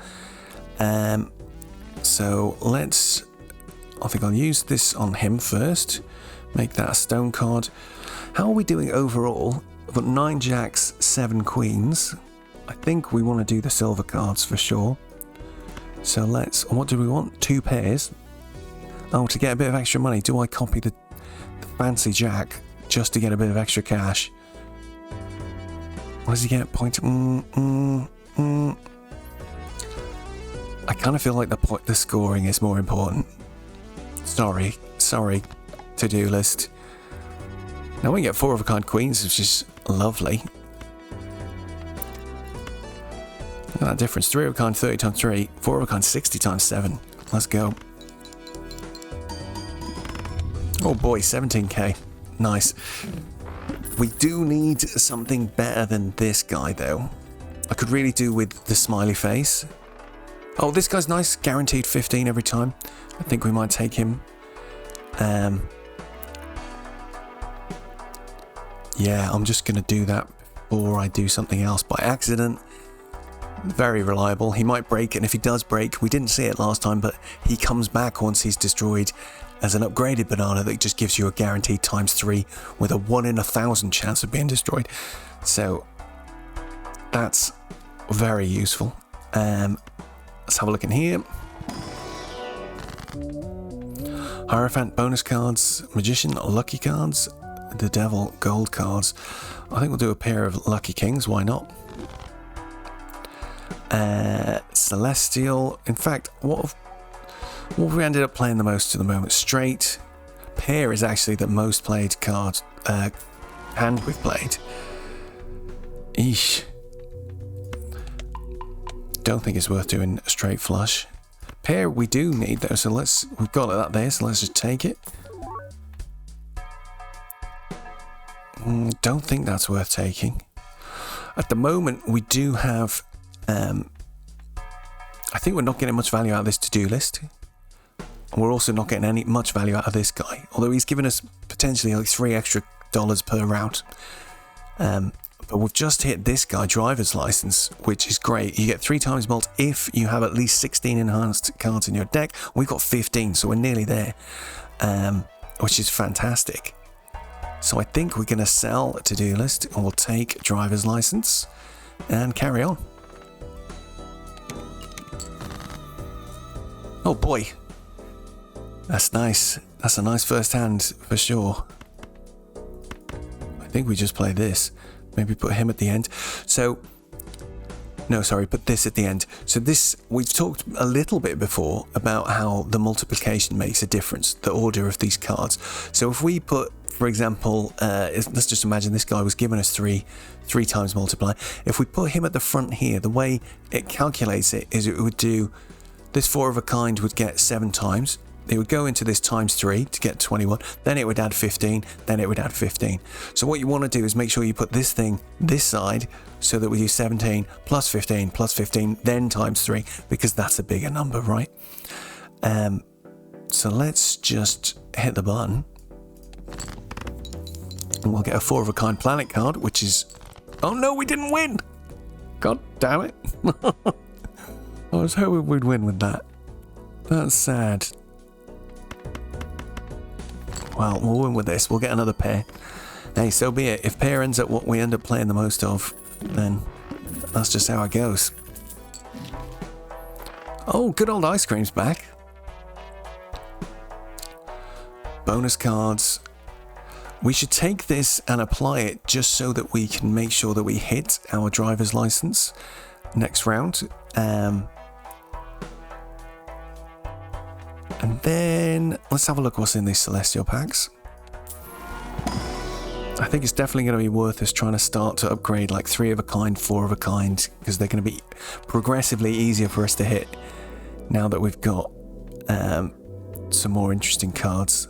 So let's... I think I'll use this on him first. Make that a stone card. How are we doing overall? We've got 9 jacks, 7 queens. I think we want to do the silver cards for sure. So let's... What do we want? 2 pairs. Oh, to get a bit of extra money, do I copy the fancy jack just to get a bit of extra cash? What does he get? Point... I kind of feel like the scoring is more important. Sorry. To-do list. Now we get 4 of a kind queens, which is lovely. Look at that difference. 3 of a kind 30 times 3, 4 of a kind 60 times 7. Let's go. Oh boy, 17k. Nice. We do need something better than this guy though. I could really do with the smiley face. Oh, this guy's nice. Guaranteed 15 every time. I think we might take him. Yeah, I'm just going to do that or I do something else by accident. Very reliable. He might break, and if he does break, we didn't see it last time, but he comes back once he's destroyed as an upgraded banana that just gives you a guaranteed ×3 with a 1 in 1,000 chance of being destroyed. That's very useful. Let's have a look in here. Hierophant bonus cards, Magician lucky cards, the Devil gold cards. I think we'll do a pair of Lucky Kings, why not? Celestial. In fact, what have we ended up playing the most at the moment? Straight. Pair is actually the most played card hand we've played. Eesh. Don't think it's worth doing a straight flush. Pair we do need though, so we've got that there, so let's just take it. Don't think that's worth taking. At the moment we do have I think we're not getting much value out of this to-do list. And we're also not getting much value out of this guy, although he's given us potentially like $3 extra per round. But we've just hit this guy, driver's license, which is great. You get 3 times mult if you have at least 16 enhanced cards in your deck. We've got 15, so we're nearly there, which is fantastic. So I think we're going to sell a to-do list, and we'll take driver's license and carry on. Oh boy, that's nice. That's a nice first hand for sure. I think we just play this. Maybe put him at the end. Put this at the end. So this, we've talked a little bit before about how the multiplication makes a difference, the order of these cards. So if we put, for example, let's just imagine this guy was giving us three times multiply. If we put him at the front here, the way it calculates it is it would do, this 4 of a kind would get 7 times. It would go into this ×3 to get 21, then it would add 15, then it would add 15. So what you want to do is make sure you put this thing this side so that we do 17 plus 15 plus 15, then ×3, because that's a bigger number, right? So let's just hit the button. And we'll get a 4 of a kind planet card, which is... Oh no, we didn't win! God damn it. I was hoping we'd win with that. That's sad. Well, we'll win with this. We'll get another pair. Hey, so be it. If pair ends up what we end up playing the most of, then that's just how it goes. Oh, good old ice cream's back. Bonus cards. We should take this and apply it just so that we can make sure that we hit our driver's license next round. And then let's have a look what's in these celestial packs. I think it's definitely going to be worth us trying to start to upgrade like 3 of a kind, 4 of a kind, because they're going to be progressively easier for us to hit now that we've got some more interesting cards.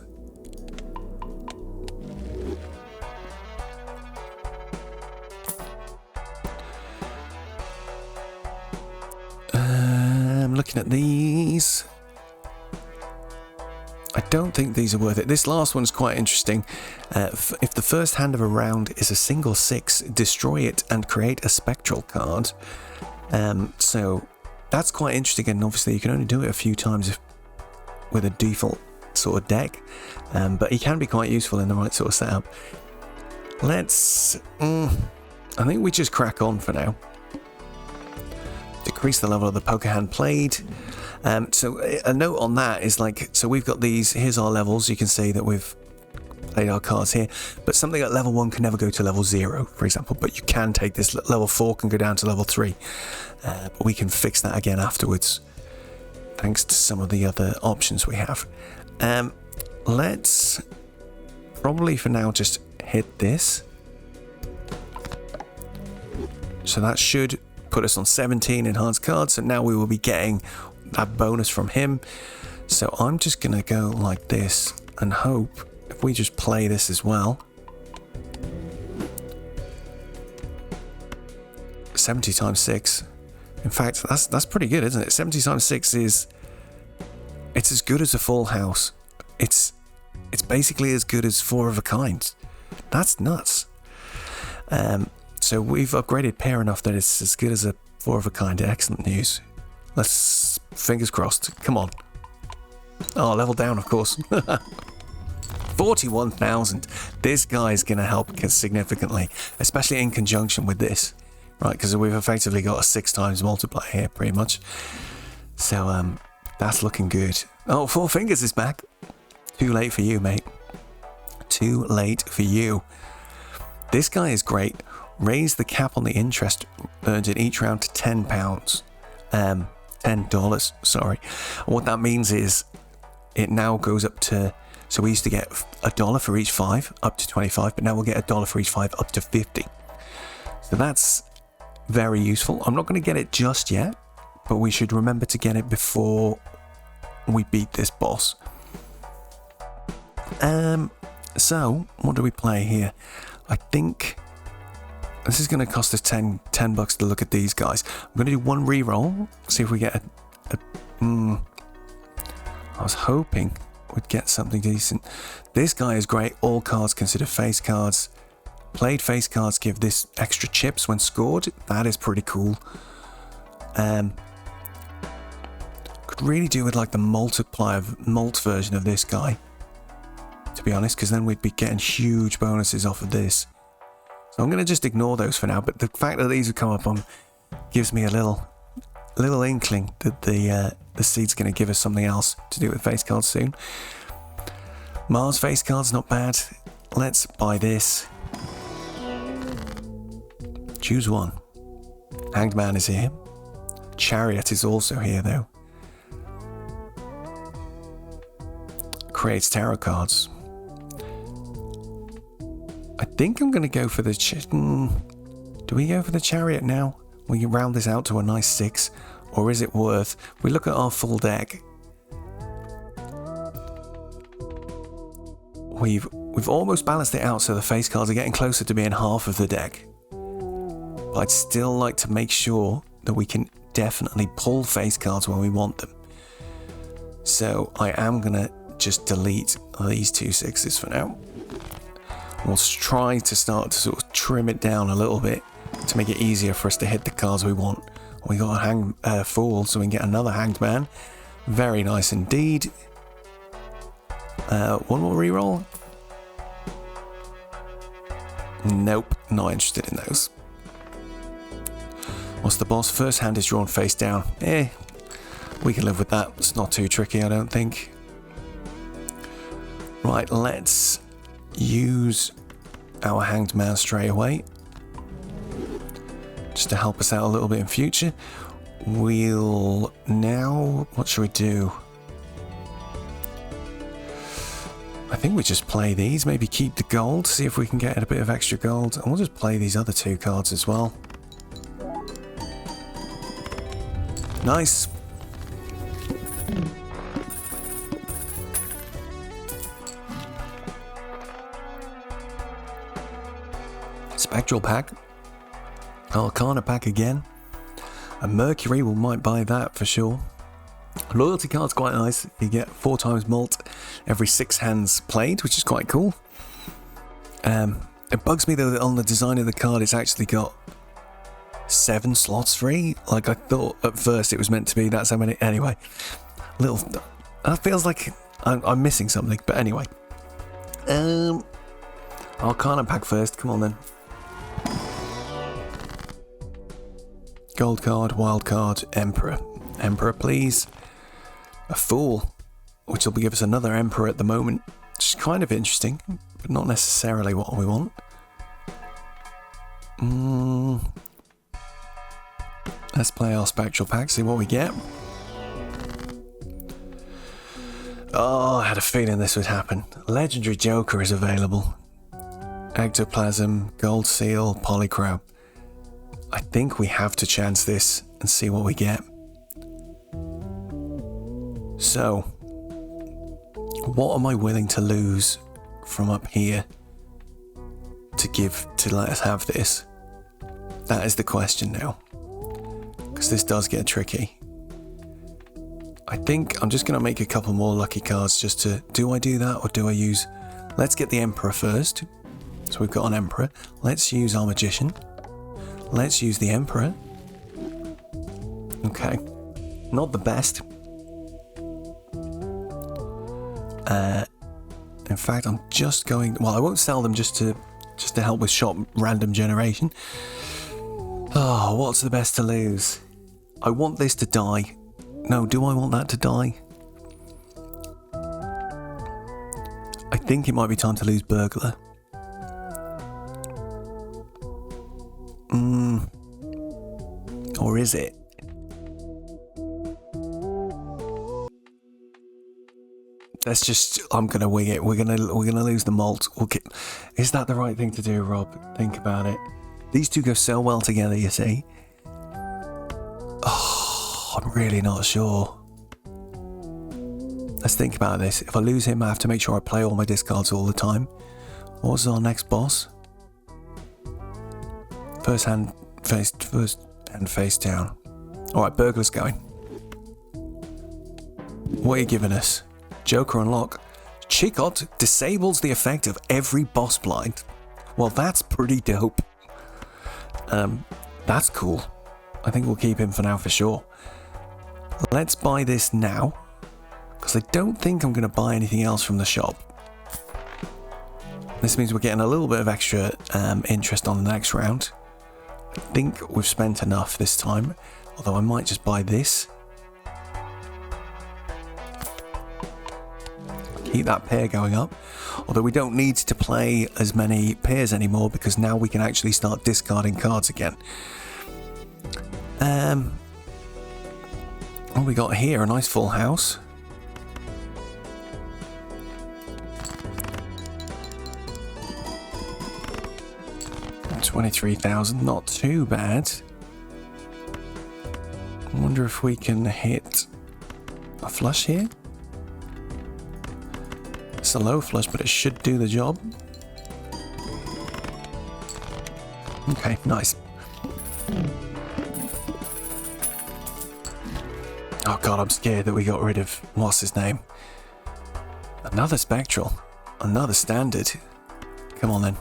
I'm looking at these. I don't think these are worth it. This last one's quite interesting. If the first hand of a round is a single 6, destroy it and create a spectral card. So that's quite interesting, and obviously you can only do it a few times with a default sort of deck, but he can be quite useful in the right sort of setup. Let's... I think we just crack on for now. Decrease the level of the poker hand played. So a note on that is like, so we've got these, here's our levels, you can see that we've played our cards here, but something at level 1 can never go to level 0, for example, but you can take this, level 4 can go down to level 3, but we can fix that again afterwards, thanks to some of the other options we have. Let's probably for now just hit this. So that should put us on 17 enhanced cards, and now we will be getting that bonus from him. So I'm just gonna go like this and hope if we just play this as well. 70 times 6. In fact, that's pretty good, isn't it? 70 times 6 is, it's as good as a full house. It's basically as good as 4 of a kind. That's nuts. So we've upgraded pair enough that it's as good as a 4 of a kind. Excellent news. Let's, fingers crossed. Come on. Oh, level down, of course. 41,000. This guy is going to help significantly, especially in conjunction with this, right? Because we've effectively got a 6 times multiplier here, pretty much. So that's looking good. Oh, 4 fingers is back. Too late for you, mate. Too late for you. This guy is great. Raise the cap on the interest earned in each round to £10. $10, sorry. What that means is it now goes up to, so we used to get $1 for each 5 up to 25, but now we'll get $1 for each 5 up to 50. So that's very useful. I'm not going to get it just yet, but we should remember to get it before we beat this boss. So what do we play here? I think this is going to cost us 10 bucks to look at these guys. I'm going to do one reroll, see if we get I was hoping we'd get something decent. This guy is great. All cards considered face cards. Played face cards give this extra chips when scored. That is pretty cool. Could really do with like the mult version of this guy, to be honest, because then we'd be getting huge bonuses off of this. So I'm going to just ignore those for now, but the fact that these have come up on gives me a little inkling that the seed's going to give us something else to do with face cards soon. Mars face cards, not bad. Let's buy this. Choose one. Hanged Man is here. Chariot is also here, though. Creates tarot cards. I think I'm going to go for the... Do we go for the Chariot now? We can round this out to a nice 6. Or is it worth... We look at our full deck. We've almost balanced it out so the face cards are getting closer to being half of the deck. But I'd still like to make sure that we can definitely pull face cards when we want them. So I am going to just delete these 2 6s for now. We'll try to start to sort of trim it down a little bit to make it easier for us to hit the cards we want. We got a Fool, so we can get another Hanged Man. Very nice indeed. One more reroll. Nope, not interested in those. What's the boss? First hand is drawn face down. We can live with that. It's not too tricky, I don't think. Right, let's use our Hanged Man straight away. Just to help us out a little bit in future. We'll now... What should we do? I think we just play these. Maybe keep the gold. See if we can get a bit of extra gold. And we'll just play these other 2 cards as well. Nice. Spectral pack. Arcana pack again. A Mercury, we might buy that for sure. Loyalty card's quite nice. You get 4 times mult every 6 hands played, which is quite cool. It bugs me though that on the design of the card it's actually got 7 slots free. Like I thought at first it was meant to be that's how many. Anyway, that feels like I'm missing something. But anyway, Arcana pack first. Come on then. Gold card, wild card, Emperor. Emperor, please. A Fool, which will give us another Emperor at the moment, which is kind of interesting, but not necessarily what we want. Let's play our Spectral pack, see what we get. Oh, I had a feeling this would happen. Legendary Joker is available. Ectoplasm, Gold Seal, Polychrome. I think we have to chance this and see what we get. So, what am I willing to lose from up here to let us have this? That is the question now. Because this does get tricky. I think I'm just going to make a couple more lucky cards just to... Do I do that or do I use... Let's get the Emperor first. So we've got an Emperor. Let's use our Magician. Let's use the Emperor. Okay. Not the best. In fact, I'm just going... Well, I won't sell them just to help with shop random generation. Oh, what's the best to lose? I want this to die. No, do I want that to die? I think it might be time to lose Burglar. Or is it? Let's just... I'm gonna wing it. We're gonna lose the malt. Is that the right thing to do, Rob? Think about it. These two go so well together, you see. Oh, I'm really not sure. Let's think about this. If I lose him, I have to make sure I play all my discards all the time. What's our next boss? First hand face down. Alright, Burglar's going. What are you giving us? Joker unlock. Chicot disables the effect of every boss blind. Well, that's pretty dope. That's cool. I think we'll keep him for now for sure. Let's buy this now, because I don't think I'm going to buy anything else from the shop. This means we're getting a little bit of extra interest on the next round. I think we've spent enough this time, although I might just buy this. Keep that pair going up, although we don't need to play as many pairs anymore because now we can actually start discarding cards again. What we got here? A nice full house. $23,000, not too bad. I wonder if we can hit a flush here. It's a low flush, but it should do the job. Okay, nice. Oh god, I'm scared that we got rid of... What's his name? Another Spectral. Another Standard. Come on then.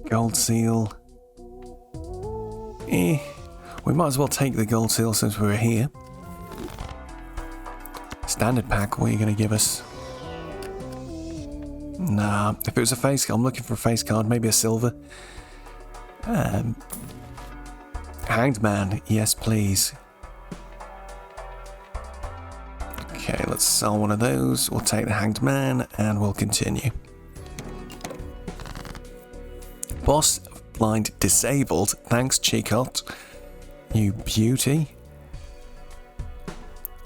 Gold Seal. We might as well take the Gold Seal since we're here. Standard pack, what are you going to give us? Nah, if it was a face card, I'm looking for a face card, maybe a silver. Hanged Man, yes please. Okay, let's sell one of those. We'll take the Hanged Man and we'll continue. Boss blind disabled. Thanks, Chicot. You beauty.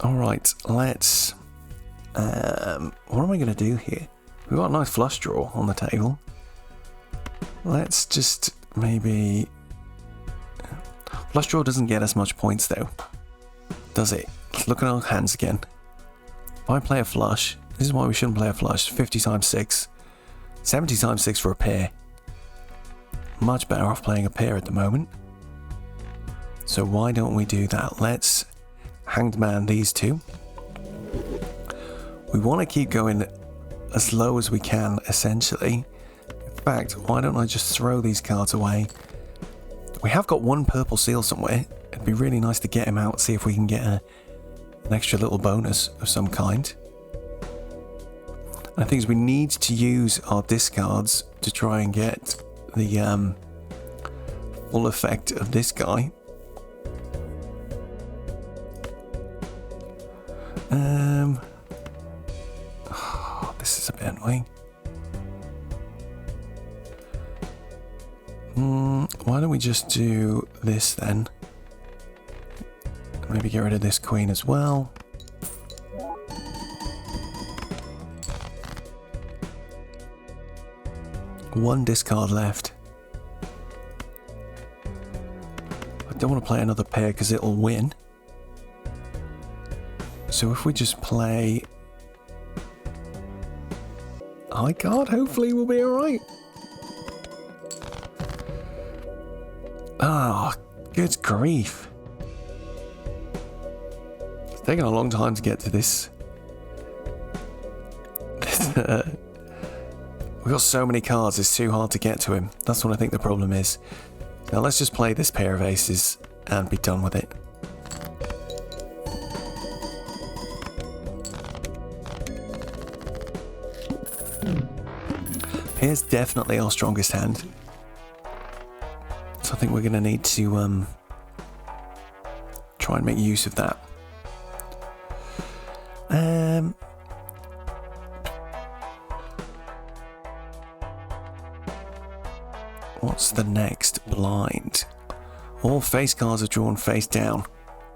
Alright, let's... what am I going to do here? We've got a nice flush draw on the table. Let's just maybe... Flush draw doesn't get us much points though, does it? Let's look at our hands again. If I play a flush, this is why we shouldn't play a flush. 50 times 6. 70 times 6 for a pair. Much better off playing a pair at the moment. So why don't we do that? Let's Hanged Man these two. We want to keep going as low as we can, essentially. In fact, why don't I just throw these cards away? We have got one purple seal somewhere. It'd be really nice to get him out, see if we can get an extra little bonus of some kind. And I think we need to use our discards to try and get the full effect of this guy. Oh, this is a bit annoying. Why don't we just do this then? Maybe get rid of this queen as well. One discard left. I don't want to play another pair because it'll win. So if we just play... High card, hopefully we'll be alright. Ah, good grief. It's taken a long time to get to this. We've got so many cards, it's too hard to get to him. That's what I think the problem is. Now let's just play this pair of aces and be done with it. Here's definitely our strongest hand. So I think we're going to need to try and make use of that. What's the next blind? All face cards are drawn face down.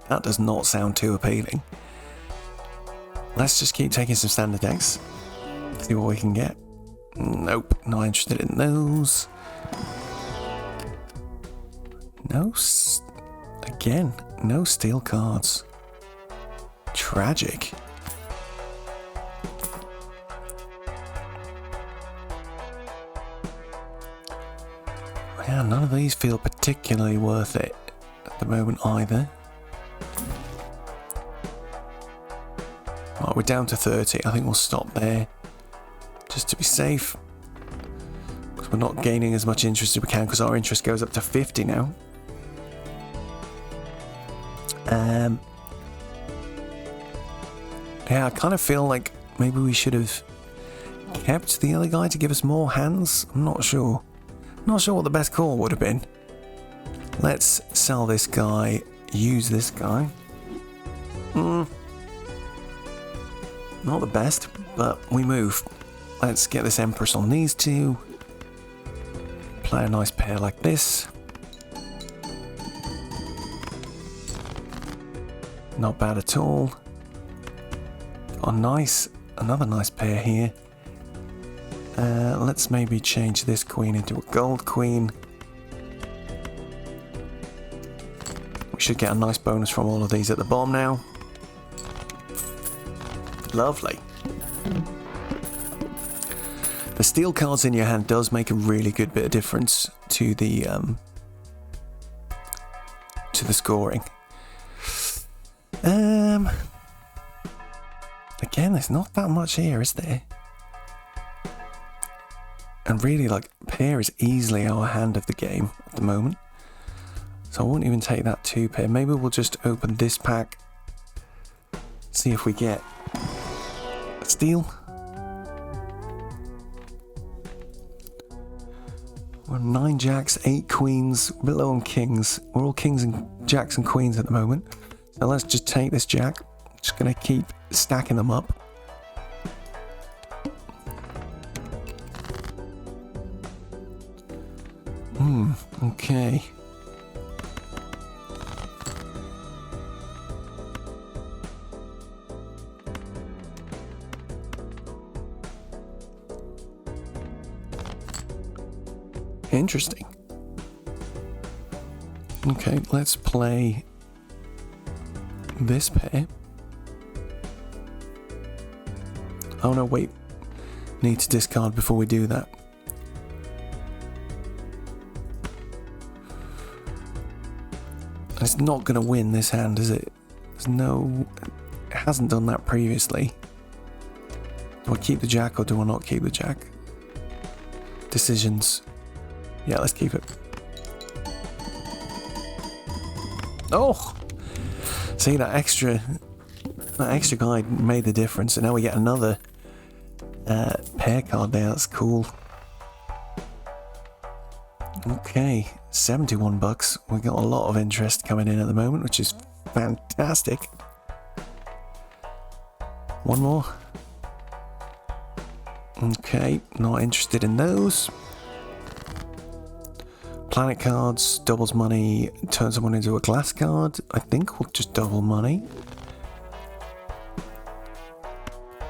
That does not sound too appealing. Let's just keep taking some standard decks. See what we can get. Nope, not interested in those. Again, no steel cards. Tragic. Yeah, none of these feel particularly worth it at the moment either. Right, we're down to 30. I think we'll stop there. Just to be safe. Because we're not gaining as much interest as we can, because our interest goes up to 50 now. Yeah, I kind of feel like maybe we should have kept the other guy to give us more hands. I'm not sure. Not sure what the best call would have been. Let's sell this guy, use this guy. Not the best, but we move. Let's get this Empress on these two. Play a nice pair like this. Not bad at all. Oh, nice. Another nice pair here. Let's maybe change this queen into a gold queen. We should get a nice bonus from all of these at the bottom now. Lovely. The steel cards in your hand does make a really good bit of difference to the scoring. Again, there's not that much here, is there? And really, like, pair is easily our hand of the game at the moment. So I won't even take that 2 pair. Maybe we'll just open this pack. See if we get a steal. We're 9 jacks, 8 queens, below on kings. We're all kings and jacks and queens at the moment. So let's just take this jack. Just going to keep stacking them up. Okay. Interesting. Okay, let's play this pair. Oh no, wait. Need to discard before we do that. It's not going to win this hand, is it? There's no... It hasn't done that previously. Do I keep the jack or do I not keep the jack? Decisions. Yeah, let's keep it. Oh! See, that extra guy made the difference, and now we get another pair card there. That's cool. Okay, 71 bucks. We got a lot of interest coming in at the moment, which is fantastic. One more. Okay, not interested in those. Planet cards, doubles money, turn someone into a glass card. I think we'll just double money.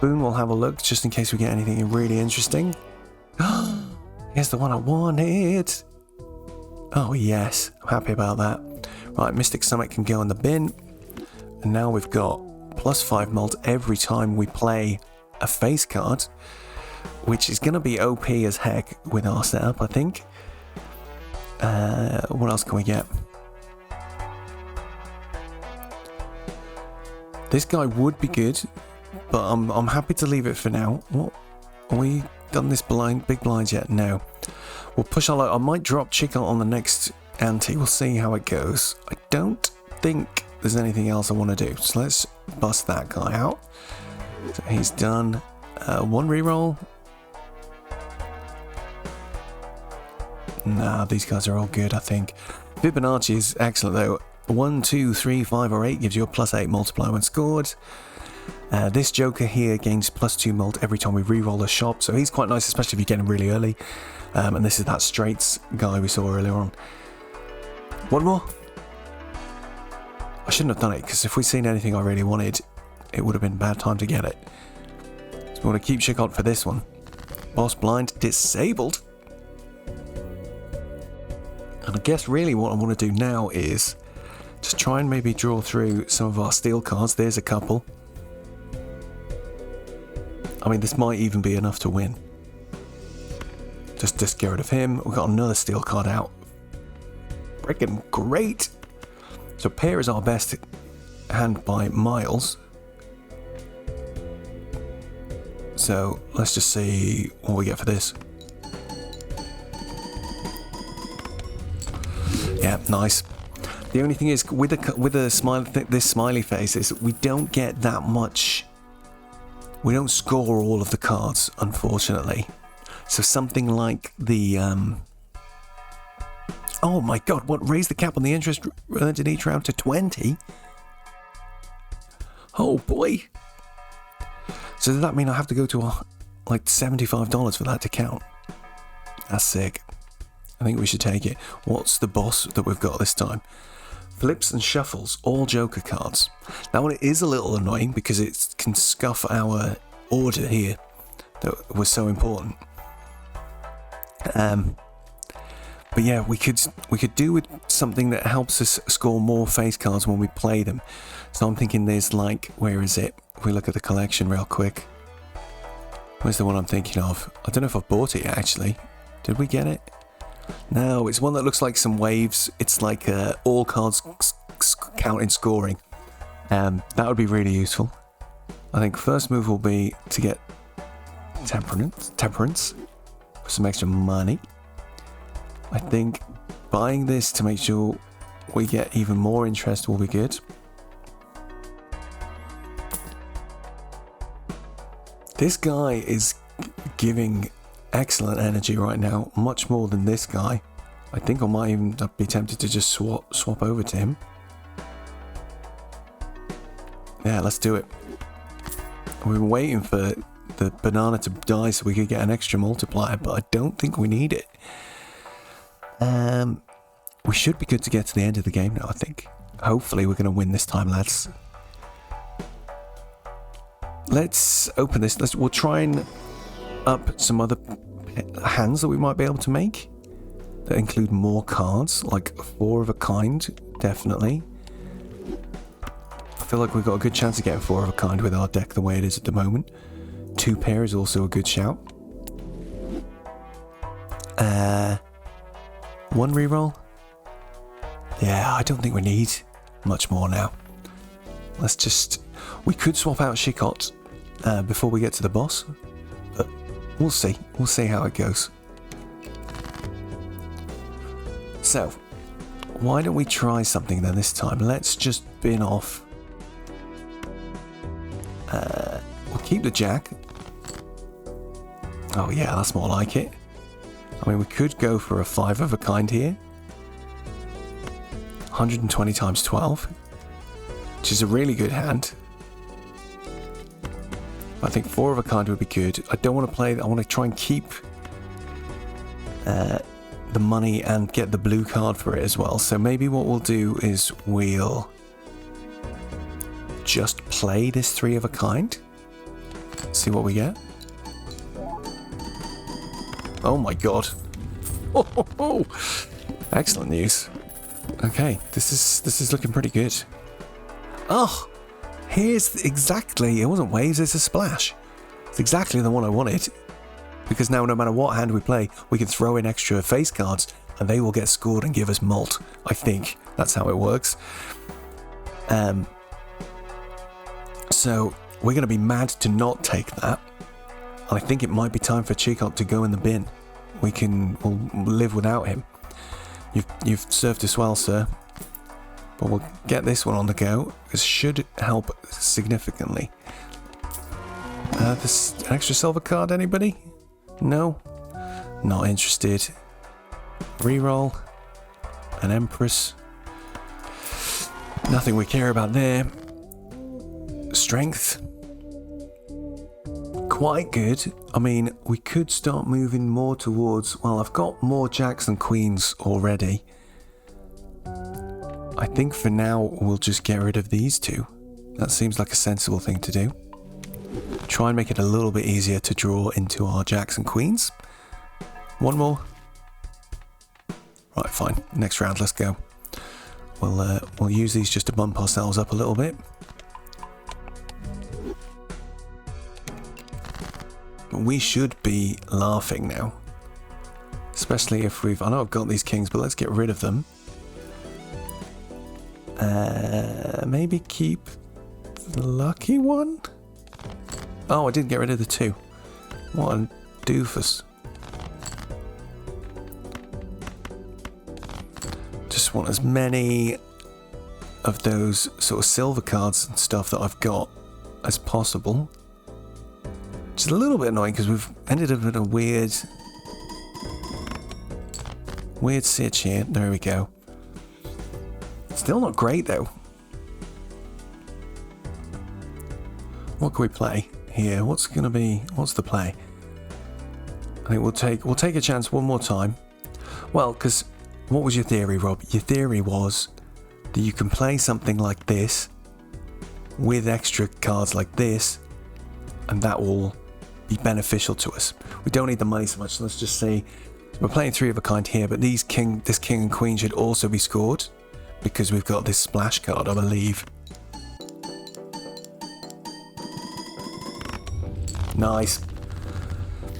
Boon, we'll have a look just in case we get anything really interesting. Here's the one I wanted. Oh yes, I'm happy about that. Right, Mystic Summit can go in the bin. And now we've got +5 mult every time we play a face card, which is going to be OP as heck with our setup, I think. What else can we get? This guy would be good, but I'm happy to leave it for now. What are we done this big blind yet? No. We'll push our luck. I might drop Chicken on the next ante. We'll see how it goes. I don't think there's anything else I want to do. So let's bust that guy out. So he's done. One reroll. Nah, these guys are all good, I think. Fibonacci is excellent though. 1, 2, 3, 5 or 8 gives you a +8 multiplier when scored. This Joker here gains +2 mult every time we re-roll a shop, so he's quite nice, especially if you get him really early. And this is that straights guy we saw earlier on. One more? I shouldn't have done it, because if we'd seen anything I really wanted, it would have been a bad time to get it. So we want to keep Chicot for this one. Boss blind disabled. And I guess really what I want to do now is just try and maybe draw through some of our steel cards. There's a couple. I mean, this might even be enough to win. Just get rid of him. We've got another steel card out. Freaking great. So pair is our best hand by miles. So let's just see what we get for this. Yeah, nice. The only thing is, with this smiley face, is we don't get that much. We don't score all of the cards, unfortunately. So something like the oh my god! What, raise the cap on the interest earned in each round to 20? Oh boy! So does that mean I have to go to like $75 for that to count? That's sick. I think we should take it. What's the boss that we've got this time? Flips and shuffles, all Joker cards. That one is a little annoying because it can scuff our order here that was so important. But yeah, we could do with something that helps us score more face cards when we play them. So I'm thinking there's like, where is it? If we look at the collection real quick. Where's the one I'm thinking of? I don't know if I've bought it yet, actually. Did we get it? No, it's one that looks like some waves. It's like all cards count in scoring. That would be really useful. I think first move will be to get temperance for some extra money. I think buying this to make sure we get even more interest will be good. This guy is giving excellent energy right now, much more than this guy. I think I might even be tempted to just swap over to him. Yeah, let's do it. We've been waiting for the banana to die so we could get an extra multiplier, but I don't think we need it. We should be good to get to the end of the game now, I think. Hopefully we're going to win this time, lads. Let's open this. We'll try and up some other hands that we might be able to make that include more cards, like 4 of a kind, definitely. I feel like we've got a good chance of getting 4 of a kind with our deck the way it is at the moment. 2 pair is also a good shout. 1 reroll? Yeah, I don't think we need much more now. Let's just... We could swap out Chicot before we get to the boss. But we'll see. We'll see how it goes. So, why don't we try something then this time? Let's just bin off. We'll keep the jack. Oh yeah, that's more like it. I mean, we could go for a 5 of a kind here. 120 times 12. Which is a really good hand. I think 4 of a kind would be good. I don't want to play... I want to try and keep the money and get the blue card for it as well. So maybe what we'll do is we'll just play this 3 of a kind. See what we get. Oh my god. Oh. Excellent news. Okay, this is looking pretty good. Oh, here's exactly... It wasn't waves, it's a splash. It's exactly the one I wanted. Because now no matter what hand we play, we can throw in extra face cards and they will get scored and give us mult. I think that's how it works. So we're going to be mad to not take that. And I think it might be time for Chicot to go in the bin. We'll live without him. You've served us well, sir. But we'll get this one on the go. This should help significantly. This an extra silver card, anybody? No? Not interested. Reroll. An Empress. Nothing we care about there. Strength. Quite good. I mean, we could start moving more towards... Well, I've got more jacks than queens already. I think for now we'll just get rid of these two. That seems like a sensible thing to do. Try and make it a little bit easier to draw into our jacks and queens. One more. Right, fine. Next round, let's go. We'll use these just to bump ourselves up a little bit. We should be laughing now. Especially if I know I've got these kings, but let's get rid of them. Maybe keep the lucky one? Oh, I didn't get rid of the two. What a doofus. Just want as many of those sort of silver cards and stuff that I've got as possible. Which is a little bit annoying because we've ended up in a weird sitch here. There we go. Still not great though. What can we play here? What's the play? I think we'll take a chance one more time. Well, because what was your theory, Rob? Your theory was that you can play something like this with extra cards like this, and that will be beneficial to us. We don't need the money so much. So let's just say we're playing 3 of a kind here, but this king and queen should also be scored because we've got this splash card, I believe. Nice.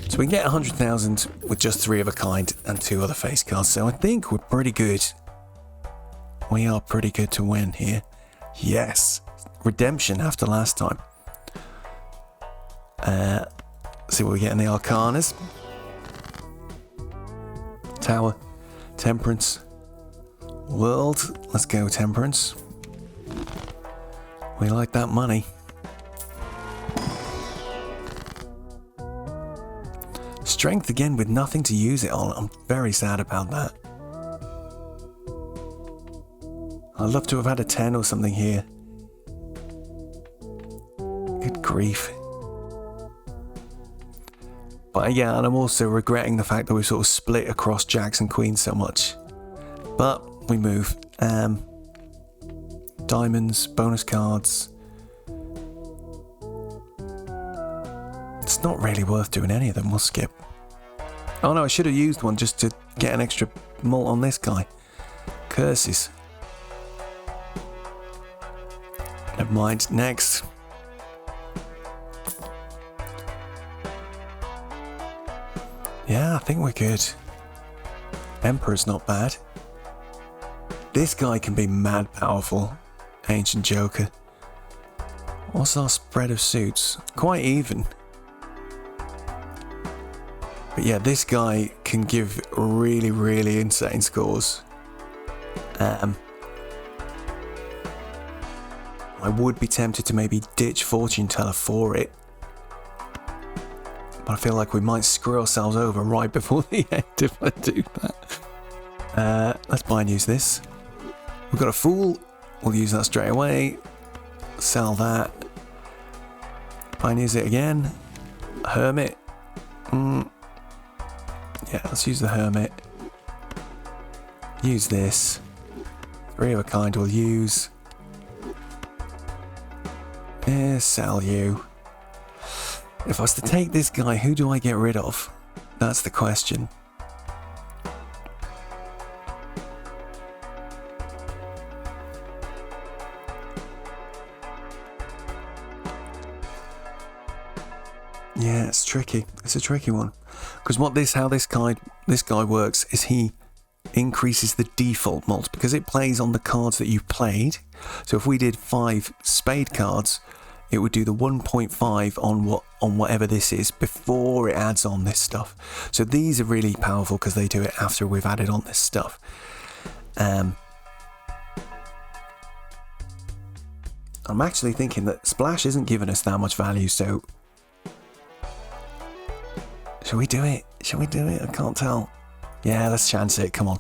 So we can get 100,000 with just 3 of a kind and 2 other face cards. So I think we're pretty good. We are pretty good to win here. Yes. Redemption after last time. See what we get in the Arcanas. Tower. Temperance. World. Let's go Temperance. We like that money. Strength again with nothing to use it on. I'm very sad about that. I'd love to have had a 10 or something here. Good grief. But yeah, and I'm also regretting the fact that we sort of split across jacks and queens so much. But we move. Diamonds, bonus cards. It's not really worth doing any of them. We'll skip. Oh no, I should have used one just to get an extra mult on this guy. Curses. Never mind. Next. Yeah, I think we're good. Emperor's not bad. This guy can be mad powerful. Ancient Joker. What's our spread of suits? Quite even. But yeah, this guy can give really, really insane scores. I would be tempted to maybe ditch Fortune Teller for it. But I feel like we might screw ourselves over right before the end if I do that. Let's buy and use this. We've got a Fool. We'll use that straight away. Sell that. Buy and use it again. Hermit. Yeah, let's use the Hermit. Use this. 3 of a kind we'll use. Yeah, sell you. If I was to take this guy, who do I get rid of? That's the question. Yeah, it's tricky. It's a tricky one. Because how this guy works is he increases the default mult because it plays on the cards that you've played. So if we did 5 spade cards, it would do the 1.5 on whatever this is before it adds on this stuff. So these are really powerful because they do it after we've added on this stuff. I'm actually thinking that Splash isn't giving us that much value, so shall we do it? Shall we do it? I can't tell. Yeah, let's chance it. Come on.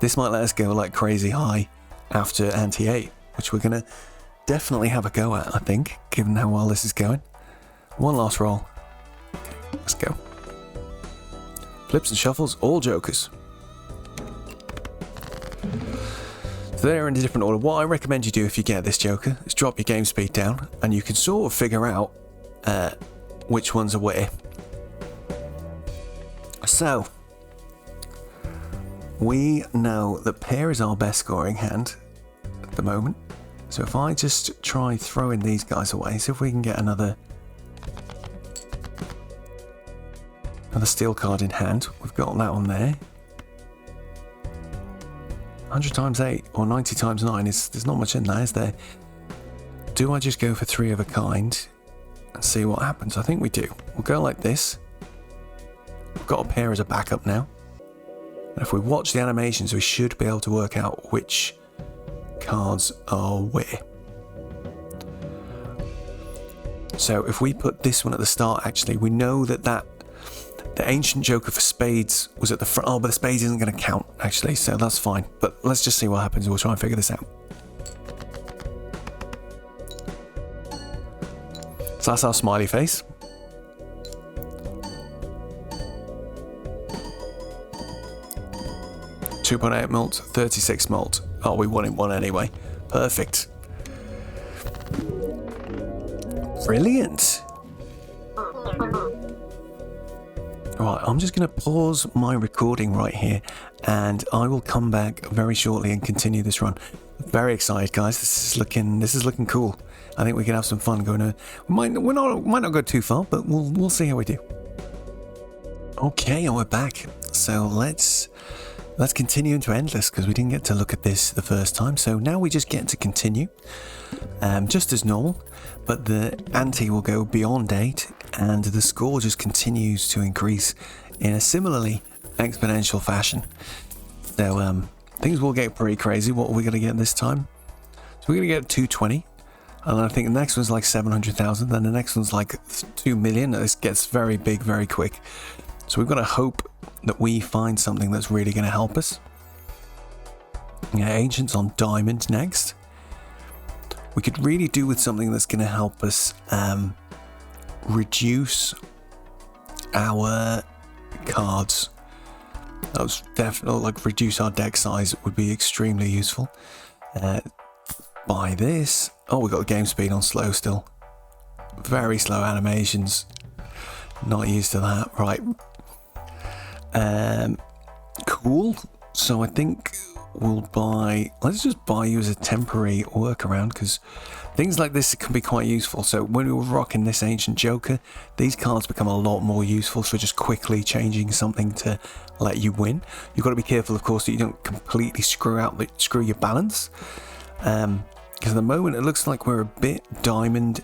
This might let us go like crazy high after Anti-8, which we're going to definitely have a go at, I think, given how well this is going. One last roll. Okay, let's go. Flips and shuffles, all jokers. So they're in a different order. What I recommend you do if you get this joker is drop your game speed down, and you can sort of figure out which ones are where. So, we know that pair is our best scoring hand at the moment. So if I just try throwing these guys away, see if we can get another steel card in hand. We've got that one there. 100 times 8 or 90 times 9 there's not much in there, is there? Do I just go for 3 of a kind and see what happens? I think we do. We'll go like this. We've got a pair as a backup now. And if we watch the animations, we should be able to work out which cards are where. So if we put this one at the start, actually, we know that the ancient joker for spades was at the front. Oh, but the spades isn't going to count, actually, so that's fine. But let's just see what happens. We'll try and figure this out. So that's our smiley face. .8 mult, 36 mult. Oh, we won in one anyway. Perfect. Brilliant. Right, I'm just going to pause my recording right here, and I will come back very shortly and continue this run. Very excited, guys. This is looking cool. I think we can have some fun going on. We might not go too far, but we'll see how we do. Okay, and we're back. So let's continue into Endless, because we didn't get to look at this the first time. So now we just get to continue, just as normal, but the ante will go beyond 8, and the score just continues to increase in a similarly exponential fashion. So things will get pretty crazy. What are we going to get this time? So we're going to get 220, and I think the next one's like 700,000, then the next one's like 2 million. This gets very big very quick. So we've got to hope that we find something that's really going to help us. Yeah, Ancients on Diamond next. We could really do with something that's going to help us reduce our cards. That was definitely, like, reduce our deck size would be extremely useful. Buy this. Oh, we got the game speed on slow still. Very slow animations. Not used to that. Right. Cool. So I think we'll let's just buy you as a temporary workaround, because things like this can be quite useful. So when we were rocking this Ancient Joker, these cards become a lot more useful for just quickly changing something to let you win. You've got to be careful, of course, that you don't completely screw your balance, because at the moment it looks like we're a bit diamond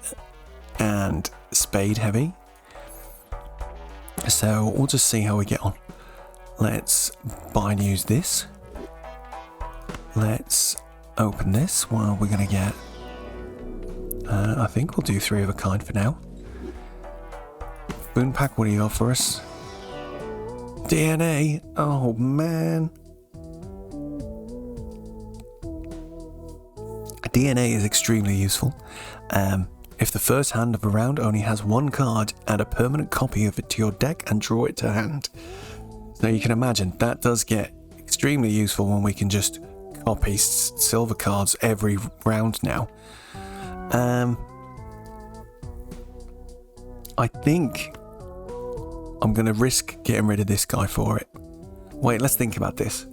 and spade heavy. So we'll just see how we get on. Let's buy and use this. Let's open this. What are we going to get? I think we'll do 3 of a kind for now. Boon Pack, what do you got for us? DNA. Oh, man. DNA is extremely useful. If the first hand of a round only has 1 card, add a permanent copy of it to your deck and draw it to hand. So you can imagine that does get extremely useful when we can just copy silver cards every round now. I think I'm going to risk getting rid of this guy for it. Wait, let's think about this.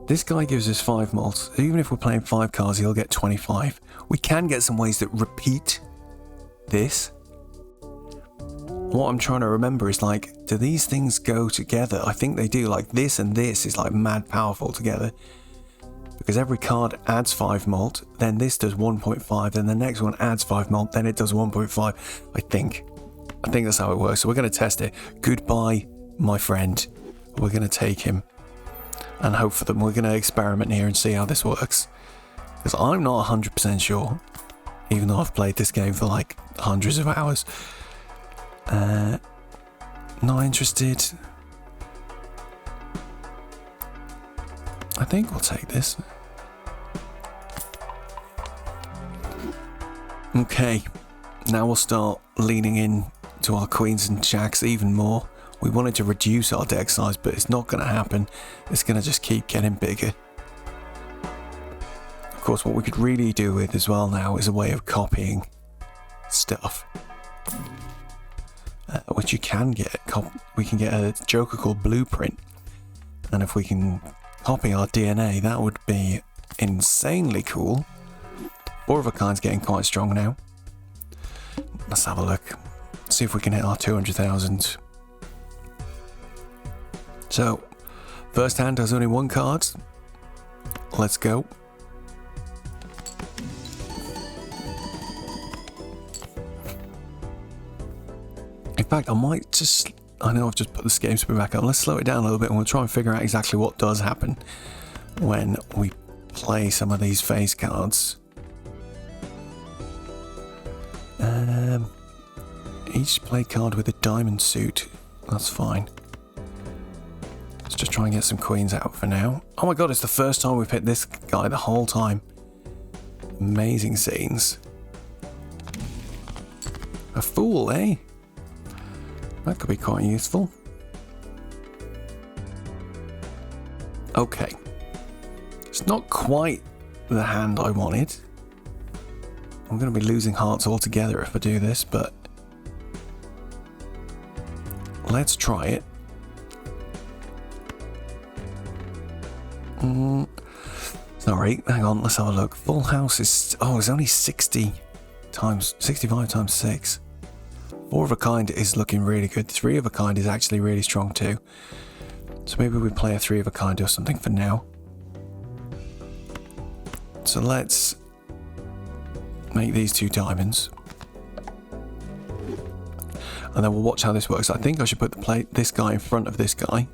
This guy gives us 5 mults. Even if we're playing 5 cards, he'll get 25. We can get some ways that repeat this. What I'm trying to remember is, like, do these things go together? I think they do. Like, this and this is like mad powerful together, because every card adds 5 malt, then this does 1.5, then the next one adds 5 malt, then it does 1.5. I think that's how it works. So we're going to test it. Goodbye, my friend. We're going to take him and hope for them. We're going to experiment here and see how this works, because I'm not 100% sure, even though I've played this game for like hundreds of hours. Not interested. I think we'll take this. Okay, now we'll start leaning in to our queens and jacks even more. We wanted to reduce our deck size, but it's not going to happen. It's going to just keep getting bigger. Of course, what we could really do with as well now is a way of copying stuff. Which you can get. We can get a joker called Blueprint. And if we can copy our DNA, that would be insanely cool. 4 of a kind's getting quite strong now. Let's have a look. See if we can hit our 200,000. So, first hand has only 1 card. Let's go. In fact, I might just... I know I've just put the game speed back up. Let's slow it down a little bit and we'll try and figure out exactly what does happen when we play some of these phase cards. Each play card with a diamond suit. That's fine. Let's just try and get some queens out for now. Oh my god, it's the first time we've hit this guy the whole time. Amazing scenes. A fool, eh? That could be quite useful. Okay. It's not quite the hand I wanted. I'm going to be losing hearts altogether if I do this, but let's try it. Sorry, hang on, let's have a look. Full house is... oh, it's only 65 times 6. 4 of a kind is looking really good. 3 of a kind is actually really strong too. So maybe we play a 3 of a kind or something for now. So let's make these 2 diamonds. And then we'll watch how this works. I think I should put this guy in front of this guy.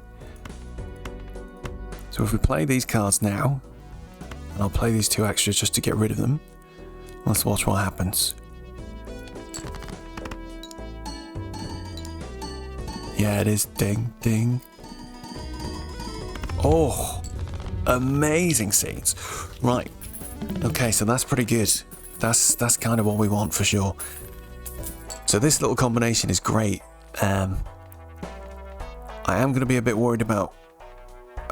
So if we play these cards now, and I'll play these 2 extras just to get rid of them. Let's watch what happens. Yeah, it is. Ding, ding. Oh, amazing scenes. Right. Okay, so that's pretty good. That's kind of what we want for sure. So this little combination is great. I am going to be a bit worried about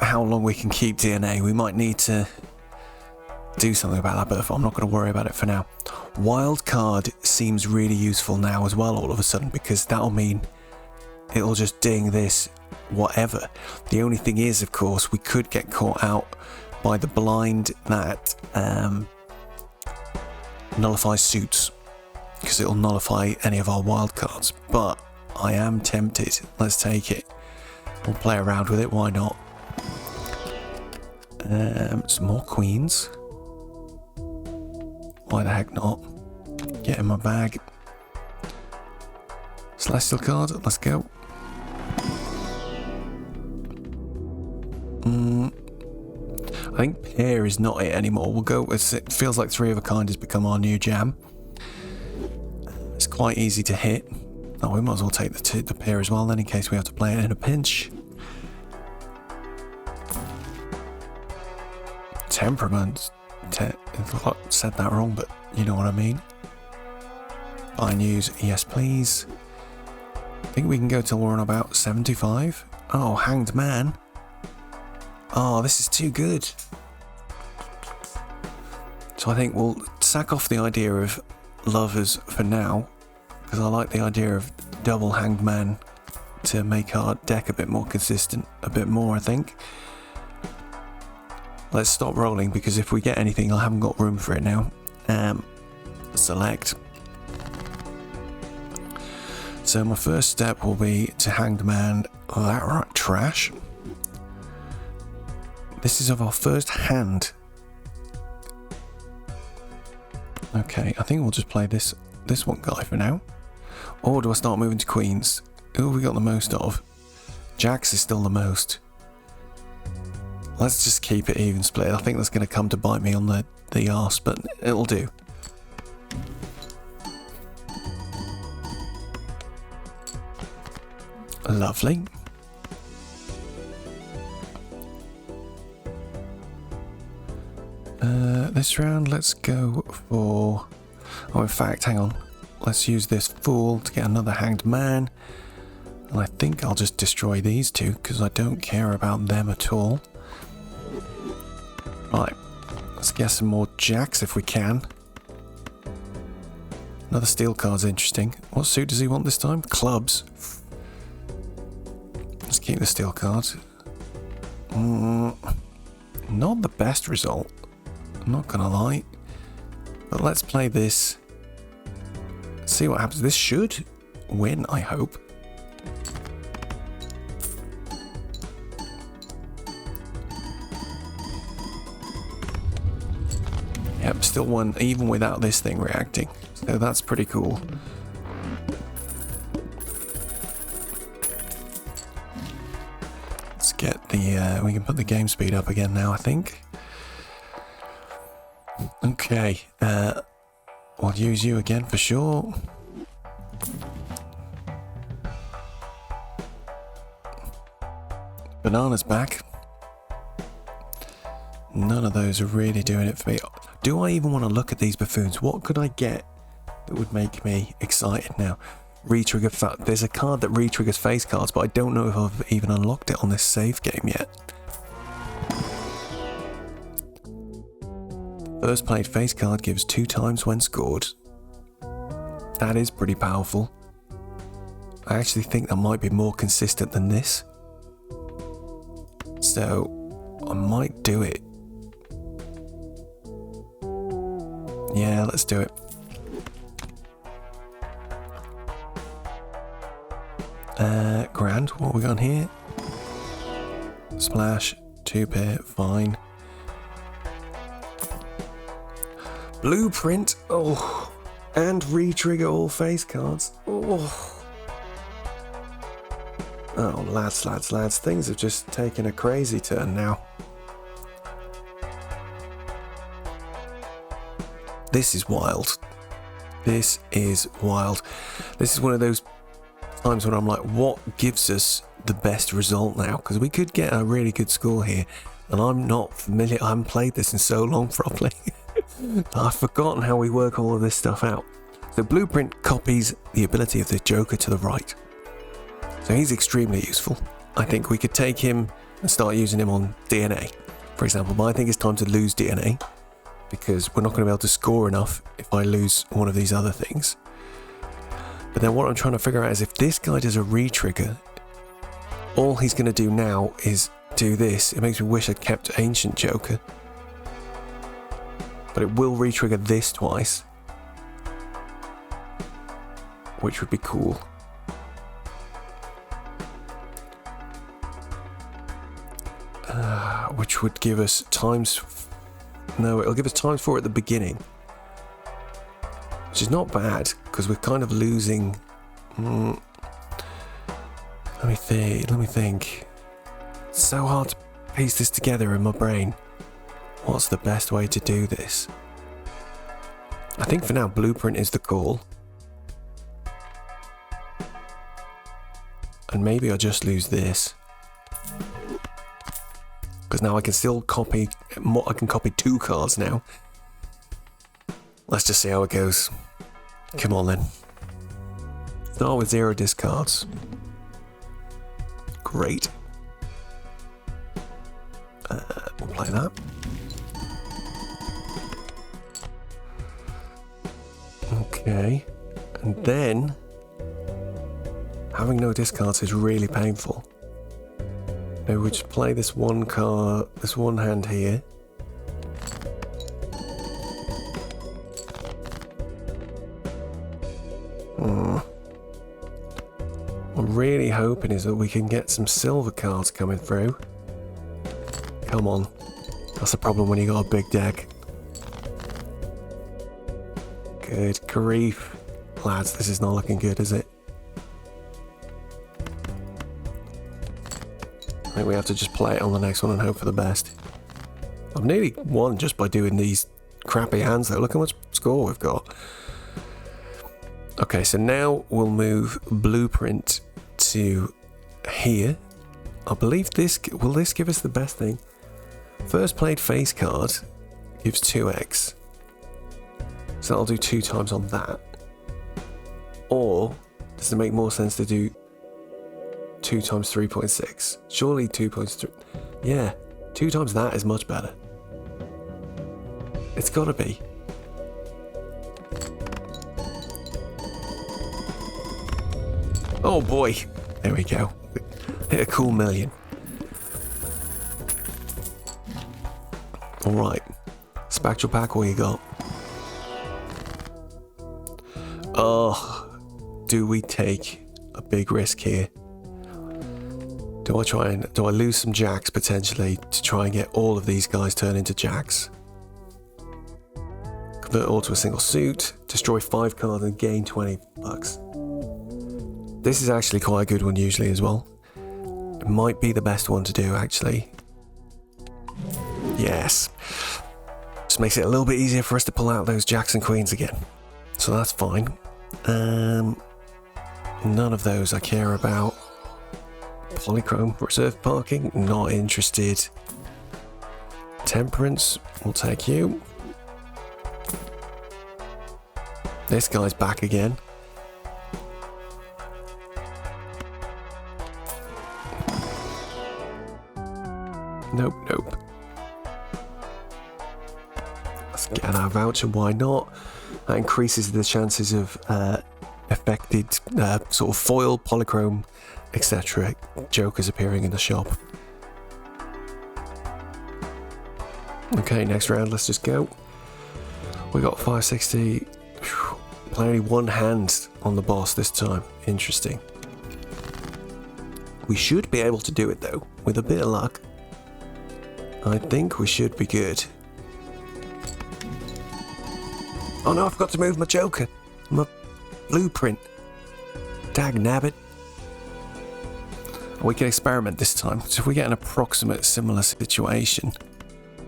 how long we can keep DNA. We might need to do something about that, but I'm not going to worry about it for now. Wild card seems really useful now as well all of a sudden, because that'll mean it'll just ding this whatever. The only thing is, of course, we could get caught out by the blind that nullifies suits, because it'll nullify any of our wild cards. But I am tempted. Let's take it. We'll play around with it. Why not? Some more queens. Why the heck not? Get in my bag. Celestial card. Let's go. I think pair is not it anymore. We'll go with... it feels like 3 of a kind has become our new jam. It's quite easy to hit. Oh, we might as well take the pair as well then, in case we have to play it in a pinch. Temperament. I said that wrong, but you know what I mean. Buy news, yes please. I think we can go till we're on about 75. Oh, Hanged Man. Oh, this is too good. So I think we'll sack off the idea of lovers for now, because I like the idea of double Hanged Man to make our deck a bit more consistent, a bit more I think. Let's stop rolling, because if we get anything I haven't got room for it now. Select. So my first step will be to Hanged Man that trash. This is of our first hand Okay, I think we'll just play this one guy for now. Or do I start moving to queens? Who have we got the most of? Jacks is still the most. Let's just keep it even split. I think that's going to come to bite me on the arse, but it'll do. Lovely. This round, let's go for... Oh, in fact, hang on. Let's use this fool to get another hanged man. And I think I'll just destroy these two, because I don't care about them at all. Right. Let's get some more jacks if we can. Another steel card's interesting. What suit does he want this time? Clubs. Let's keep the steel cards. Not the best result. I'm not gonna lie. But let's play this. See what happens. This should win, I hope. Yep, still won even without this thing reacting. So that's pretty cool. Let's get the, we can put the game speed up again now, I think. Okay, we'll use you again for sure. Banana's back. None of those are really doing it for me. Do I even want to look at these buffoons? What could I get that would make me excited now? Retrigger. There's a card that retriggers face cards, but I don't know if I've even unlocked it on this save game yet. First played face card gives 2 times when scored. That is pretty powerful. I actually think that might be more consistent than this. So I might do it. Yeah, let's do it. Grand, what have we got on here? Splash, 2 pair, fine. Blueprint, oh, and re-trigger all face cards. Oh, lads, things have just taken a crazy turn now. This is wild. This is wild. This is one of those times when I'm like, what gives us the best result now? Because we could get a really good score here, and I'm not familiar. I haven't played this in so long properly. I've forgotten how we work all of this stuff out. So Blueprint copies the ability of the Joker to the right. So he's extremely useful. I think we could take him and start using him on DNA, for example. But I think it's time to lose DNA, because we're not going to be able to score enough if I lose one of these other things. But then what I'm trying to figure out is if this guy does a re-trigger, all he's going to do now is do this. It makes me wish I'd kept Ancient Joker. But it will re-trigger this twice, which would be cool. Which would give us times... No, it'll give us times 4 at the beginning. Which is not bad, because we're kind of losing... Let me think. It's so hard to piece this together in my brain. What's the best way to do this? I think for now, Blueprint is the call. And maybe I'll just lose this. Because now I can still copy... I can copy 2 cards now. Let's just see how it goes. Come on then. Start with 0 discards. Great. We'll play that. Okay. And then... having no discards is really painful. Maybe we just play this one card, this one hand here. What I'm really hoping is that we can get some silver cards coming through. Come on. That's the problem when you got a big deck. Good grief. Lads, this is not looking good, is it? I think we have to just play it on the next one and hope for the best. I've nearly won just by doing these crappy hands though. Look how much score we've got. Okay, so now we'll move Blueprint to here. I believe will this give us the best thing? First played face card gives 2x. So I'll do 2 times on that. Or does it make more sense to do 2 times 3.6? Surely 2.3. Yeah, 2 times that is much better. It's gotta be. Oh boy, there we go. Hit a cool million. Alright, Spectral Pack, what you got? Oh, do we take a big risk here? Do I lose some jacks potentially to try and get all of these guys turned into jacks? Convert all to a single suit, destroy 5 cards and gain 20 bucks. This is actually quite a good one usually as well. It might be the best one to do actually. Yes. Just makes it a little bit easier for us to pull out those jacks and queens again. So that's fine. None of those I care about. Polychrome, reserve parking, not interested. Temperance, we'll take you. This guy's back again. Nope, nope. Let's get our voucher, why not? That increases the chances of affected sort of foil, polychrome, etc. jokers appearing in the shop. Okay, next round, let's just go. We got 560. Play only one hand on the boss this time. Interesting. We should be able to do it though, with a bit of luck. I think we should be good. Oh no, I forgot to move my joker. My blueprint. Dag nabbit. We can experiment this time. So if we get an approximate similar situation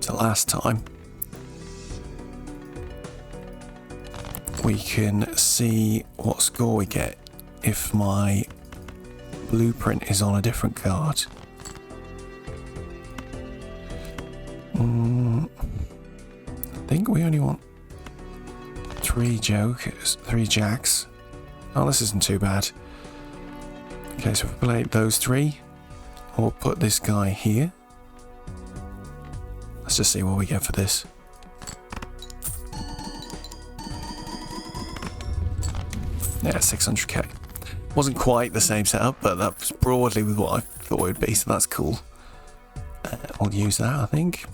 to last time, we can see what score we get if my blueprint is on a different card. I think we only want 3 jokers, 3 jacks. Oh, this isn't too bad. Okay, so if we play those 3, we'll put this guy here. Let's just see what we get for this. Yeah, 600k. Wasn't quite the same setup, but that was broadly with what I thought it would be, so that's cool. We'll use that, I think.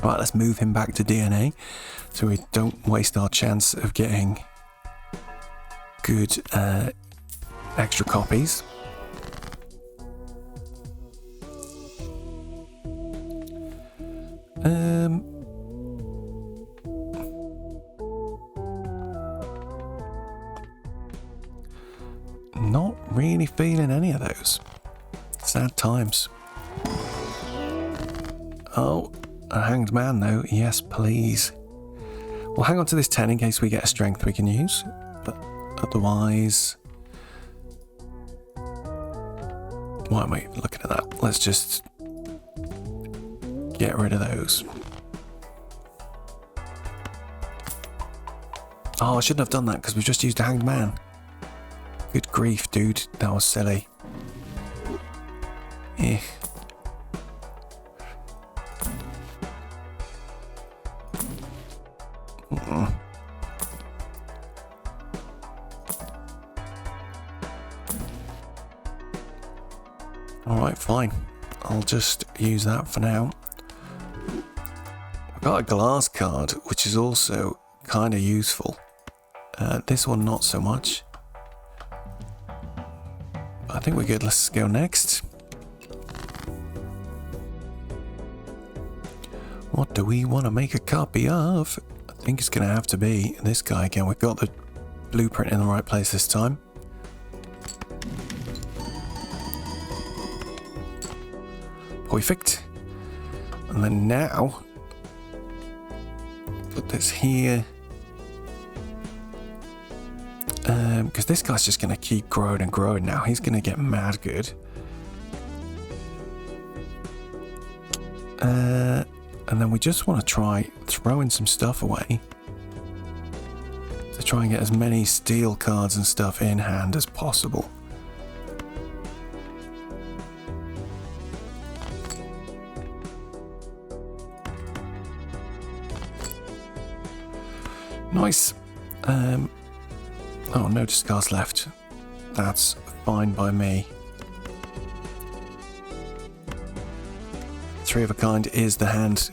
Right, let's move him back to DNA so we don't waste our chance of getting good extra copies. Not really feeling any of those. Sad times. Oh, a hanged man though. Yes, please. We'll hang on to this 10 in case we get a strength we can use. But otherwise... Why am I looking at that? Let's just get rid of those. Oh, I shouldn't have done that because we've just used a hanged man. Good grief, dude. That was silly. Eh. Alright, fine. I'll just use that for now. I've got a glass card, which is also kind of useful. This one, not so much. I think we're good. Let's go next. What do we want to make a copy of? I think it's going to have to be this guy again. We've got the blueprint in the right place this time. Perfect. And then now, put this here. Because this guy's just going to keep growing and growing now. He's going to get mad good. And then we just want to try throwing some stuff away to try and get as many steel cards and stuff in hand as possible. Nice. Oh, no discards left. That's fine by me. 3 of a kind is the hand.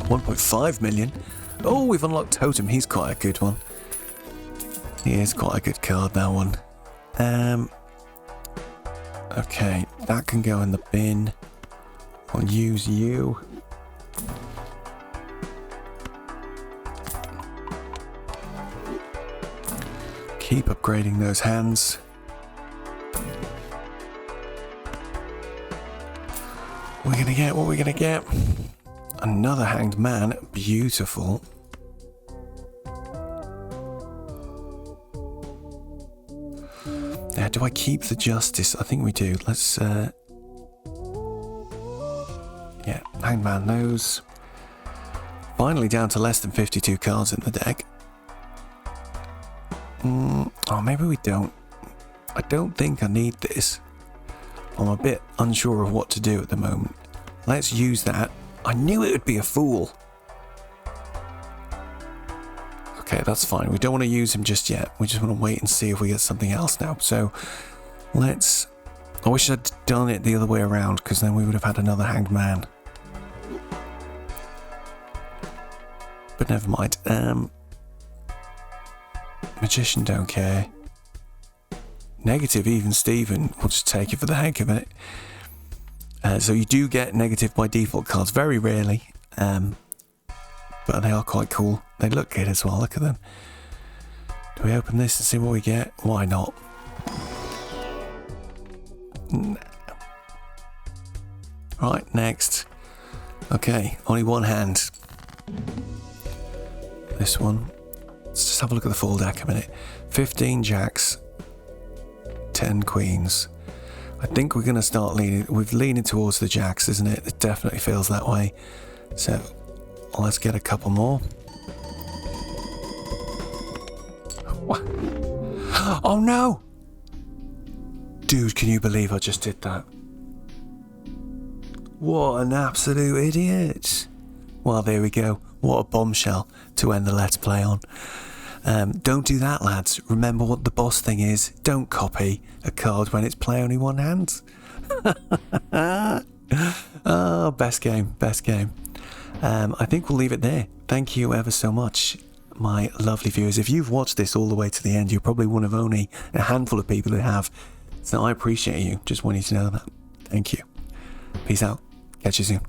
1.5 million. Oh, we've unlocked Totem. He's quite a good one. He is quite a good card, that one. Okay, that can go in the bin. I'll use you. Keep upgrading those hands. What are we gonna get? What are we gonna get? Another Hanged Man. Beautiful. Do I keep the Justice? I think we do. Let's yeah, Hanged Man those. Finally down to less than 52 cards in the deck. Oh, maybe we don't. I don't think I need this. I'm a bit unsure of what to do at the moment. Let's use that. I knew it would be a fool. Okay, that's fine. We don't want to use him just yet. We just want to wait and see if we get something else now. So, let's... I wish I'd done it the other way around, because then we would have had another Hanged Man. But never mind. Magician don't care. Negative even Steven. We'll just take it for the heck of it. So you do get negative by default cards, very rarely. But they are quite cool. They look good as well, look at them. Do we open this and see what we get? Why not? Nah. Right, next. Okay, only one hand. This one. Let's just have a look at the full deck a minute. 15 jacks, 10 queens. I think we're going to start leaning. We've leaning towards the jacks, isn't it? It definitely feels that way. So let's get a couple more. What? Oh no! Dude, can you believe I just did that? What an absolute idiot. Well, there we go. What a bombshell to end the Let's Play on. Don't do that, lads. Remember what the boss thing is. Don't copy a card when it's play only one hand. Oh, best game, best game. I think we'll leave it there. Thank you ever so much, my lovely viewers. If you've watched this all the way to the end, you're probably one of only a handful of people who have. So I appreciate you. Just wanted to know that. Thank you. Peace out. Catch you soon.